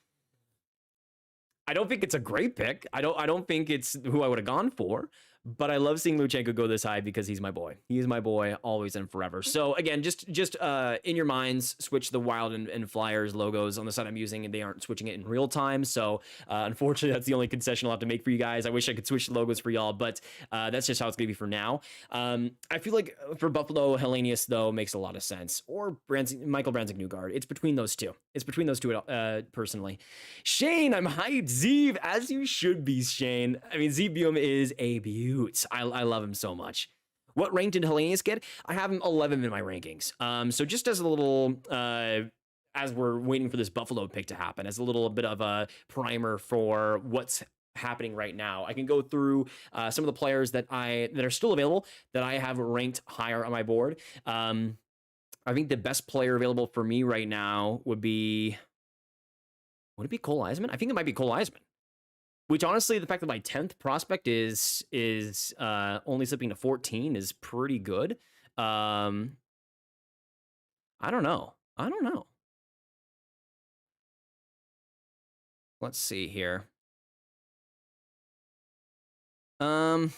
I don't think it's a great pick. I don't think it's who I would have gone for. But I love seeing Luchenko go this high because he's my boy. He is my boy always and forever. So again, just in your minds, switch the Wild and Flyers logos on the side I'm using, and they aren't switching it in real time. So unfortunately, that's the only concession I'll have to make for you guys. I wish I could switch the logos for y'all, but that's just how it's going to be for now. I feel like for Buffalo, Helenius, though, makes a lot of sense. Or Michael Brandsegg-Nygard. It's between those two. It's between those two, personally. Shane, I'm hyped. Zeev, as you should be, Shane. I mean, Zeev Buum is a beauty. I love him so much. What rank did Helenius get? I have him 11 in my rankings. So just as a little, as we're waiting for this Buffalo pick to happen, as a little bit of a primer for what's happening right now, I can go through some of the players that are still available that I have ranked higher on my board. I think the best player available for me right now would it be Cole Eiserman? I think it might be Cole Eiserman. Which honestly, the fact that my 10th prospect is only slipping to 14 is pretty good. I don't know. Let's see here. Okay,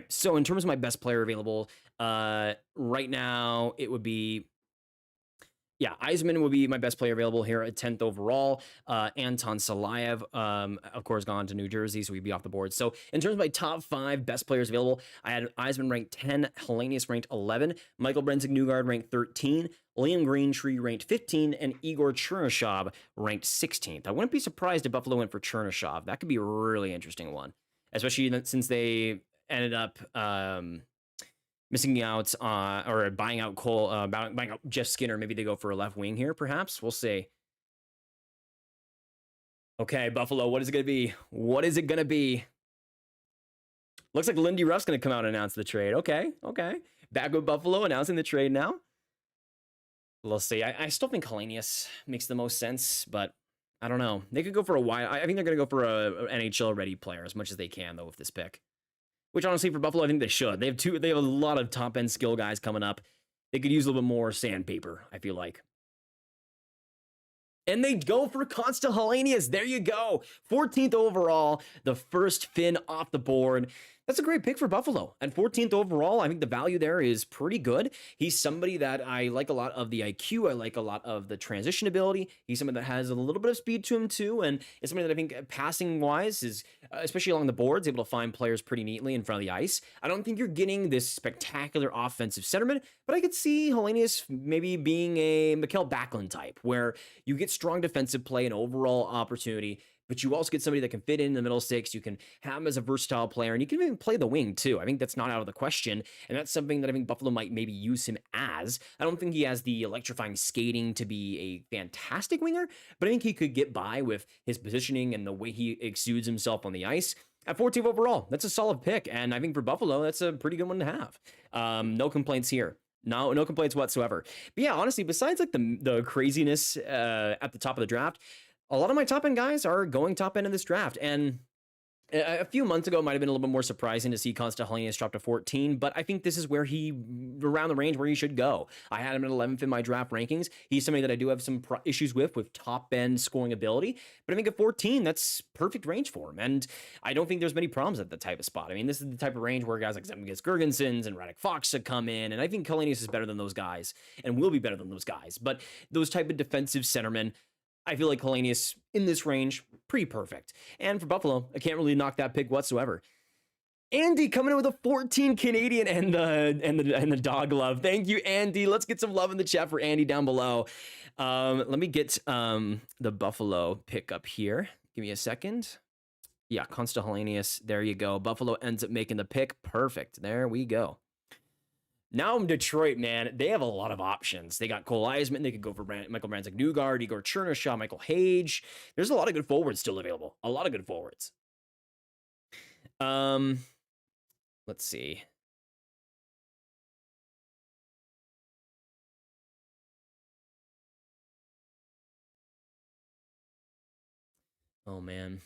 so in terms of my best player available, right now it would be, yeah, Eiserman would be my best player available here at 10th overall. Anton Silayev, of course, gone to New Jersey, so we'd be off the board. So in terms of my top 5 best players available, I had Eiserman ranked 10, Helenius ranked 11, Michael Brandsegg-Nygard ranked 13, Liam Greentree ranked 15, and Igor Chernyshov ranked 16th. I wouldn't be surprised if Buffalo went for Chernyshov. That could be a really interesting one, especially since they ended up missing out or buying out buying out Jeff Skinner. Maybe they go for a left wing here, perhaps. We'll see. Okay, Buffalo, what is it going to be? What is it going to be? Looks like Lindy Ruff's going to come out and announce the trade. Okay. Back with Buffalo announcing the trade now. We'll see. I still think Helenius makes the most sense, but I don't know. They could go for a wide. I think they're going to go for a NHL ready player as much as they can though with this pick. Which honestly for Buffalo, I think they should. They have a lot of top end skill guys coming up. They could use a little bit more sandpaper, I feel like. And they go for Konsta Helenius. There you go. 14th overall, the first Finn off the board. That's a great pick for Buffalo. And 14th overall, I think the value there is pretty good. He's somebody that I like a lot of the IQ. I like a lot of the transition ability. He's somebody that has a little bit of speed to him too. And it's somebody that I think passing-wise is, especially along the boards, able to find players pretty neatly in front of the ice. I don't think you're getting this spectacular offensive centerman, but I could see Helenius maybe being a Mikael Backlund type, where you get strong defensive play and overall opportunity, but you also get somebody that can fit in the middle six. You can have him as a versatile player, and you can even play the wing too. I think that's not out of the question, and that's something that I think Buffalo might maybe use him as. I don't think he has the electrifying skating to be a fantastic winger, but I think he could get by with his positioning and the way he exudes himself on the ice. At 14th overall, that's a solid pick, and I think for Buffalo, that's a pretty good one to have. No complaints here. No complaints whatsoever. But yeah, honestly, besides like the craziness at the top of the draft, a lot of my top end guys are going top end in this draft. And a few months ago, it might have been a little bit more surprising to see Konsta Helenius drop to 14, but I think this is where around the range where he should go. I had him at 11th in my draft rankings. He's somebody that I do have some issues with top end scoring ability, but I think at 14, that's perfect range for him. And I don't think there's many problems at that type of spot. I mean, this is the type of range where guys like Zemgus Girgensons and Radek Fox come in, and I think Helenius is better than those guys and will be better than those guys. But those type of defensive centermen, I feel like Helenius in this range, pretty perfect. And for Buffalo, I can't really knock that pick whatsoever. Andy coming in with a 14 Canadian and the dog love. Thank you, Andy. Let's get some love in the chat for Andy down below. Let me get the Buffalo pick up here. Give me a second. Yeah, Konsta Helenius. There you go. Buffalo ends up making the pick. Perfect. There we go. Now in Detroit, man, they have a lot of options. They got Cole Eiserman. They could go for Michael Brandsegg-Nygard, Igor Chernishaw, Michael Hage. There's a lot of good forwards still available. A lot of good forwards. Let's see. Oh, man.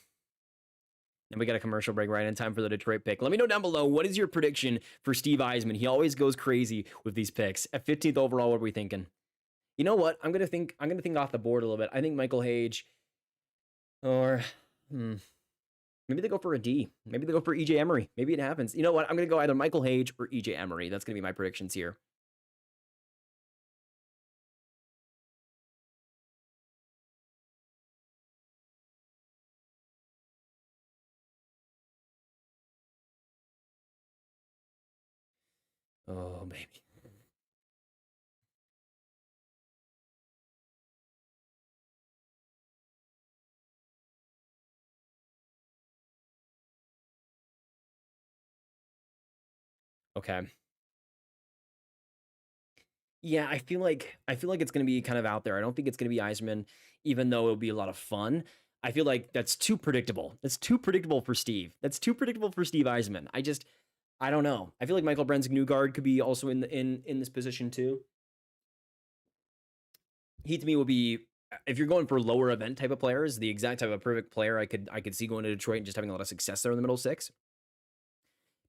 And we got a commercial break right in time for the Detroit pick. Let me know down below, what is your prediction for Steve Eiserman? He always goes crazy with these picks. At 15th overall, what are we thinking? You know what? I'm gonna think off the board a little bit. I think Michael Hage, or maybe they go for a D. Maybe they go for EJ Emery. Maybe it happens. You know what? I'm gonna go either Michael Hage or EJ Emery. That's gonna be my predictions here. Oh, baby. Okay. Yeah, I feel like it's going to be kind of out there. I don't think it's going to be Eiserman, even though it'll be a lot of fun. I feel like that's too predictable. That's too predictable for Steve. That's too predictable for Steve Eiserman. I don't know. I feel like Michael Brandsegg-Nygard could be also in this position too. He to me will be, if you're going for lower event type of players, the exact type of perfect player I could see going to Detroit and just having a lot of success there in the middle six.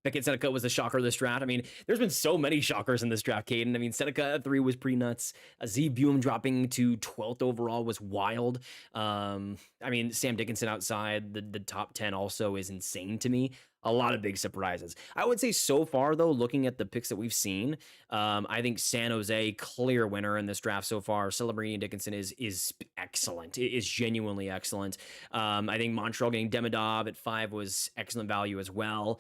Beckett Seneca was a shocker this draft. I mean, there's been so many shockers in this draft, Caden. I mean, Seneca at 3 was pretty nuts. Z Buum dropping to 12th overall was wild. I mean, Sam Dickinson outside the top 10 also is insane to me. A lot of big surprises. I would say so far, though, looking at the picks that we've seen, I think San Jose, clear winner in this draft so far. Celebrini and Dickinson is excellent. It is genuinely excellent. I think Montreal getting Demidov at 5 was excellent value as well.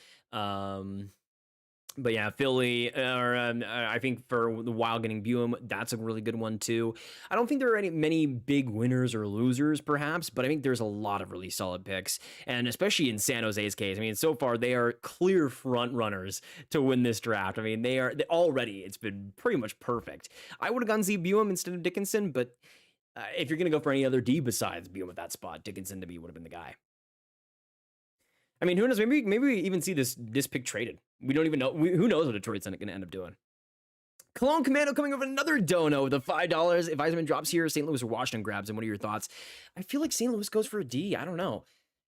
But yeah, Philly, I think for the Wild getting Buum, that's a really good one too. I don't think there are many big winners or losers, perhaps, but I think there's a lot of really solid picks, and especially in San Jose's case. I mean, so far they are clear front runners to win this draft. I mean, they already. It's been pretty much perfect. I would have gone Z Buum instead of Dickinson, but if you're gonna go for any other D besides Buum at that spot, Dickinson to me would have been the guy. I mean, who knows? Maybe we even see this pick traded. We don't even know. Who knows what Detroit's going to end up doing? Cologne Commando coming over another dono with the $5. If Eiserman drops here, St. Louis or Washington grabs him. What are your thoughts? I feel like St. Louis goes for a D. I don't know.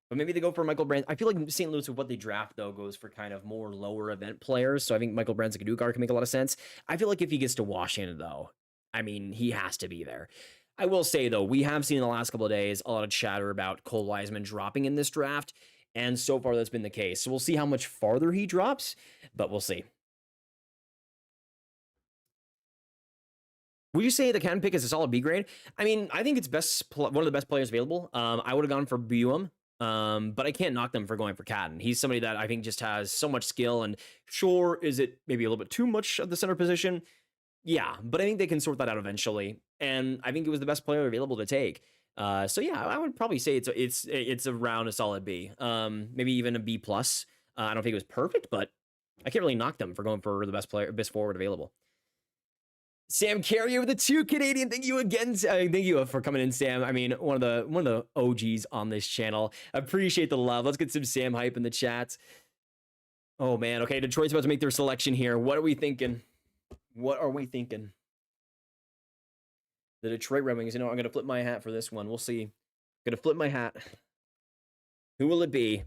But maybe they go for Michael Brands. I feel like St. Louis, with what they draft, though, goes for kind of more lower event players. So I think Michael Brandsegg-Nygard can make a lot of sense. I feel like if he gets to Washington, though, I mean, he has to be there. I will say, though, we have seen in the last couple of days a lot of chatter about Cole Eiserman dropping in this draft. And so far, that's been the case. So we'll see how much farther he drops, but we'll see. Would you say the Catton pick is a solid B grade? I mean, I think it's one of the best players available. I would have gone for Buem. But I can't knock them for going for Catton. He's somebody that I think just has so much skill, and sure, is it maybe a little bit too much of the center position? Yeah, but I think they can sort that out eventually, and I think it was the best player available to take. So yeah, I would probably say it's around a solid B, maybe even a B plus. I don't think it was perfect, but I can't really knock them for going for the best forward available. Sam Carrier with the 2 Canadian. Thank you again. Thank you for coming in, Sam. I mean, one of the OGs on this channel. Appreciate the love. Let's get some Sam hype in the chat. Oh man. Okay, Detroit's about to make their selection here. What are we thinking? What are we thinking? The Detroit Red Wings. You know, I'm gonna flip my hat for this one. We'll see. I'm gonna flip my hat. Who will it be?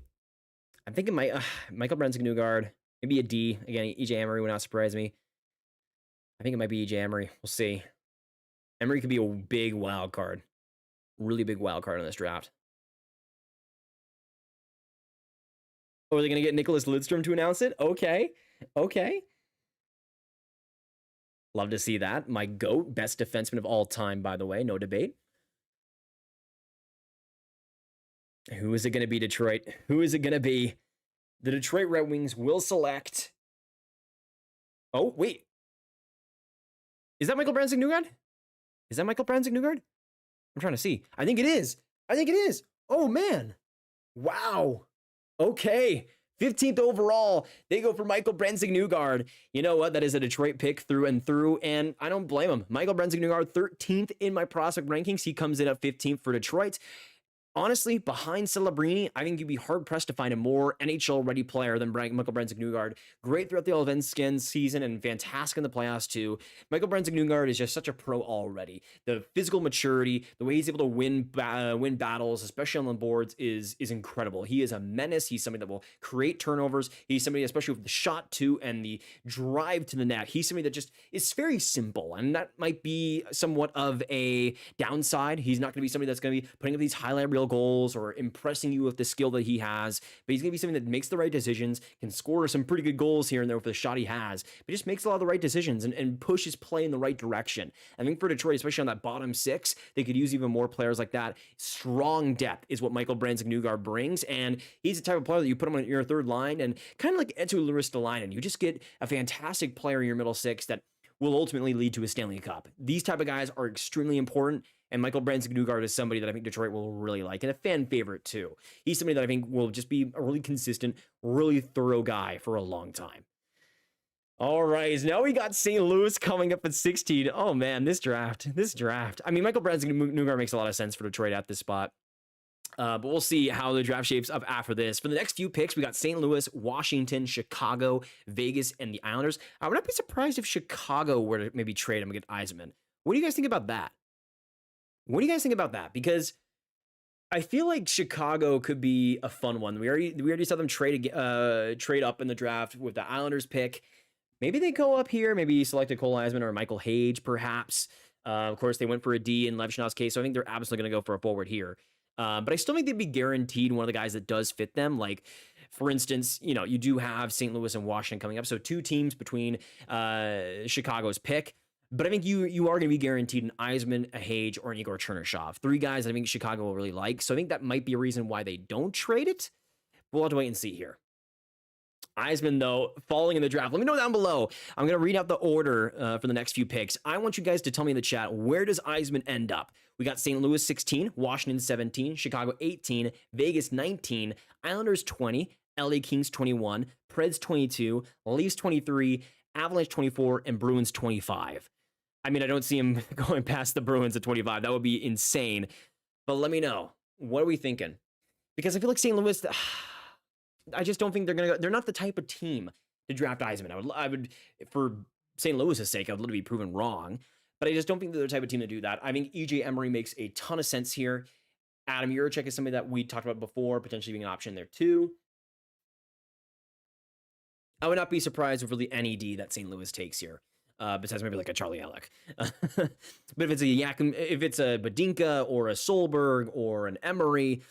I'm thinking Michael Brandsegg-Nygard. Maybe a D. Again, EJ Emery would not surprise me. I think it might be EJ Emery. We'll see. Emery could be a big wild card. Really big wild card in this draft. Oh, are they going to get Nicholas Lidstrom to announce it? Okay. Okay. Love to see that. My GOAT, best defenseman of all time, by the way. No debate. Who is it going to be, Detroit? Who is it going to be? The Detroit Red Wings will select. Oh, wait. Is that Michael Brandsegg-Nygard? Is that Michael Brandsegg-Nygard? I'm trying to see. I think it is. I think it is. Oh, man. Wow. Okay. 15th overall. They go for Michael Brandsegg-Nygard. You know what? That is a Detroit pick through and through, and I don't blame him. Michael Brandsegg-Nygard, 13th in my prospect rankings. He comes in at 15th for Detroit. Honestly, behind Celebrini, I think you'd be hard-pressed to find a more NHL-ready player than Michael Brandsegg-Nygard. Great throughout the All-Skin season and fantastic in the playoffs, too. Michael Brandsegg-Nygard is just such a pro already. The physical maturity, the way he's able to win battles, especially on the boards, is incredible. He is a menace. He's somebody that will create turnovers. He's somebody, especially with the shot, too, and the drive to the net. He's somebody that just is very simple, and that might be somewhat of a downside. He's not going to be somebody that's going to be putting up these highlight reel goals or impressing you with the skill that he has, but he's going to be something that makes the right decisions, can score some pretty good goals here and there with the shot he has, but just makes a lot of the right decisions and pushes play in the right direction. I think for Detroit, especially on that bottom six, they could use even more players like that. Strong depth is what Michael Brandsegg-Nygard brings, and he's the type of player that you put him on your third line, and kind of like Eetu Luostarinen, you just get a fantastic player in your middle six that will ultimately lead to a Stanley Cup. These type of guys are extremely important, and Michael Brandsegg-Nygard is somebody that I think Detroit will really like, and a fan favorite too. He's somebody that I think will just be a really consistent, really thorough guy for a long time. All right, now we got St. Louis coming up at 16. Oh man, this draft. I mean, Michael Brandsegg-Nygard makes a lot of sense for Detroit at this spot. But we'll see how the draft shapes up after this. For the next few picks, we got St. Louis, Washington, Chicago, Vegas, and the Islanders. I would not be surprised if Chicago were to maybe trade him and get Eiserman. What do you guys think about that? Because I feel like Chicago could be a fun one. We already saw them trade up in the draft with the Islanders pick. Maybe they go up here. Maybe select a Cole Eiserman or Michael Hage, perhaps. Of course, they went for a D in Levshunov's case, so I think they're absolutely going to go for a forward here. But I still think they'd be guaranteed one of the guys that does fit them. Like, for instance, you know, you do have St. Louis and Washington coming up, so 2 teams between Chicago's pick. But I think you are going to be guaranteed an Eiserman, a Hage, or an Igor Chernyshov. 3 guys that I think Chicago will really like. So I think that might be a reason why they don't trade it. We'll have to wait and see here. Eiserman, though, falling in the draft. Let me know down below. I'm going to read out the order for the next few picks. I want you guys to tell me in the chat, where does Eiserman end up? We got St. Louis 16, Washington 17, Chicago 18, Vegas 19, Islanders 20, LA Kings 21, Preds 22, Leafs 23, Avalanche 24, and Bruins 25. I mean, I don't see him going past the Bruins at 25. That would be insane. But let me know. What are we thinking? Because I feel like St. Louis, I just don't think they're gonna go. They're not the type of team to draft Eiserman. I would, for St. Louis's sake, I would literally be proven wrong. But I just don't think they're the type of team to do that. I think EJ Emery makes a ton of sense here. Adam Juracek is somebody that we talked about before, potentially being an option there too. I would not be surprised with really any D that St. Louis takes here, besides maybe like a Charlie Alec. But if it's a Badinka or a Solberg or an Emery,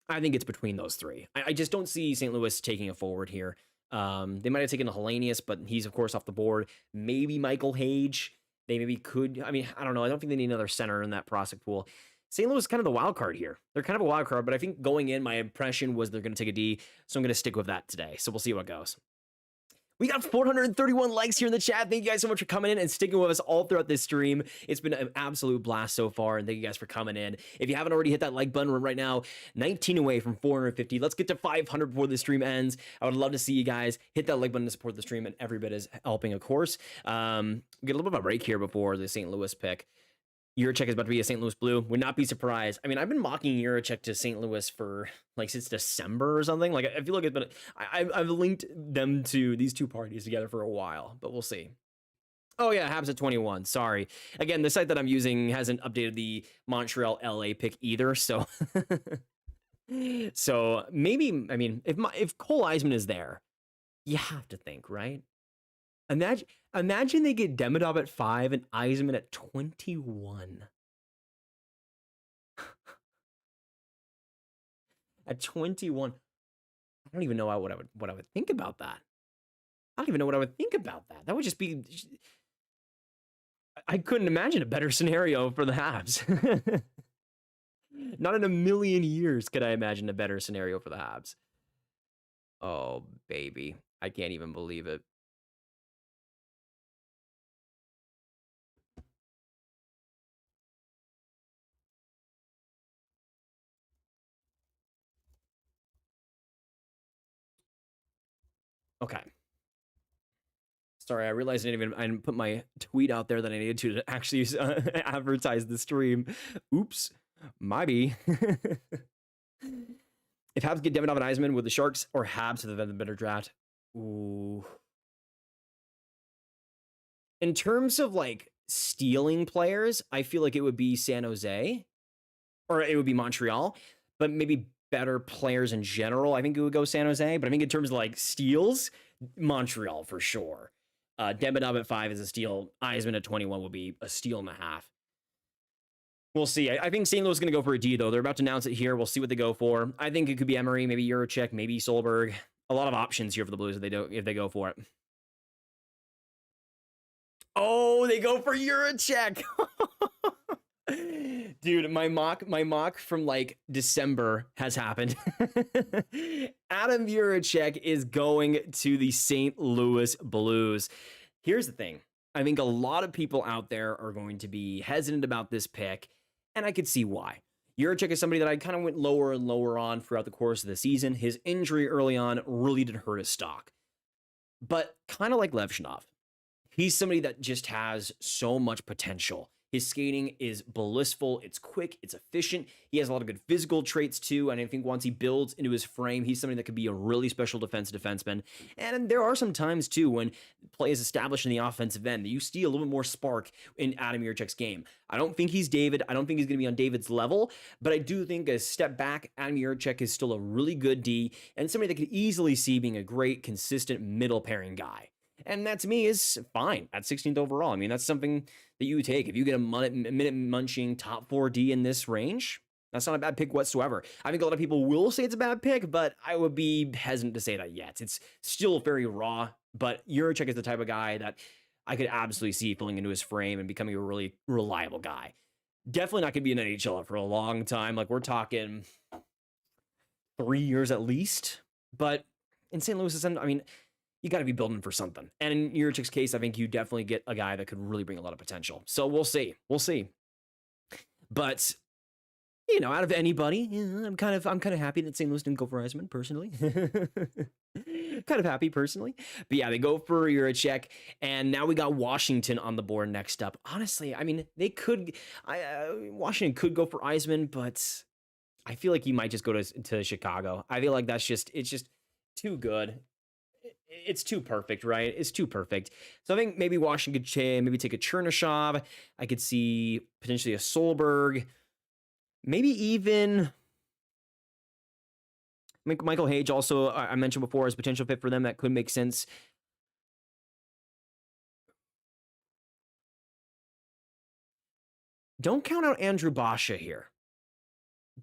I think it's between those three. I just don't see St. Louis taking a forward here. They might have taken a Helenius, but he's of course off the board. Maybe Michael Hage. They maybe could. I mean, I don't know. I don't think they need another center in that prospect pool. St. Louis is kind of the wild card here. They're kind of a wild card, but I think going in, my impression was they're going to take a D, so I'm going to stick with that today. So we'll see what goes. We got 431 likes here in the chat. Thank you guys so much for coming in and sticking with us all throughout this stream. It's been an absolute blast so far, and thank you guys for coming in. If you haven't already hit that like button right now, 19 away from 450. Let's get to 500 before the stream ends. I would love to see you guys hit that like button to support the stream, and every bit is helping, of course. Get a little bit of a break here before the St. Louis pick. Juracek is about to be a St. Louis Blue. Would not be surprised. I mean, I've been mocking Juracek to St. Louis for like since December or something. Like I feel like it's been. I've linked them to these two parties together for a while, but we'll see. Oh yeah, Habs at 21. Sorry. Again, the site that I'm using hasn't updated the Montreal LA pick either. So, so maybe I mean if Cole Eiserman is there, you have to think, right? Imagine they get Demidov at 5 and Eiserman at 21. At 21, I don't even know what I would think about that. I don't even know what I would think about that. That would just be. I couldn't imagine a better scenario for the Habs. Not in a million years could I imagine a better scenario for the Habs. Oh baby, I can't even believe it. Okay. Sorry, I realized I didn't put my tweet out there that I needed to actually advertise the stream. Oops, maybe. If Habs get Demidov and Eiserman, would the Sharks or Habs have the better draft? Ooh. In terms of like stealing players, I feel like it would be San Jose, or it would be Montreal, but maybe better players in general. I think it would go San Jose, but I think in terms of like steals, Montreal for sure. Demidov at 5 is a steal. Eiserman at 21 will be a steal and a half. We'll see. I think St. Louis is going to go for a D, though. They're about to announce it here. We'll see what they go for. I think it could be Emery, maybe Juracek, maybe Solberg. A lot of options here for the Blues if they go for it. Oh, they go for Juracek. Dude, my mock from like December has happened. Adam Juracek is going to the St. Louis Blues. Here's the thing. I think a lot of people out there are going to be hesitant about this pick, and I could see why. Juracek is somebody that I kind of went lower and lower on throughout the course of the season. His injury early on really did hurt his stock. But kind of like Levshunov, he's somebody that just has so much potential. His skating is blissful. It's quick. It's efficient. He has a lot of good physical traits too. And I think once he builds into his frame, he's somebody that could be a really special defenseman. And there are some times too when play is established in the offensive end that you see a little bit more spark in Adam Juracek's game. I don't think he's David. I don't think he's going to be on David's level, but I do think a step back, Adam Juracek is still a really good D and somebody that could easily see being a great, consistent middle pairing guy. And that to me is fine at 16th overall. I mean, that's something that you take. If you get a minute munching top 4D in this range, that's not a bad pick whatsoever. I think a lot of people will say it's a bad pick, but I would be hesitant to say that yet. It's still very raw, but Juracek is the type of guy that I could absolutely see filling into his frame and becoming a really reliable guy. Definitely not going to be an NHLer for a long time. Like we're talking 3 years at least. But in St. Louis, I mean, you got to be building for something. And in Juracek's case, I think you definitely get a guy that could really bring a lot of potential. So we'll see. We'll see. But, you know, out of anybody, I'm kind of happy that St. Louis didn't go for Eiserman, personally. Kind of happy, personally. But yeah, they go for Juracek. And now we got Washington on the board next up. Honestly, I mean, they could... Washington could go for Eiserman, but I feel like you might just go to Chicago. I feel like it's just too good. It's too perfect, right? It's too perfect. So I think maybe Washington could maybe take a Chernyshov. I could see potentially a Solberg. Maybe even Michael Hage also, I mentioned before, as potential fit for them. That could make sense. Don't count out Andrew Basha here.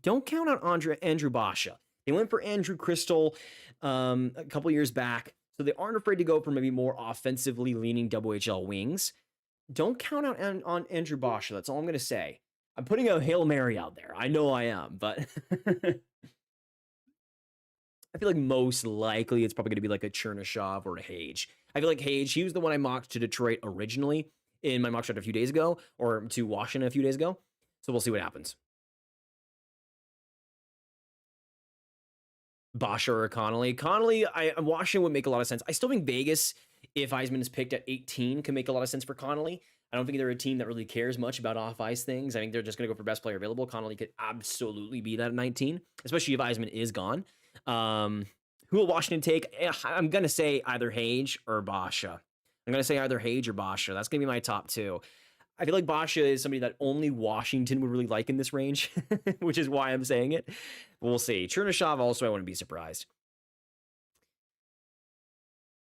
Don't count out Andrew Basha. They went for Andrew Crystal a couple years back, so they aren't afraid to go for maybe more offensively leaning WHL wings. Don't count out on Andrew Basha. That's all I'm going to say. I'm putting a Hail Mary out there. I know I am, but I feel like most likely it's probably going to be like a Chernyshov or a Hage. I feel like Hage, he was the one I mocked to Detroit originally in my mock draft a few days ago, or to Washington a few days ago. So we'll see what happens. Basha or Connolly. Connolly, Washington would make a lot of sense. I still think Vegas, if Eiserman is picked at 18, can make a lot of sense for Connolly. I don't think they're a team that really cares much about off-ice things. I think they're just going to go for best player available. Connolly could absolutely be that at 19, especially if Eiserman is gone. Who will Washington take? I'm going to say either Hage or Basha. I'm going to say either Hage or Basha. That's going to be my top two. I feel like Basha is somebody that only Washington would really like in this range, which is why I'm saying it. We'll see. Chernyshov also, I wouldn't be surprised.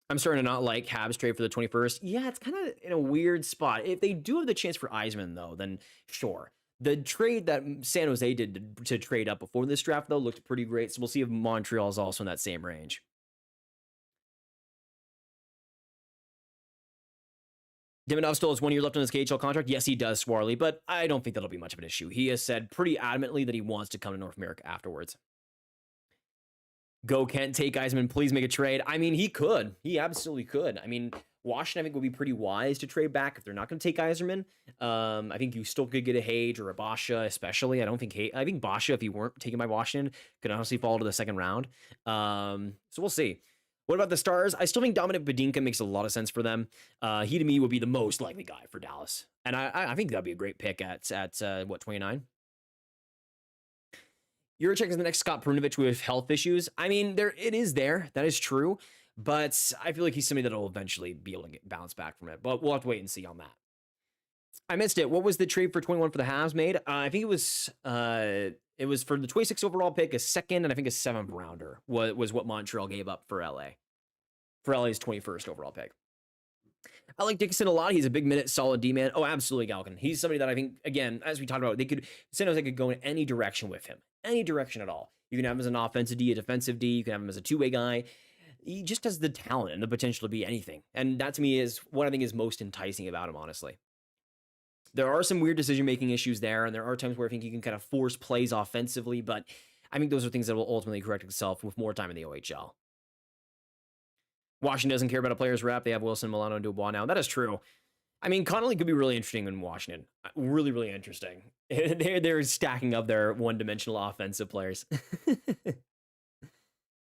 I'm starting to not like Habs trade for the 21st. Yeah, it's kind of in a weird spot. If they do have the chance for Eiserman, though, then sure. The trade that San Jose did to trade up before this draft, though, looked pretty great. So we'll see if Montreal is also in that same range. Demidov still has 1 year left on his KHL contract. Yes, he does, Swarley, but I don't think that'll be much of an issue. He has said pretty adamantly that he wants to come to North America afterwards. Go Kent, take Eiserman, please make a trade. I mean, he could. He absolutely could. I mean, Washington, I think, would be pretty wise to trade back if they're not going to take Eiserman. I think you still could get a Hage or a Basha, especially. I think Basha, if he weren't taken by Washington, could honestly fall to the second round. So we'll see. What about the Stars? I still think Dominic Badinka makes a lot of sense for them. He, to me, would be the most likely guy for Dallas. And I think that'd be a great pick at 29? Juracek is the next Scott Perunovich with health issues. I mean, it is there. That is true. But I feel like he's somebody that will eventually be able to get bounced back from it. But we'll have to wait and see on that. I missed it. What was the trade for 21 for the Habs made? I think it was for the 26th overall pick, a second, and I think a 7th rounder was what Montreal gave up for LA. For LA's 21st overall pick. I like Dickinson a lot. He's a big minute, solid D-man. Oh, absolutely, Galkin. He's somebody that I think, again, as we talked about, San Jose could go in any direction with him. Any direction at all. You can have him as an offensive D, a defensive D. You can have him as a two-way guy. He just has the talent and the potential to be anything. And that, to me, is what I think is most enticing about him, honestly. There are some weird decision-making issues there, and there are times where I think he can kind of force plays offensively, but I think those are things that will ultimately correct itself with more time in the OHL. Washington doesn't care about a player's rep. They have Wilson, Milano, and Dubois now. That is true. I mean, Connolly could be really interesting in Washington. Really, really interesting. They're stacking up their one-dimensional offensive players.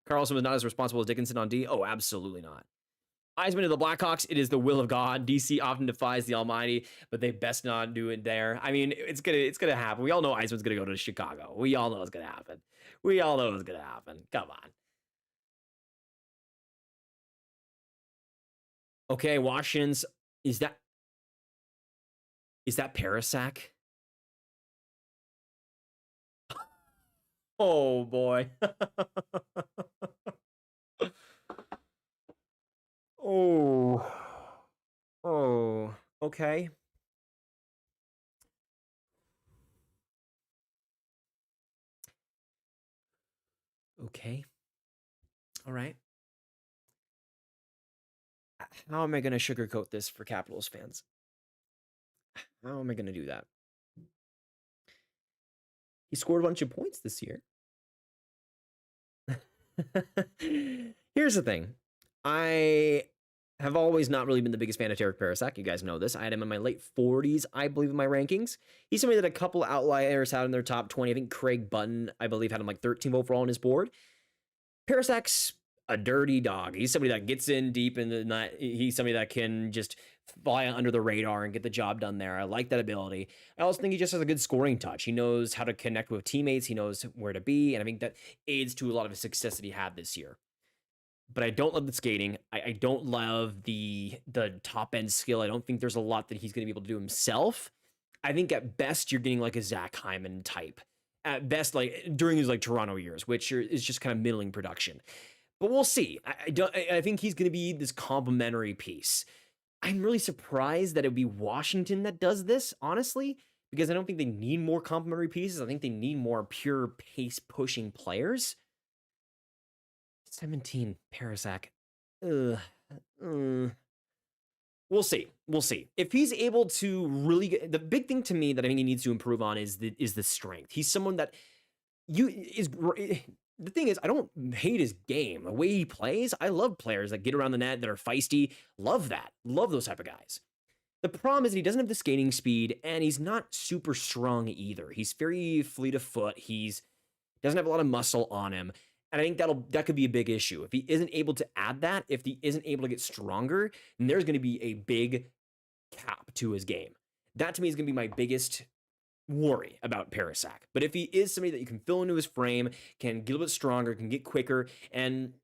Carlson was not as responsible as Dickinson on D. Oh, absolutely not. Eiserman to the Blackhawks. It is the will of God. DC often defies the Almighty, but they best not do it there. I mean, it's gonna happen. We all know Eiserman's gonna go to Chicago. We all know it's gonna happen. Come on. Okay, Washington's. Is that Parasak? Oh boy. Oh, okay. Okay. All right. How am I going to sugarcoat this for Capitals fans? How am I going to do that? He scored a bunch of points this year. Here's the thing. I have always not really been the biggest fan of Tarek Parasak. You guys know this. I had him in my late 40s, I believe, in my rankings. He's somebody that a couple outliers had in their top 20. I think Craig Button, I believe, had him like 13th overall on his board. Parasak's a dirty dog. He's somebody that gets in deep in the night. He's somebody that can just fly under the radar and get the job done there. I like that ability. I also think he just has a good scoring touch. He knows how to connect with teammates. He knows where to be. And I think that aids to a lot of his success that he had this year. but I don't love the skating. I don't love the top end skill. I don't think there's a lot that he's going to be able to do himself. I think at best you're getting like a Zach Hyman type. At best, like during his like Toronto years, which is just kind of middling production. But we'll see. I think he's going to be this complementary piece. I'm really surprised that it would be Washington that does this, honestly, because I don't think they need more complementary pieces. I think they need more pure pace pushing players. 17 Parasak. We'll see. We'll see. If he's able to really get, the big thing to me that I think he needs to improve on is the strength. He's someone that the thing is, I don't hate his game. The way he plays, I love players that get around the net, that are feisty. Love that. Love those type of guys. The problem is that he doesn't have the skating speed, and he's not super strong either. He's very fleet of foot. He's doesn't have a lot of muscle on him. And I think that could be a big issue. If he isn't able to add that, if he isn't able to get stronger, then there's going to be a big cap to his game. That to me is going to be my biggest worry about Parasak. But if he is somebody that you can fill into his frame, can get a little bit stronger, can get quicker, and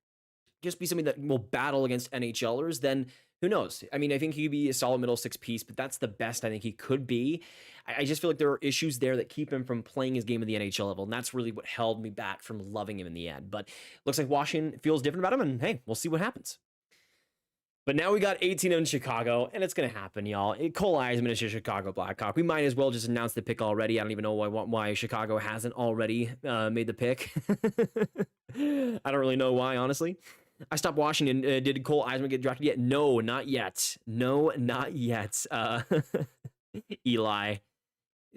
just be somebody that will battle against NHLers, then who knows? I mean, I think he could be a solid middle six piece, but that's the best I think he could be. I just feel like there are issues there that keep him from playing his game at the NHL level, and that's really what held me back from loving him in the end. But looks like Washington feels different about him, and hey, we'll see what happens. But now we got 18 in Chicago, and it's going to happen, y'all. Cole Eiserman is a Chicago Blackhawk. We might as well just announce the pick already. I don't even know why Chicago hasn't already made the pick. I don't really know why, honestly. I stopped Washington. Did Cole Eiserman get drafted yet? No, not yet. No, not yet. Eli.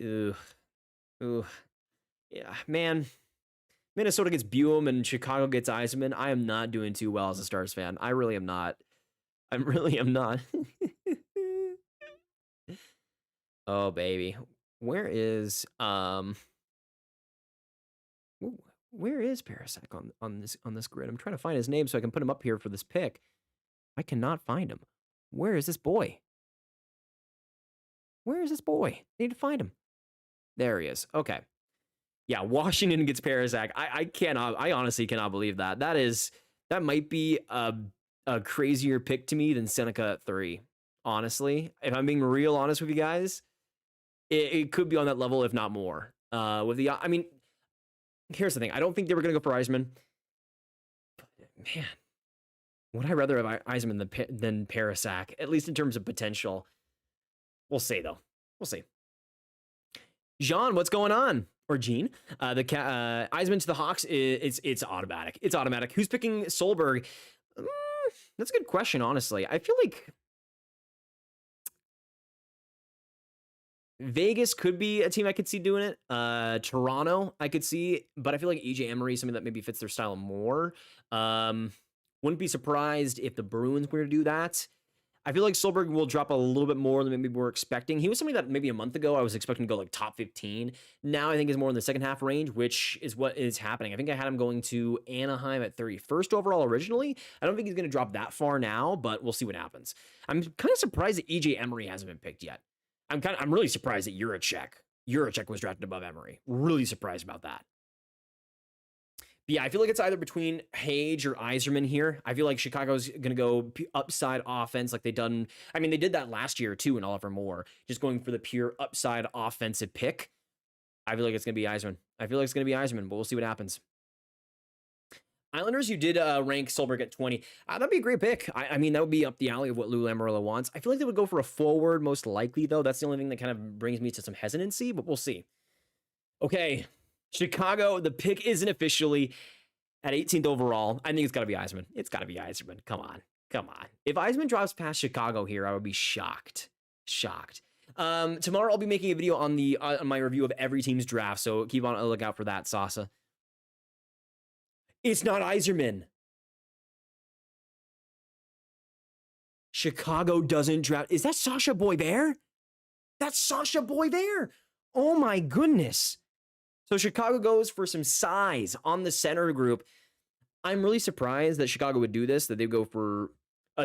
Ooh. Yeah, man. Minnesota gets Buem and Chicago gets Eiserman. I am not doing too well as a Stars fan. I really am not. I really am not. Oh, baby. Where is Parasak on this grid? I'm trying to find his name so I can put him up here for this pick. I cannot find him. Where is this boy? Where is this boy? I need to find him. There he is. Okay. Yeah, Washington gets Parasak. I honestly cannot believe that. That might be a crazier pick to me than Seneca at 3. Honestly, if I'm being real honest with you guys, it could be on that level, if not more. I mean, here's the thing. I don't think they were going to go for Eiserman. But man, would I rather have Eiserman than Parasak, at least in terms of potential? We'll see, though. We'll see. Jean, what's going on? Or Gene? Eiserman to the Hawks, it's automatic. It's automatic. Who's picking Solberg? That's a good question, honestly. I feel like Vegas could be a team I could see doing it. Toronto, I could see, but I feel like EJ Emery is something that maybe fits their style more. Wouldn't be surprised if the Bruins were to do that. I feel like Solberg will drop a little bit more than maybe we're expecting. He was somebody that maybe a month ago I was expecting to go like top 15. Now I think is more in the second half range, which is what is happening. I think I had him going to Anaheim at 31st overall originally. I don't think he's going to drop that far now, but we'll see what happens. I'm kind of surprised that EJ Emery hasn't been picked yet. I'm really surprised that Juracek was drafted above Emery. Really surprised about that. But yeah, I feel like it's either between Hage or Eiserman here. I feel like Chicago's going to go upside offense like they did that last year too in Oliver Moore, just going for the pure upside offensive pick. I feel like it's going to be Eiserman. But we'll see what happens. Islanders, you did rank Solberg at 20. That'd be a great pick. I mean, that would be up the alley of what Lou Lamoriello wants. I feel like they would go for a forward most likely, though. That's the only thing that kind of brings me to some hesitancy, but we'll see. Okay. Chicago, the pick isn't officially at 18th overall. I think it's got to be Eiserman. It's got to be Eiserman. Come on. If Eiserman drops past Chicago here, I would be shocked. Tomorrow I'll be making a video on my review of every team's draft, so keep on a lookout for that, Sasa. It's not Eiserman. Chicago doesn't draft. Is that Sacha Boisvert? That's Sacha Boisvert. Oh my goodness. So Chicago goes for some size on the center group. I'm really surprised that Chicago would do this, that they go for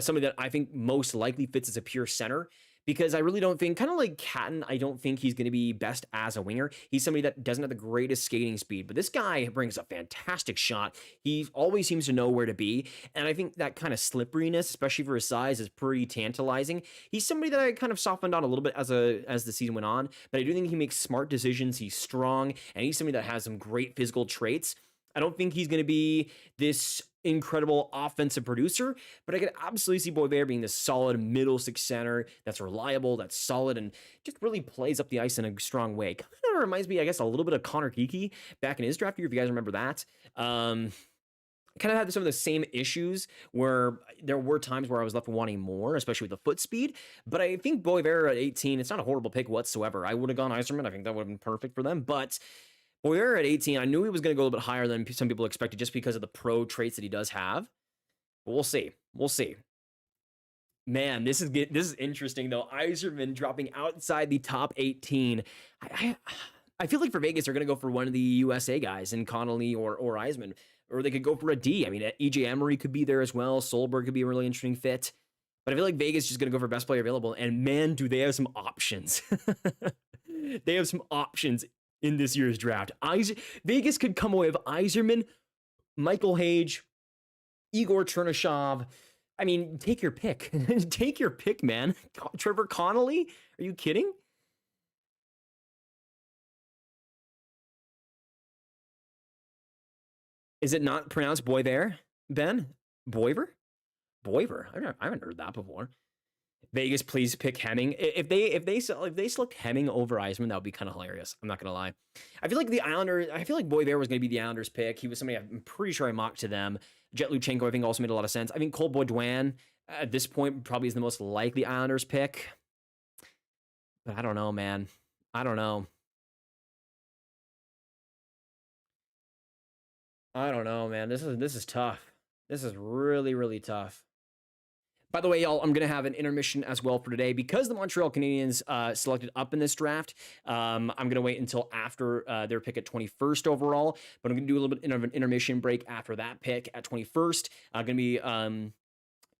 somebody that I think most likely fits as a pure center, because I really don't think, kind of like Catton, I don't think he's going to be best as a winger. He's somebody that doesn't have the greatest skating speed, but this guy brings a fantastic shot. He always seems to know where to be, and I think that kind of slipperiness, especially for his size, is pretty tantalizing. He's somebody that I kind of softened on a little bit as the season went on, but I do think he makes smart decisions. He's strong, and he's somebody that has some great physical traits. I don't think he's going to be this incredible offensive producer, but I could absolutely see Boisvert being this solid middle six center that's reliable, that's solid, and just really plays up the ice in a strong way. Kind of reminds me, I guess, a little bit of Connor Kiki back in his draft year, if you guys remember that. Kind of had some of the same issues where there were times where I was left wanting more, especially with the foot speed. But I think Boisvert at 18, it's not a horrible pick whatsoever. I would have gone Eiserman. I think that would have been perfect for them. But Boisvert at 18, I knew he was going to go a little bit higher than some people expected just because of the pro traits that he does have. But we'll see. We'll see. Man, this is interesting, though. Eiserman dropping outside the top 18. I feel like for Vegas, they're going to go for one of the USA guys in Connolly or Eiserman. Or they could go for a D. I mean, EJ Emery could be there as well. Solberg could be a really interesting fit. But I feel like Vegas is just going to go for best player available. And man, do they have some options. They have some options in this year's draft. Vegas could come away with Eiserman, Michael Hage, Igor Chernyshov. I mean, take your pick. Take your pick, man. Trevor Connolly? Are you kidding? Is it not pronounced Boisvert, Ben? Boisvert? Boisvert. I haven't heard that before. Vegas, please pick Hemming. If they select Hemming over Eiserman, that would be kind of hilarious. I'm not gonna lie. I feel like Boisvert was gonna be the Islanders pick. He was somebody I'm pretty sure I mocked to them. Jet Luchenko, I think, also made a lot of sense. I think Cole Baudouin at this point probably is the most likely Islanders pick. But I don't know, man. I don't know. I don't know, man. This is tough. This is really, really tough. By the way, y'all, I'm going to have an intermission as well for today because the Montreal Canadiens selected up in this draft. I'm going to wait until after their pick at 21st overall, but I'm going to do a little bit of an intermission break after that pick at 21st. I'm going to be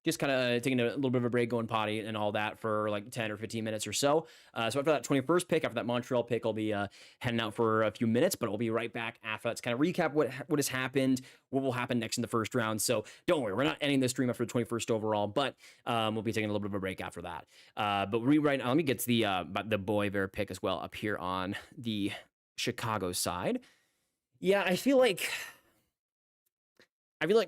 just kind of taking a little bit of a break, going potty and all that for like 10 or 15 minutes or so. So after that 21st pick, after that Montreal pick, I'll be heading out for a few minutes, but I'll be right back after that to kind of recap what has happened, what will happen next in the first round. So don't worry, we're not ending this stream after the 21st overall, but we'll be taking a little bit of a break after that. But right now, let me get to the Boisvert pick as well up here on the Chicago side. Yeah, I feel like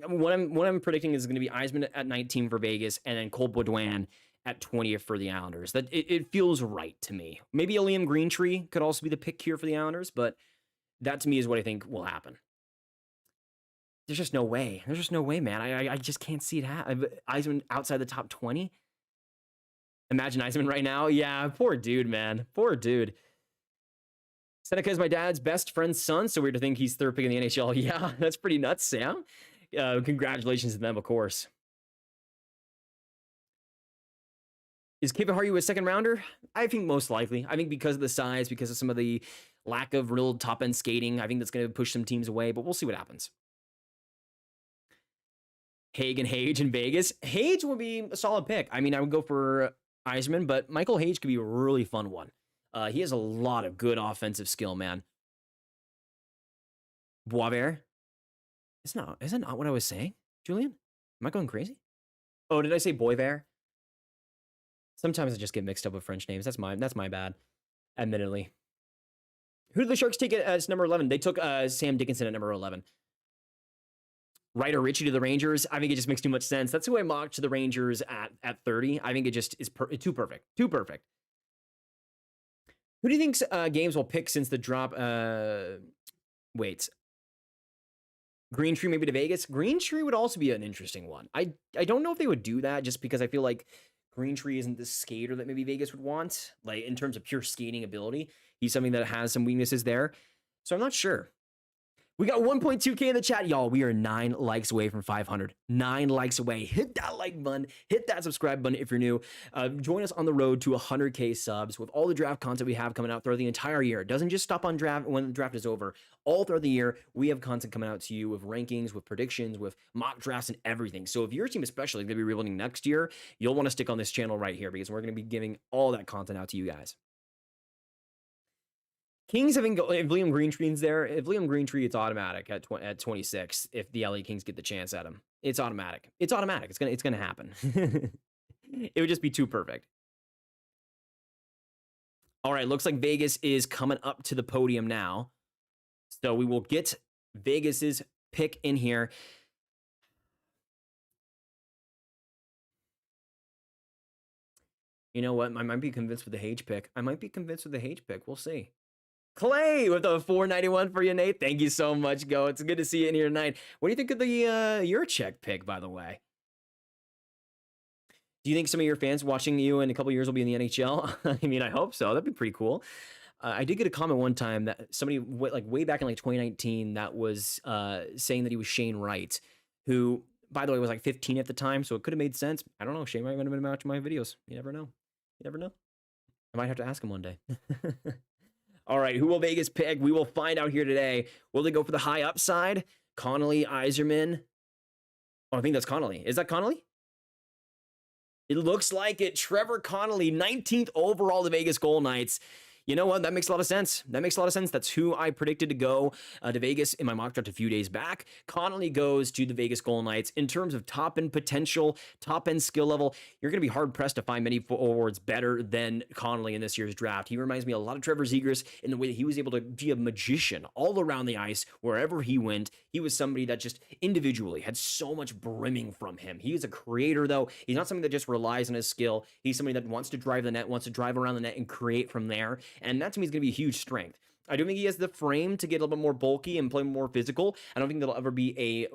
what I'm predicting is going to be Eiserman at 19 for Vegas, and then Cole Baudouin at 20th for the Islanders. That it feels right to me. Maybe a Liam Greentree could also be the pick here for the Islanders, but that to me is what I think will happen. There's just no way. There's just no way, man. I just can't see it happen. Eiserman outside the top 20. Imagine Eiserman right now. Yeah, poor dude, man. Poor dude. Seneca is my dad's best friend's son, so weird to think he's third pick in the NHL. Yeah, that's pretty nuts, Sam. Congratulations to them, of course. Is Kiviharju a second rounder? I think most likely. I think because of the size, because of some of the lack of real top-end skating, I think that's going to push some teams away, but we'll see what happens. Hage in Vegas. Hage would be a solid pick. I mean, I would go for Eiserman, but Michael Hage could be a really fun one. He has a lot of good offensive skill, man. Boisvert? Is it not what I was saying, Julian? Am I going crazy? Oh, did I say Boisvert? Sometimes I just get mixed up with French names. That's my bad, admittedly. Who did the Sharks take as number 11? They took Sam Dickinson at number 11. Ryder Ritchie to the Rangers. I think it just makes too much sense. That's who I mocked to the Rangers at 30. I think it just is too perfect. Too perfect. Who do you think games will pick since the drop? Wait. Greentree maybe to Vegas. Greentree would also be an interesting one. I don't know if they would do that just because I feel like Greentree isn't the skater that maybe Vegas would want. Like in terms of pure skating ability, he's something that has some weaknesses there. So I'm not sure. We got 1.2K in the chat, y'all. We are 9 likes away from 500. 9 likes away. Hit that like button. Hit that subscribe button if you're new. Join us on the road to 100K subs with all the draft content we have coming out throughout the entire year. It doesn't just stop on draft when the draft is over. All throughout the year, we have content coming out to you with rankings, with predictions, with mock drafts, and everything. So if your team especially is going to be rebuilding next year, you'll want to stick on this channel right here because we're going to be giving all that content out to you guys. Kings have been if Liam Greentree's there. If Liam Greentree, it's automatic at 26. If the LA Kings get the chance at him, it's automatic. It's automatic. It's gonna happen. It would just be too perfect. All right, looks like Vegas is coming up to the podium now, so we will get Vegas's pick in here. You know what? I might be convinced with the Hage pick. We'll see. Clay with a 491 for you, Nate. Thank you so much, Go. It's good to see you in here tonight. What do you think of the your check pick, by the way? Do you think some of your fans watching you in a couple years will be in the NHL? I mean, I hope so. That'd be pretty cool. I did get a comment one time that somebody like way back in like 2019 that was saying that he was Shane Wright, who, by the way, was like 15 at the time, so it could have made sense. I don't know. Shane Wright might have been watching my videos. You never know. You never know. I might have to ask him one day. All right, who will Vegas pick? We will find out here today. Will they go for the high upside? Connolly, Eiserman. Oh, I think that's Connolly. Is that Connolly? It looks like it. Trevor Connolly, 19th overall to Vegas Golden Knights. You know what? That makes a lot of sense. That's who I predicted to go to Vegas in my mock draft a few days back. Connolly goes to the Vegas Golden Knights. In terms of top-end potential, top-end skill level, you're going to be hard-pressed to find many forwards better than Connolly in this year's draft. He reminds me a lot of Trevor Zegras in the way that he was able to be a magician all around the ice. Wherever he went, he was somebody that just individually had so much brimming from him. He is a creator, though. He's not somebody that just relies on his skill. He's somebody that wants to drive the net, wants to drive around the net and create from there. And that to me is going to be a huge strength. I do think he has the frame to get a little bit more bulky and play more physical. I don't think that'll ever be a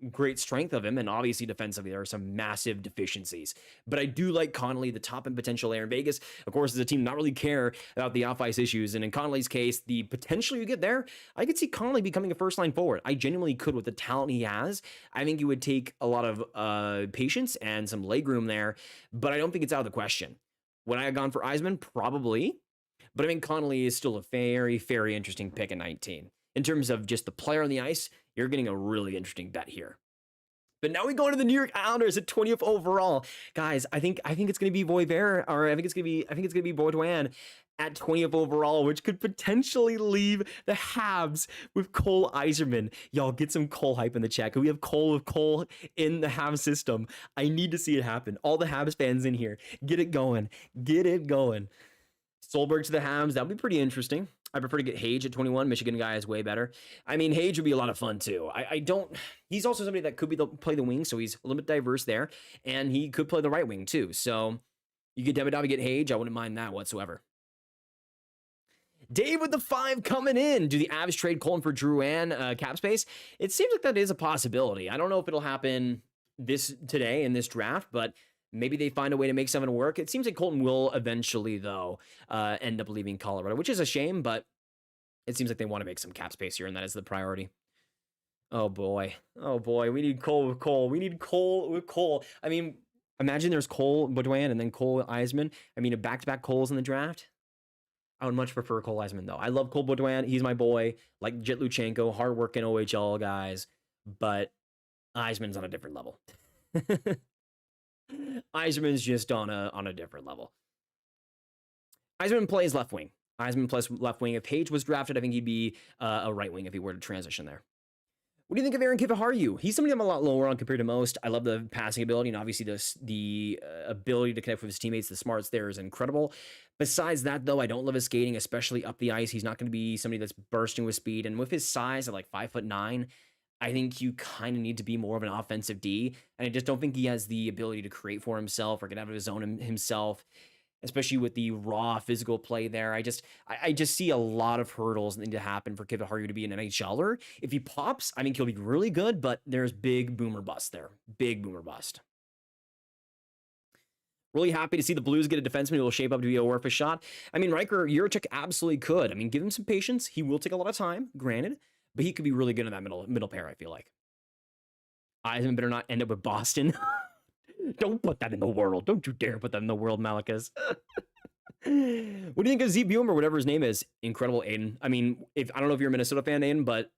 great strength of him. And obviously defensively, there are some massive deficiencies. But I do like Connolly, the top end potential there in Vegas. Of course, as a team not really care about the off-ice issues. And in Connolly's case, the potential you get there, I could see Connolly becoming a first-line forward. I genuinely could with the talent he has. I think it would take a lot of patience and some legroom there. But I don't think it's out of the question. Would I have gone for Eiserman? Probably. But I mean, Connolly is still a very, very interesting pick at 19. In terms of just the player on the ice, you're getting a really interesting bet here. But now we go into the New York Islanders at 20th overall. Guys, I think it's going to be Boisvert, or I think it's going to be Baudouin at 20th overall, which could potentially leave the Habs with Cole Eiserman. Y'all get some Cole hype in the chat. Can we have Cole in the Habs system? I need to see it happen. All the Habs fans in here, get it going. Get it going. Solberg to the Habs, that would be pretty interesting. I prefer to get Hage at 21. Michigan guy is way better. I mean, Hage would be a lot of fun too. He's also somebody that could play the wing, so he's a little bit diverse there. And he could play the right wing too. So you get Demidov, you get Hage. I wouldn't mind that whatsoever. Dave with the 5 coming in. Do the Avs trade Colton for Drouin cap space? It seems like that is a possibility. I don't know if it'll happen today in this draft, but maybe they find a way to make something work. It seems like Colton will eventually, though, end up leaving Colorado, which is a shame, but it seems like they want to make some cap space here, and that is the priority. Oh, boy. We need Cole with Cole. We need Cole with Cole. I mean, imagine there's Cole Baudouin and then Cole Eiserman. I mean, a back-to-back Coles in the draft. I would much prefer Cole Eiserman, though. I love Cole Baudouin. He's my boy. Like Jit Luchenko, hard-working OHL guys, but Eiserman's on a different level. Eiserman's just on a different level. Eiserman plays left wing. If Page was drafted, I think he'd be a right wing if he were to transition there. What do you think of Aaron Kiviharju? He's somebody I'm a lot lower on compared to most. I love the passing ability, and obviously the ability to connect with his teammates, the smarts there is incredible. Besides that, though, I don't love his skating, especially up the ice. He's not going to be somebody that's bursting with speed, and with his size at like 5'9", I think you kind of need to be more of an offensive D, and I just don't think he has the ability to create for himself or get out of his zone himself, especially with the raw physical play there. I just see a lot of hurdles that need to happen for Kiviharju to be an NHLer. If he pops, I think he'll be really good, but there's big boomer bust there. Big boomer bust. Really happy to see the Blues get a defenseman who will shape up to be a worth a shot. I mean, Riker, Juracek absolutely could. I mean, give him some patience. He will take a lot of time, granted. but he could be really good in that middle pair, I feel like. Eiserman better not end up with Boston. Don't put that in the world. Don't you dare put that in the world, Malakas. What do you think of Z Buem or whatever his name is? Incredible, Aiden. I mean, I don't know if you're a Minnesota fan, Aiden, but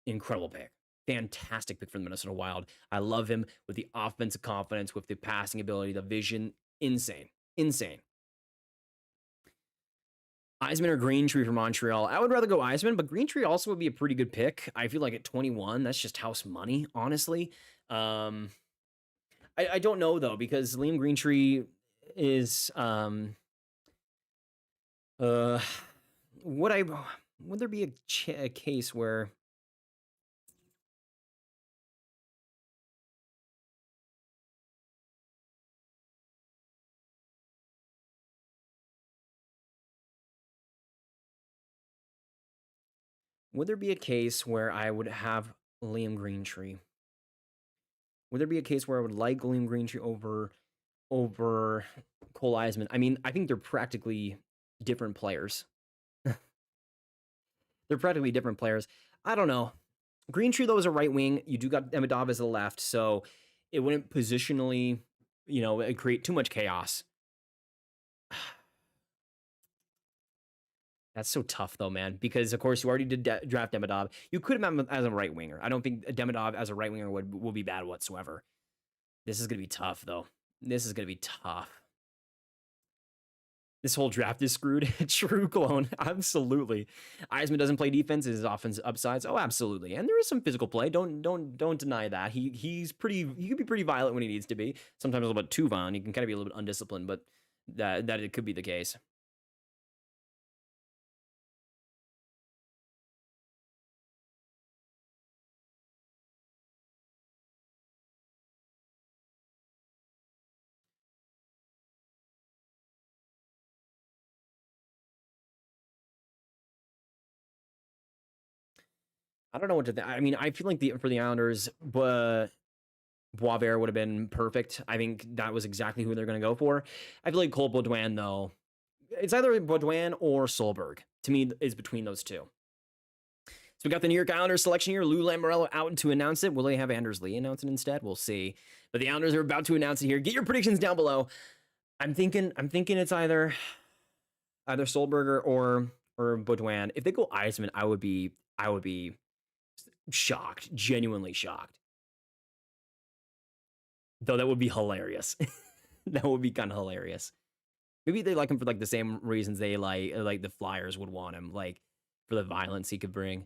incredible pick. Fantastic pick for the Minnesota Wild. I love him with the offensive confidence, with the passing ability, the vision. Insane. Insane. Eiserman or Greentree for Montreal. I would rather go Eiserman, but Greentree also would be a pretty good pick. I feel like at 21, that's just house money, honestly. I don't know, though, because Liam Greentree is... would there be a case where... Would there be a case where I would have Liam Greentree? Would there be a case where I would like Liam Greentree over Cole Eiserman? I mean, I think they're practically different players. They're practically different players. I don't know. Greentree, though, is a right wing. You do got Demidov as a left, so it wouldn't positionally, create too much chaos. That's so tough, though, man, because, of course, you already did draft Demidov. You could have him as a right winger. I don't think Demidov as a right winger will be bad whatsoever. This is going to be tough, though. This is going to be tough. This whole draft is screwed. True clone. Absolutely. Eiserman doesn't play defense. His offense upsides. Oh, absolutely. And there is some physical play. Don't deny that. He can be pretty violent when he needs to be. Sometimes a little bit too violent. He can kind of be a little bit undisciplined, but that it could be the case. I don't know what to think. I mean, I feel like for the Islanders, but Boisvert would have been perfect. I think that was exactly who they're going to go for. I feel like Cole Baudouin, though, it's either Baudouin or Solberg. To me, is between those two. So we got the New York Islanders selection here. Lou Lamoriello out to announce it. Will they have Anders Lee announce it instead? We'll see. But the Islanders are about to announce it here. Get your predictions down below. I'm thinking it's either Solberg or Baudouin. If they go Eiserman, I would be shocked, genuinely shocked. Though that would be hilarious. That would be kind of hilarious. Maybe they like him for like the same reasons they like the Flyers would want him, like for the violence he could bring.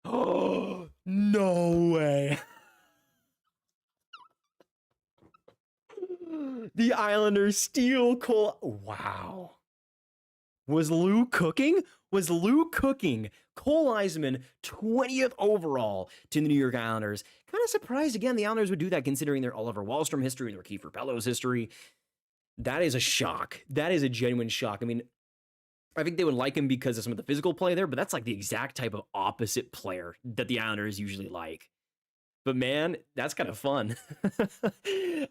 Oh, no way. The Islanders steal Cole. Wow. Was Lou cooking? Cole Eiserman, 20th overall to the New York Islanders. Kind of surprised, again, the Islanders would do that considering their Oliver Wahlstrom history and their Kiefer Bellows history. That is a shock. That is a genuine shock. I mean, I think they would like him because of some of the physical play there, but that's like the exact type of opposite player that the Islanders usually like. But man, that's kind of fun.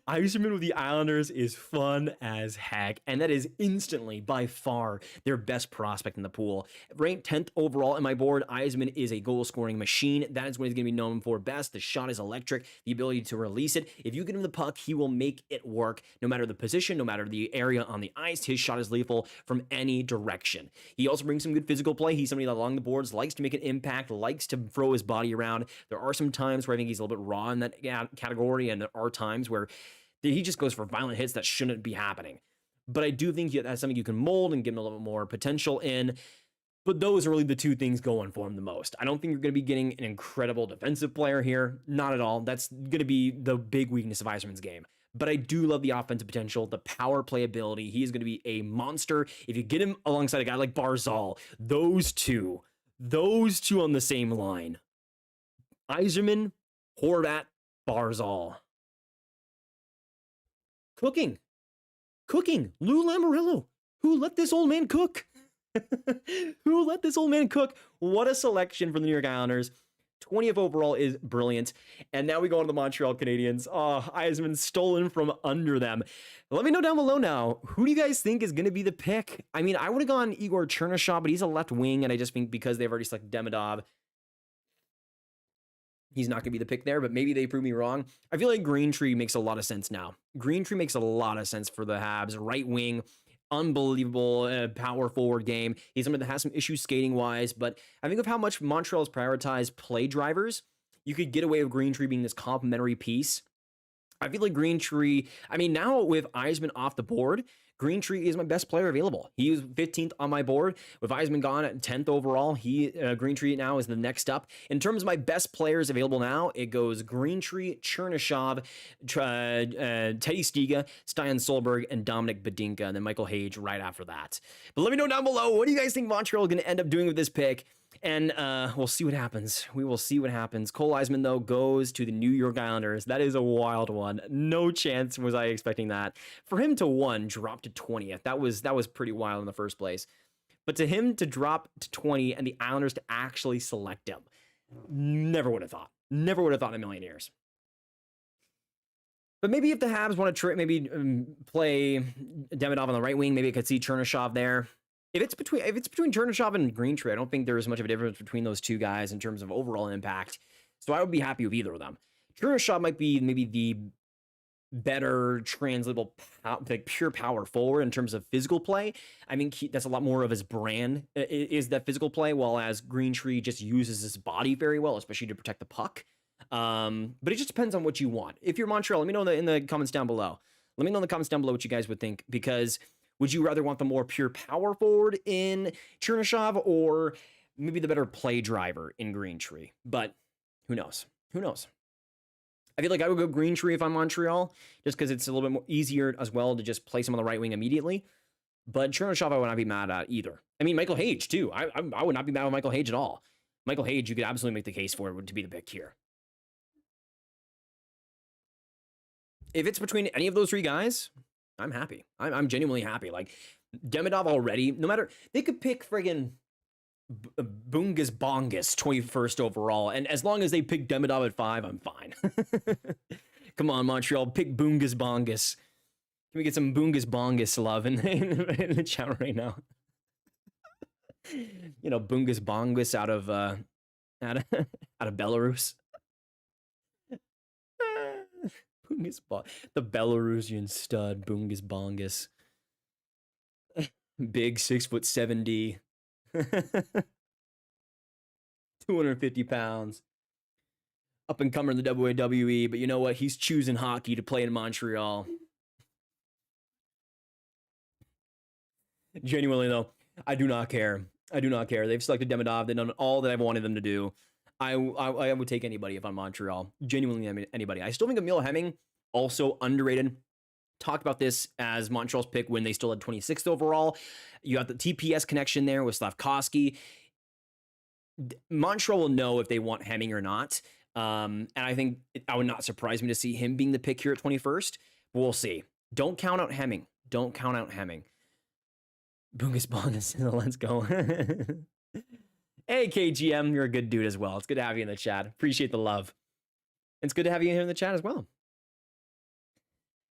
Eiserman with the Islanders is fun as heck. And that is instantly, by far, their best prospect in the pool. Ranked 10th overall in my board, Eiserman is a goal-scoring machine. That is what he's going to be known for best. The shot is electric, the ability to release it. If you get him the puck, he will make it work. No matter the position, no matter the area on the ice, his shot is lethal from any direction. He also brings some good physical play. He's somebody that along the boards likes to make an impact, likes to throw his body around. There are some times where I think he's a little bit raw in that category, and there are times where he just goes for violent hits that shouldn't be happening. But I do think that's something you can mold and give him a little bit more potential in. But those are really the two things going for him the most. I don't think you're going to be getting an incredible defensive player here. Not at all. That's going to be the big weakness of Eiserman's game. But I do love the offensive potential, the power play ability. He is going to be a monster. If you get him alongside a guy like Barzal, those two on the same line. Eiserman, Horvat, Barzal. Cooking. Lou Lamoriello. Who let this old man cook? What a selection for the New York Islanders. 20th overall is brilliant. And now we go on to the Montreal Canadiens. Oh, Eiserman stolen from under them. Let me know down below now. Who do you guys think is going to be the pick? I mean, I would have gone Igor Chernyshov, but he's a left wing. And I just think because they've already selected Demidov, he's not going to be the pick there, but maybe they prove me wrong. I feel like Greentree makes a lot of sense now. Greentree makes a lot of sense for the Habs. Right wing, unbelievable power forward game. He's someone that has some issues skating wise, but I think of how much Montreal's prioritized play drivers. You could get away with Greentree being this complementary piece. I feel like Greentree, I mean, now with Eiserman off the board, Greentree is my best player available. He was 15th on my board. With Eiserman gone at 10th overall, Greentree now is the next up. In terms of my best players available now, it goes Greentree, Chernyshov, Teddy Stiga, Stian Solberg, and Dominic Badinka, and then Michael Hage right after that. But let me know down below, what do you guys think Montreal is going to end up doing with this pick? And we'll see what happens. We will see what happens. Cole Eiserman, though, goes to the New York Islanders. That is a wild one. No chance was I expecting that. For him to 1, drop to 20th, that was pretty wild in the first place. But to him to drop to 20 and the Islanders to actually select him, never would have thought. Never would have thought in a million years. But maybe if the Habs want to maybe play Demidov on the right wing, maybe I could see Chernyshov there. If it's between Chernyshov and Greentree, I don't think there's much of a difference between those two guys in terms of overall impact. So I would be happy with either of them. Chernyshov might be maybe the better translatable, like pure power forward in terms of physical play. I mean, that's a lot more of his brand is that physical play, while as Greentree just uses his body very well, especially to protect the puck. But it just depends on what you want. If you're Montreal, let me know in the comments down below. Let me know in the comments down below what you guys would think, because would you rather want the more pure power forward in Chernyshov or maybe the better play driver in Greentree? But who knows? Who knows? I feel like I would go Greentree if I'm Montreal, just because it's a little bit more easier as well to just place him on the right wing immediately. But Chernyshov, I would not be mad at either. I mean, Michael Hage, too. I would not be mad with Michael Hage at all. Michael Hage, you could absolutely make the case for it to be the pick here. If it's between any of those three guys, I'm happy. I'm genuinely happy. Like, Demidov already, no matter, they could pick friggin' Bungus Bongus 21st overall, and as long as they pick Demidov at 5, I'm fine. Come on, Montreal, pick Bungus Bongus. Can we get some Bungus Bongus love in the chat right now? You know, Bungus Bongus out of Belarus. The Belarusian stud, Bungus Bongus. Big 6'7" 250 pounds. Up and comer in the WWE, but you know what? He's choosing hockey to play in Montreal. Genuinely, though, I do not care. I do not care. They've selected Demidov. They've done all that I've wanted them to do. I would take anybody if I'm Montreal. Genuinely anybody. I still think Emil Hemming, also underrated. Talked about this as Montreal's pick when they still had 26th overall. You got the TPS connection there with Slavkovsky. Montreal will know if they want Hemming or not. And I think I would not surprise me to see him being the pick here at 21st. We'll see. Don't count out Hemming. Don't count out Hemming. Bungus Bongus, let's go. Hey, KGM, you're a good dude as well. It's good to have you in the chat. Appreciate the love. It's good to have you here in the chat as well.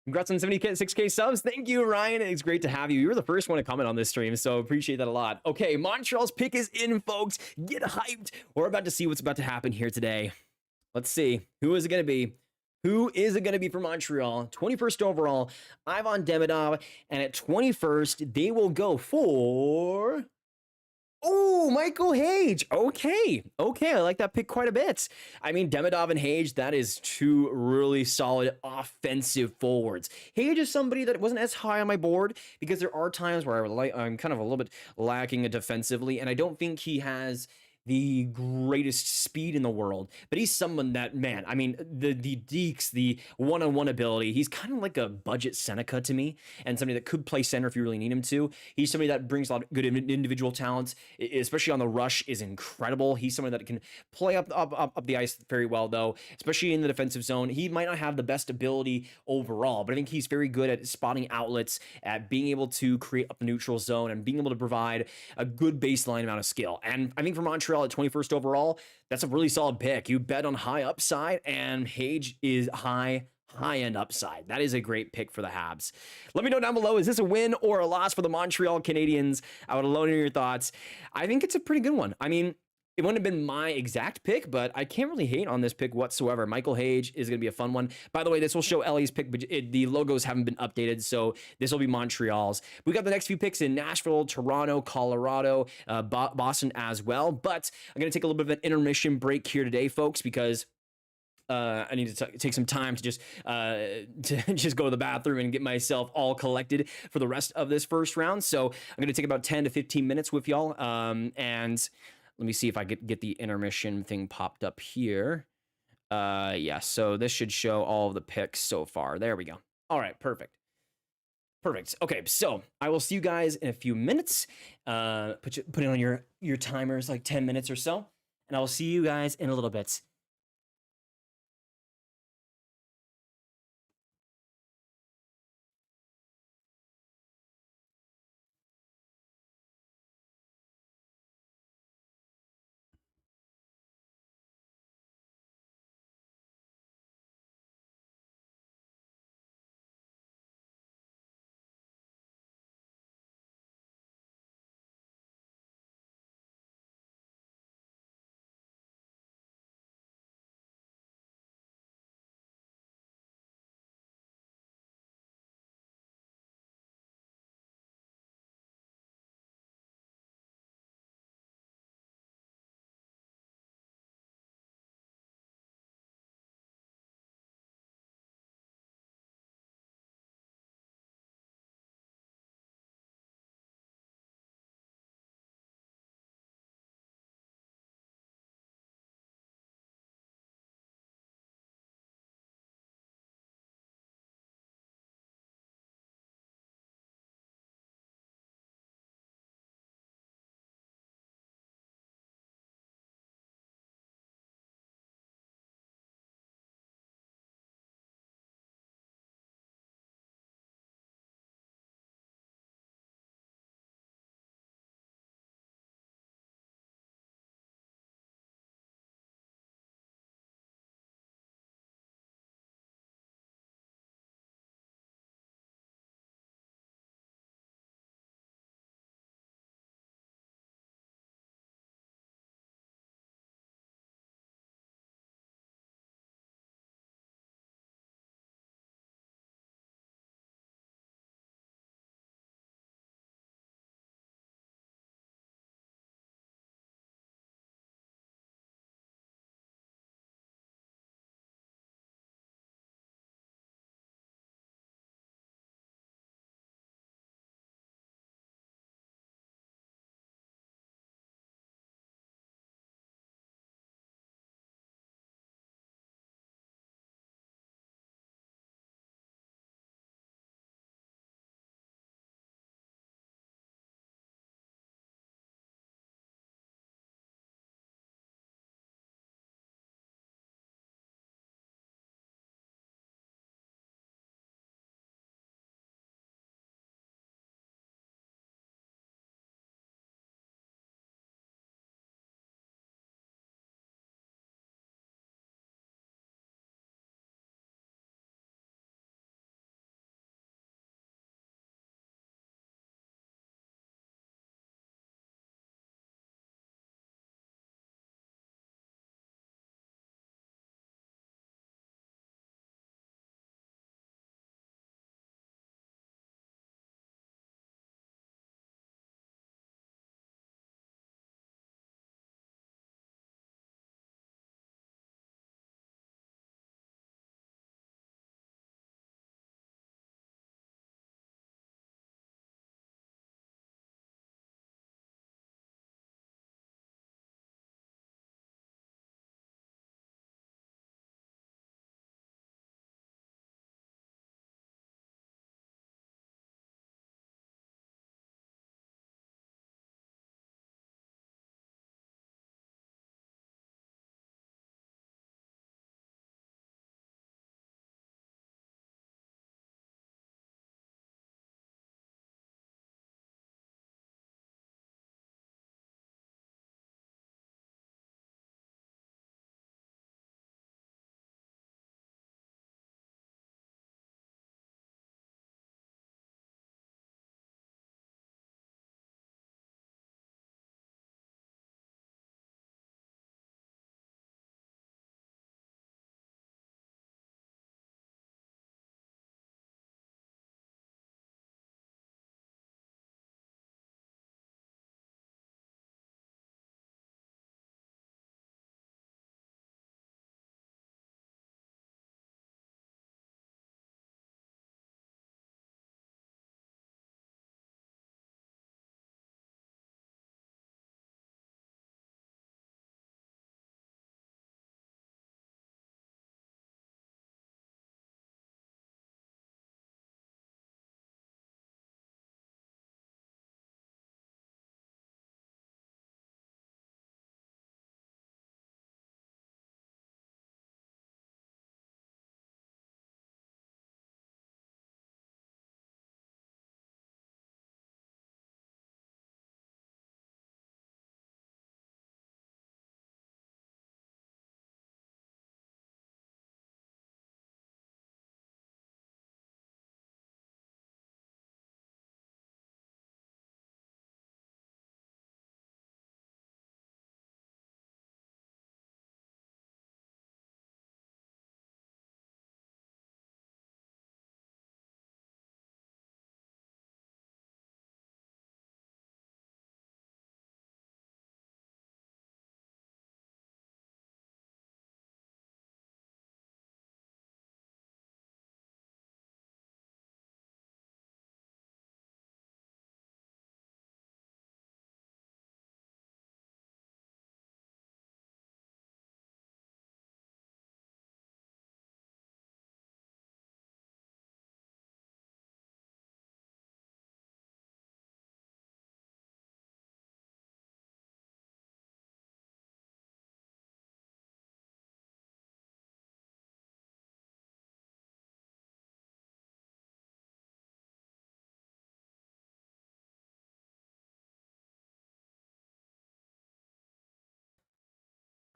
Congrats on 76K subs. Thank you, Ryan. It's great to have you. You were the first one to comment on this stream, so appreciate that a lot. Okay, Montreal's pick is in, folks. Get hyped. We're about to see what's about to happen here today. Let's see. Who is it going to be? Who is it going to be for Montreal? 21st overall, Ivan Demidov. And at 21st, they will go for... Oh, Michael Hage. Okay. I like that pick quite a bit. I mean, Demidov and Hage, that is two really solid offensive forwards. Hage is somebody that wasn't as high on my board because there are times where I'm kind of a little bit lacking defensively, and I don't think he has the greatest speed in the world, but he's someone that, man, I mean, the deeks, the one-on-one ability, he's kind of like a budget Seneca to me, and somebody that could play center if you really need him to. He's somebody that brings a lot of good individual talents, especially on the rush, is incredible. He's someone that can play up the ice very well, though, especially in the defensive zone. He might not have the best ability overall, but I think he's very good at spotting outlets, at being able to create up the neutral zone, and being able to provide a good baseline amount of skill. And I think for Montreal, at 21st overall, that's a really solid pick. You bet on high upside, and Hage is high-end upside. That is a great pick for the Habs. Let me know down below, is this a win or a loss for the Montreal Canadiens? I would love to hear your thoughts. I think it's a pretty good one. I mean, it wouldn't have been my exact pick, but I can't really hate on this pick whatsoever. Michael Hage is going to be a fun one. By the way, this will show Ellie's pick, but the logos haven't been updated, so this will be Montreal's. We got the next few picks in Nashville, Toronto, Colorado, Boston as well. But I'm going to take a little bit of an intermission break here today, folks, because I need to take some time to just go to the bathroom and get myself all collected for the rest of this first round. So I'm going to take about 10 to 15 minutes with y'all, and let me see if I get the intermission thing popped up here. Yeah, so this should show all of the picks so far. There we go. All right, perfect. Okay, so I will see you guys in a few minutes. Put it on your timers, like 10 minutes or so, and I will see you guys in a little bit.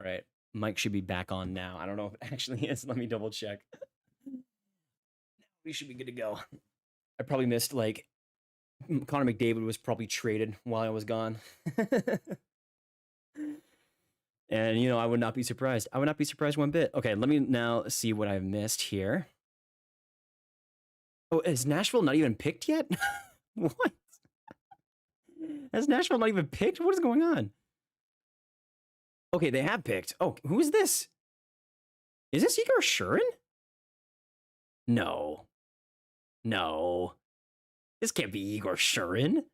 All right. Mike should be back on now. I don't know if it actually is. Let me double check. We should be good to go. I probably missed, like, Connor McDavid was probably traded while I was gone. And, you know, I would not be surprised. I would not be surprised one bit. Okay, let me now see what I've missed here. Oh, is Nashville not even picked yet? What? Has Nashville not even picked? What is going on? Okay, they have picked. Oh, who is this? Is this Igor Shurin? No. No. This can't be Igor Shurin.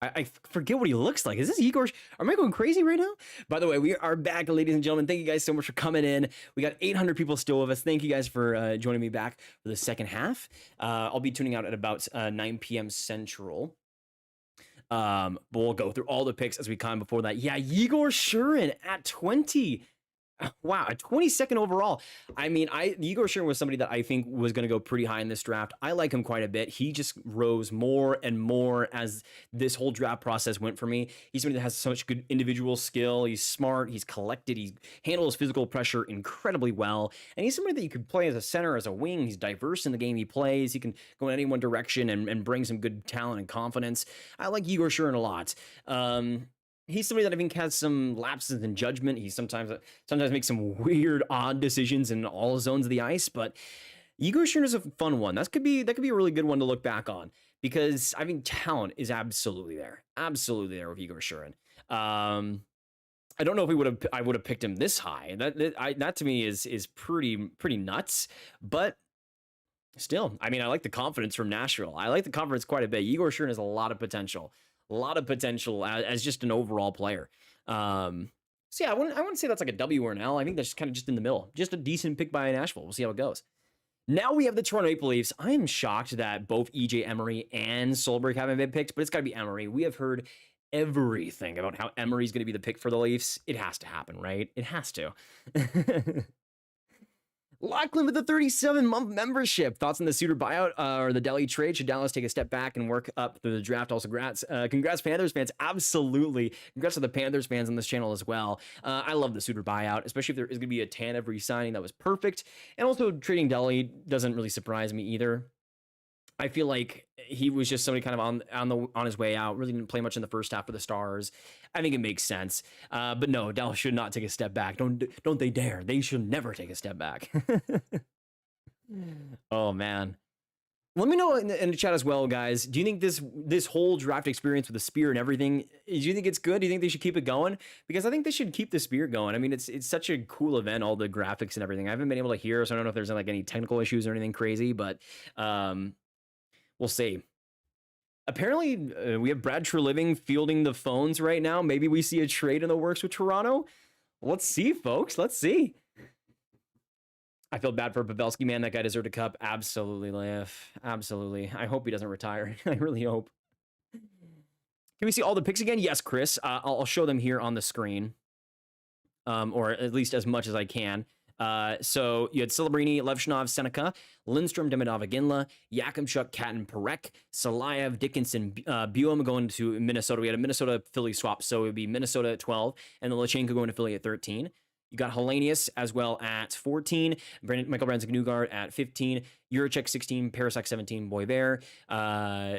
I forget what he looks like. Is this Igor? Am I going crazy right now? By the way, we are back, ladies and gentlemen. Thank you guys so much for coming in. We got 800 people still with us. Thank you guys for joining me back for the second half. I'll be tuning out at about 9 p.m. Central. But we'll go through all the picks as we come before that. Yeah, Igor Shurin at 20. Wow, a 22nd overall. I mean, Igor Shurin was somebody that I think was going to go pretty high in this draft. I like him quite a bit. He just rose more and more as this whole draft process went for me. He's somebody that has such good individual skill. He's smart. He's collected. He handles physical pressure incredibly well. And he's somebody that you could play as a center, as a wing. He's diverse in the game he plays. He can go in any one direction and bring some good talent and confidence. I like Igor Shurin a lot. He's somebody that I think has some lapses in judgment. He sometimes makes some weird, odd decisions in all zones of the ice. But Igor Shurin is a fun one. That could be a really good one to look back on, because I think talent is absolutely there with Igor Shurin. I don't know if I would have picked him this high. That to me is pretty nuts. But still, I mean, I like the confidence from Nashville. I like the confidence quite a bit. Igor Shurin has a lot of potential. As just an overall player. So yeah, I wouldn't say that's like a W or an L. I think that's kind of just in the middle. Just a decent pick by Nashville. We'll see how it goes. Now we have the Toronto Maple Leafs. I am shocked that both EJ Emery and Solberg haven't been picked, but it's got to be Emery. We have heard everything about how Emery's going to be the pick for the Leafs. It has to happen, right? It has to. Macklin with the 37-month membership. Thoughts on the Suter buyout or the Delhi trade? Should Dallas take a step back and work up through the draft? Also, congrats Panthers fans. Absolutely. Congrats to the Panthers fans on this channel as well. I love the Suter buyout, especially if there is going to be a Tanev re-signing. That was perfect. And also, trading Delhi doesn't really surprise me either. I feel like he was just somebody kind of on his way out. Really didn't play much in the first half for the Stars. I think it makes sense. But no, Dallas should not take a step back. Don't they dare. They should never take a step back. Oh, man. Let me know in the chat as well, guys. Do you think this whole draft experience with the spear and everything, do you think it's good? Do you think they should keep it going? Because I think they should keep the spear going. I mean, it's such a cool event, all the graphics and everything. I haven't been able to hear, so I don't know if there's like any technical issues or anything crazy, but we'll see. Apparently, we have Brad Treliving fielding the phones right now. Maybe we see a trade in the works with Toronto. Let's see, folks. Let's see. I feel bad for Pavelski, man. That guy deserved a cup. Absolutely, Leif. Absolutely. I hope he doesn't retire. I really hope. Can we see all the picks again? Yes, Chris. I'll show them here on the screen, or at least as much as I can. So you had Celebrini, Levshunov, Seneca, Lindstrom, Demidov, Iginla, Yakimchuk, Catton, Perek, Silayev, Dickinson, Buom going to Minnesota. We had a Minnesota-Philly swap, so it would be Minnesota at 12, and then Lachenko going to Philly at 13. You got Helenius as well at 14, Michael Brandsegg-Nygard at 15, Juracek 16, Parasek 17, Boisvert,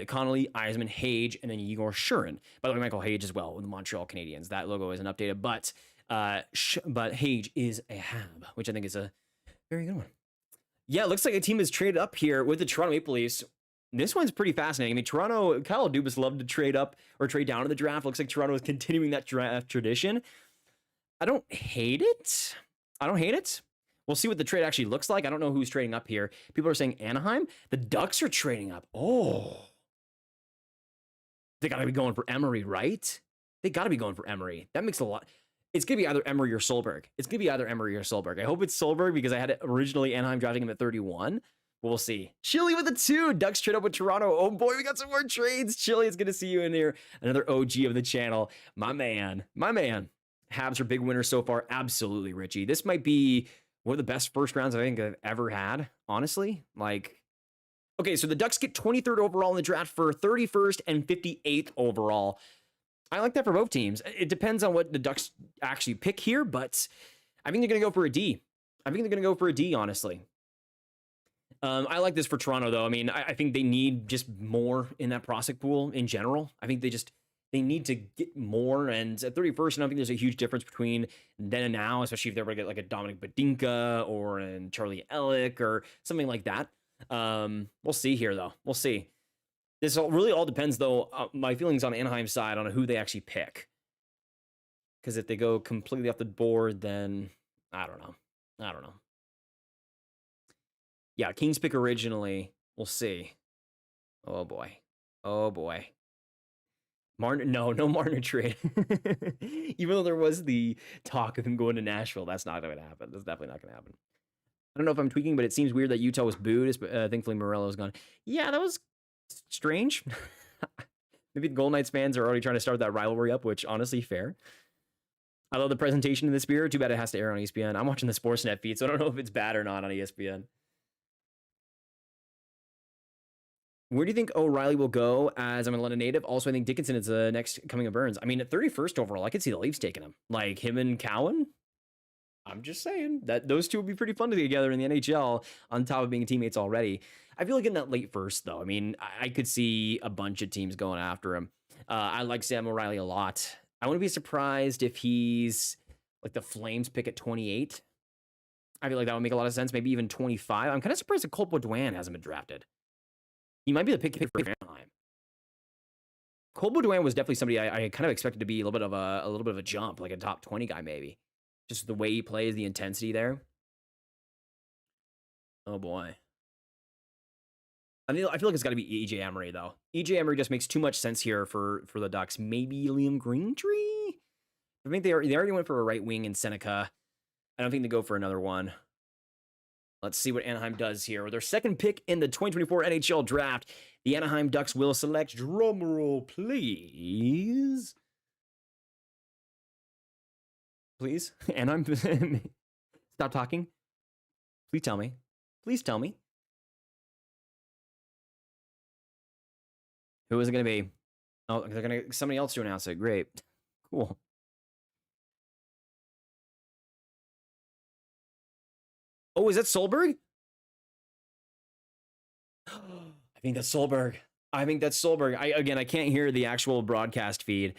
Connolly, Eiserman, Hage, and then Igor Shurin. By the way, Michael Hage as well with the Montreal Canadiens. That logo isn't updated, but Hage is a Hab, which I think is a very good one. Yeah, it looks like a team is traded up here with the Toronto Maple Leafs. This one's pretty fascinating. I mean, Toronto, Kyle Dubas loved to trade up or trade down in the draft. Looks like Toronto is continuing that draft tradition. I don't hate it. We'll see what the trade actually looks like. I don't know who's trading up here. People are saying Anaheim. The Ducks are trading up. Oh. They got to be going for Emery, right? They got to be going for Emery. That makes a lot. It's going to be either Emery or Solberg. I hope it's Solberg because I had originally Anaheim drafting him at 31. We'll see. Chili with a 2. Ducks trade up with Toronto. Oh boy, we got some more trades. Chili, it's good to see you in here. Another OG of the channel. My man. Habs are big winners so far. Absolutely, Richie. This might be one of the best first rounds I think I've ever had, honestly. Okay, so the Ducks get 23rd overall in the draft for 31st and 58th overall. I like that for both teams. It depends on what the Ducks actually pick here, but I think they're going to go for a D. I think they're going to go for a D, honestly. I like this for Toronto, though. I mean, I think they need just more in that prospect pool in general. I think they need to get more. And at 31st, I don't think there's a huge difference between then and now, especially if they were to get like a Dominic Badinka or a Charlie Ellick or something like that. We'll see here, though. We'll see. This really all depends, though. My feelings on Anaheim's side on who they actually pick. Because if they go completely off the board, then I don't know. Yeah, Kings pick originally. We'll see. Oh boy. Martin, no Martin trade. Even though there was the talk of him going to Nashville, that's not going to happen. That's definitely not going to happen. I don't know if I'm tweaking, but it seems weird that Utah was booed. Thankfully, Morello's gone. Yeah, that was strange. Maybe the Golden Knights fans are already trying to start that rivalry up, which honestly, fair. I love the presentation in the Spirit. Too bad it has to air on ESPN. I'm watching the Sportsnet feed, so I don't know if it's bad or not on ESPN. Where do you think O'Reilly will go as I'm a London native? Also, I think Dickinson is the next coming of Burns. I mean, at 31st overall, I could see the Leafs taking him. Like him and Cowan. I'm just saying that those two would be pretty fun to be together in the NHL on top of being teammates already. I feel like in that late first, though. I mean, I could see a bunch of teams going after him. I like Sam O'Reilly a lot. I wouldn't be surprised if he's like the Flames pick at 28. I feel like that would make a lot of sense. Maybe even 25. I'm kind of surprised that Colt Baudouin hasn't been drafted. He might be the pick for Anaheim. Colt Baudouin was definitely somebody I kind of expected to be a little bit of a jump, like a top 20 guy maybe. Just the way he plays, the intensity there. Oh boy. I feel like it's got to be E.J. Emery though. E.J. Emery just makes too much sense here for the Ducks. Maybe Liam Greentree. I think they already went for a right wing in Seneca. I don't think they go for another one. Let's see what Anaheim does here. With their second pick in the 2024 NHL Draft, the Anaheim Ducks will select, drumroll please. Please? Anaheim, stop talking. Please tell me. Please tell me. Who is it going to be? Oh, they're going to somebody else to announce it. Great. Cool. Oh, is that Solberg? I think that's Solberg. I can't hear the actual broadcast feed.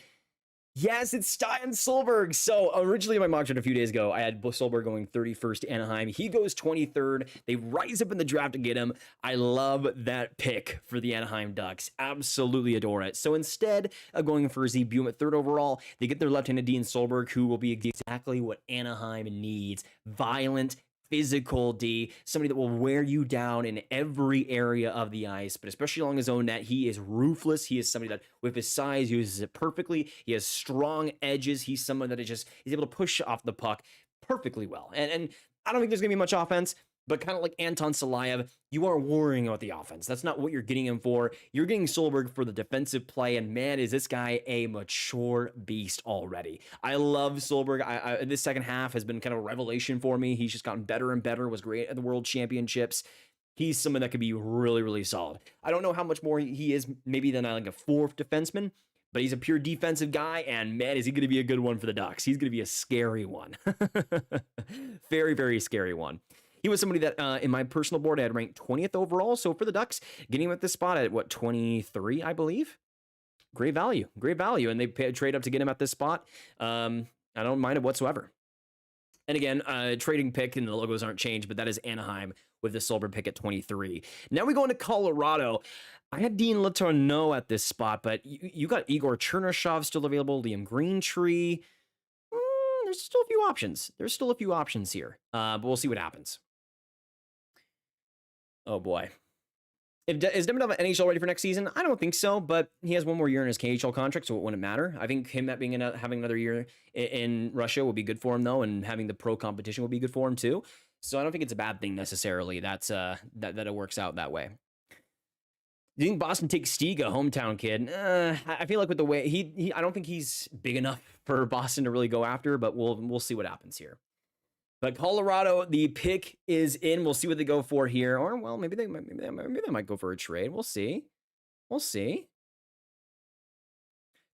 Yes, it's Stian Solberg. So originally in my mock draft a few days ago, I had Solberg going 31st to Anaheim. He goes 23rd. They rise up in the draft to get him. I love that pick for the Anaheim Ducks. Absolutely adore it. So instead of going for Z Bume at 3rd overall, they get their left-handed D in Solberg, who will be exactly what Anaheim needs. Violent, physical D, somebody that will wear you down in every area of the ice, but especially along his own net. He is ruthless. He is somebody that, with his size, uses it perfectly. He has strong edges. He's someone that is able to push off the puck perfectly well. And I don't think there's going to be much offense, but kind of like Anton Silayev, you are worrying about the offense. That's not what you're getting him for. You're getting Solberg for the defensive play, and man, is this guy a mature beast already. I love Solberg. This second half has been kind of a revelation for me. He's just gotten better and better, was great at the World Championships. He's someone that could be really, really solid. I don't know how much more he is maybe than like a 4th defenseman, but he's a pure defensive guy, and man, is he going to be a good one for the Ducks. He's going to be a scary one. Very, very scary one. He was somebody that, in my personal board, I had ranked 20th overall. So for the Ducks, getting him at this spot at, 23, I believe? Great value. And they trade up to get him at this spot. I don't mind it whatsoever. And again, trading pick and the logos aren't changed, but that is Anaheim with the Solberg pick at 23. Now we go into Colorado. I had Dean Letourneau at this spot, but you got Igor Chernyshov still available, Liam Greentree. There's still a few options here, but we'll see what happens. Oh boy. Is Demidov NHL ready for next season? I don't think so, but he has one more year in his KHL contract, so it wouldn't matter. I think him having another year in Russia will be good for him, though, and having the pro competition will be good for him, too. So I don't think it's a bad thing, necessarily, that it works out that way. Do you think Boston takes Stiga, hometown kid? I feel like with the way I don't think he's big enough for Boston to really go after, but we'll see what happens here. But Colorado, the pick is in. We'll see what they go for here. Or, well, maybe they might go for a trade. We'll see.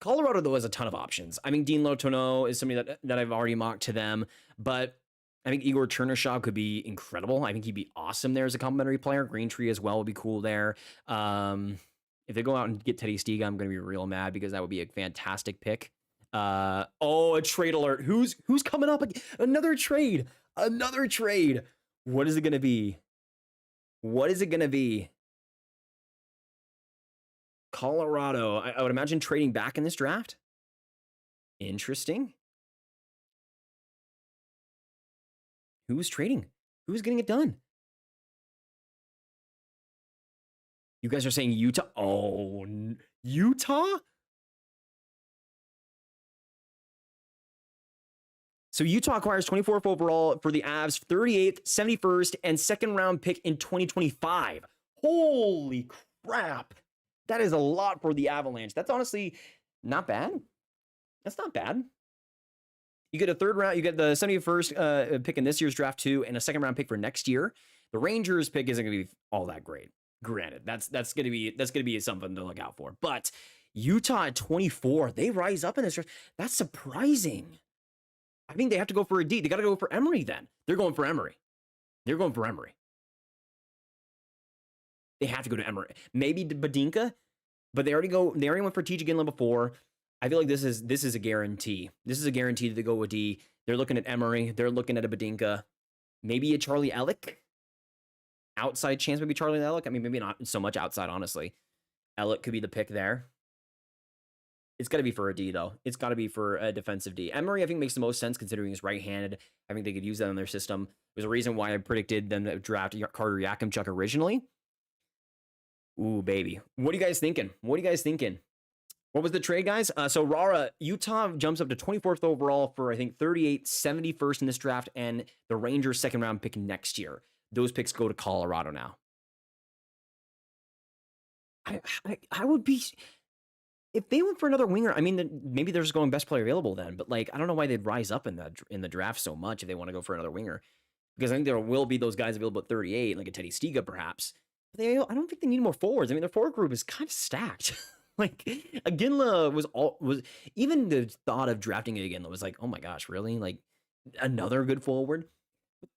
Colorado, though, has a ton of options. I mean, Dean Letourneau is somebody that I've already mocked to them, but I think Igor Chernyshov could be incredible. I think he'd be awesome there as a complimentary player. Greentree as well would be cool there. If they go out and get Teddy Stiga, I'm going to be real mad because that would be a fantastic pick. Oh, a trade alert. Who's coming up? Another trade. Another trade. What is it going to be? What is it going to be? Colorado. I would imagine trading back in this draft. Interesting. Who's trading? Who's getting it done? You guys are saying Utah? Oh, Utah? So Utah acquires 24th overall for the Avs, 38th, 71st, and second round pick in 2025. Holy crap. That is a lot for the Avalanche. That's honestly not bad. That's not bad. You get a third round, you get the 71st pick in this year's draft too, and a second round pick for next year. The Rangers pick isn't going to be all that great. Granted, that's going to be something to look out for. But Utah at 24, they rise up in this draft. That's surprising. I think they have to go for a D. They got to go for Emery then. They're going for Emery. They're going for Emery. They have to go to Emery. Maybe Badinka, but they already went for TJ Ginla before. I feel like this is a guarantee. This is a guarantee that they go with D. They're looking at Emery. They're looking at a Badinka. Maybe a Charlie Elick. Outside chance maybe Charlie Elick. I mean, maybe not so much outside, honestly. Elick could be the pick there. It's got to be for a D, though. It's got to be for a defensive D. Emery, I think, makes the most sense considering he's right-handed. I think they could use that in their system. There's a reason why I predicted them to draft Carter Yakimchuk originally. Ooh, baby. What are you guys thinking? What are you guys thinking? What was the trade, guys? So Rara, Utah jumps up to 24th overall for, I think, 38th, 71st in this draft, and the Rangers' second-round pick next year. Those picks go to Colorado now. I would be... If they went for another winger, I mean, maybe they're just going best player available then. But, like, I don't know why they'd rise up in the draft so much if they want to go for another winger. Because I think there will be those guys available at 38, like a Teddy Stiga, perhaps. But I don't think they need more forwards. I mean, their forward group is kind of stacked. Like, Iginla was even the thought of drafting Iginla was like, oh my gosh, really? Like, another good forward?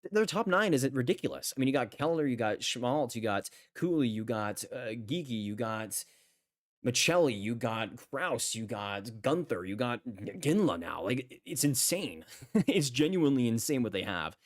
Their top 9 isn't ridiculous. I mean, you got Keller, you got Schmaltz, you got Cooley, you got Geeky, you got Michelli, you got Krause, you got Gunther, you got Ginla now. Like, it's insane. It's genuinely insane what they have.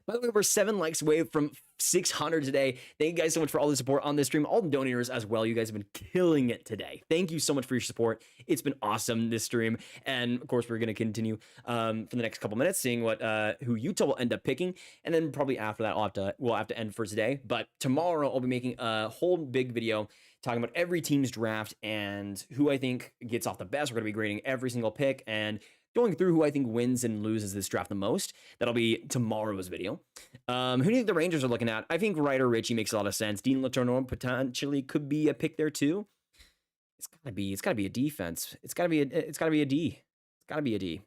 By the way, we're 7 likes away from 600 today. Thank you guys so much for all the support on this stream, all the donators as well. You guys have been killing it today. Thank you so much for your support. It's been awesome this stream, and of course, we're going to continue for the next couple minutes, seeing what who Utah will end up picking, and then probably after that, we'll have to end for today. But tomorrow, I'll be making a whole big video talking about every team's draft and who I think gets off the best. We're going to be grading every single pick and going through who I think wins and loses this draft the most. That'll be tomorrow's video. Who do you think the Rangers are looking at? I think Ryder Ritchie makes a lot of sense. Dean Letourneau potentially could be a pick there too. It's gotta be a defense. It's gotta be a D. It's gotta be a D.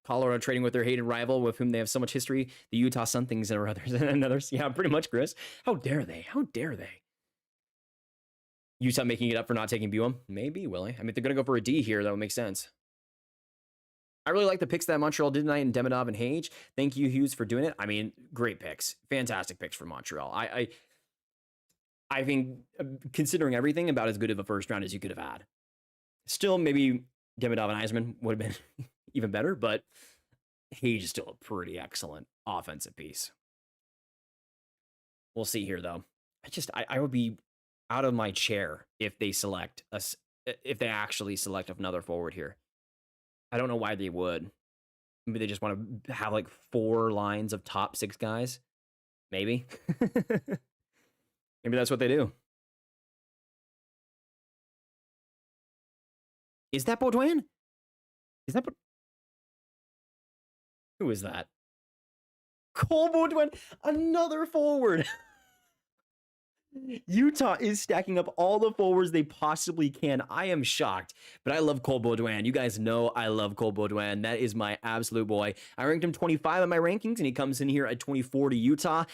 Colorado trading with their hated rival with whom they have so much history, the Utah Somethings or others and others. Yeah, pretty much, Chris. How dare they? How dare they? Utah making it up for not taking Buem? Maybe, Willie. I mean, if they're gonna go for a D here, that would make sense. I really like the picks that Montreal did tonight in Demidov and Hage. Thank you, Hughes, for doing it. I mean, great picks. Fantastic picks for Montreal. I think, considering everything, about as good of a first round as you could have had. Still, maybe Demidov and Eiserman would have been even better, but Hage is still a pretty excellent offensive piece. We'll see here, though. I would be out of my chair if they actually select another forward here. I don't know why they would. Maybe they just want to have like 4 lines of top 6 guys. Maybe. Maybe that's what they do. Is that Baudouin? Who is that? Cole Baudouin, another forward. Utah is stacking up all the forwards they possibly can. I am shocked, but I love Cole Baudouin. You guys know I love Cole Baudouin. That is my absolute boy. I ranked him 25 in my rankings, and he comes in here at 24 to Utah.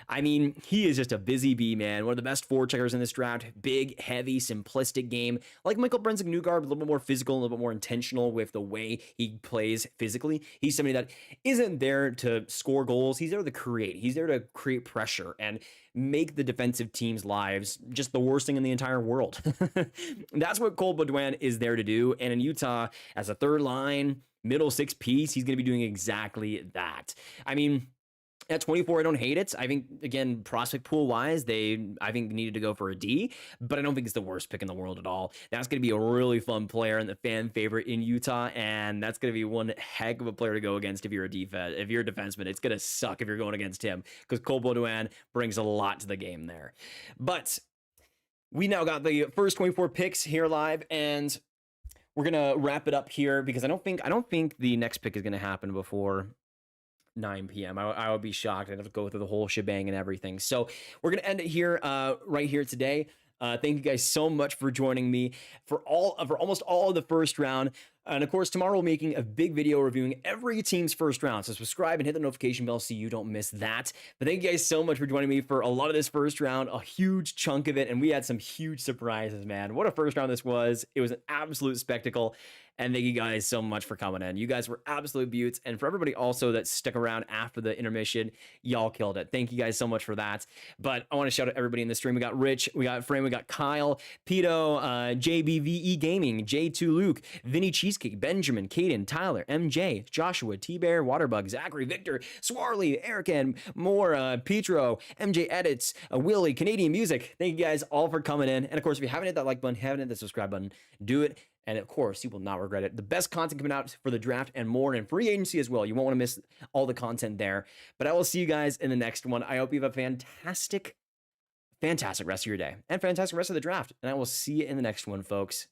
I mean, he is just a busy bee, man. One of the best forecheckers in this draft. Big, heavy, simplistic game. Like Michael Brandsegg-Nygard, a little bit more physical, a little bit more intentional with the way he plays physically. He's somebody that isn't there to score goals. He's there to create. He's there to create pressure and make the defensive team's lives just the worst thing in the entire world. That's what Cole Baudouin is there to do. And in Utah, as a third line, middle six piece, he's going to be doing exactly that. I mean, at 24, I don't hate it. I think, again, prospect pool wise, I think needed to go for a D, but I don't think it's the worst pick in the world at all. That's going to be a really fun player and the fan favorite in Utah, and that's going to be one heck of a player to go against if you're a defenseman. It's going to suck if you're going against him because Cole Baudouin brings a lot to the game there. But we now got the first 24 picks here live, and we're going to wrap it up here because I don't think the next pick is going to happen before 9 p.m. I would be shocked. I'd have to go through the whole shebang and everything. So we're going to end it here, right here today. Thank you guys so much for joining me for almost all of the first round. And of course, tomorrow we're making a big video reviewing every team's first round. So subscribe and hit the notification bell so you don't miss that. But thank you guys so much for joining me for a lot of this first round, a huge chunk of it. And we had some huge surprises, man. What a first round this was. It was an absolute spectacle. And thank you guys so much for coming in. You guys were absolute beauts. And for everybody also that stuck around after the intermission, y'all killed it. Thank you guys so much for that. But I want to shout out everybody in the stream. We got Rich, we got Frame, we got Kyle, Pito, JBVE Gaming, J2 Luke, Vinny Cheesecake, Benjamin, Caden, Tyler, MJ, Joshua, T-Bear, Waterbug, Zachary, Victor, Swarley, Eric, and more, Petro, MJ Edits, Willie, Canadian Music. Thank you guys all for coming in. And of course, if you haven't hit that like button, haven't hit the subscribe button, do it. And of course, you will not regret it. The best content coming out for the draft and more, and free agency as well. You won't want to miss all the content there. But I will see you guys in the next one. I hope you have a fantastic rest of your day and fantastic rest of the draft. And I will see you in the next one, folks.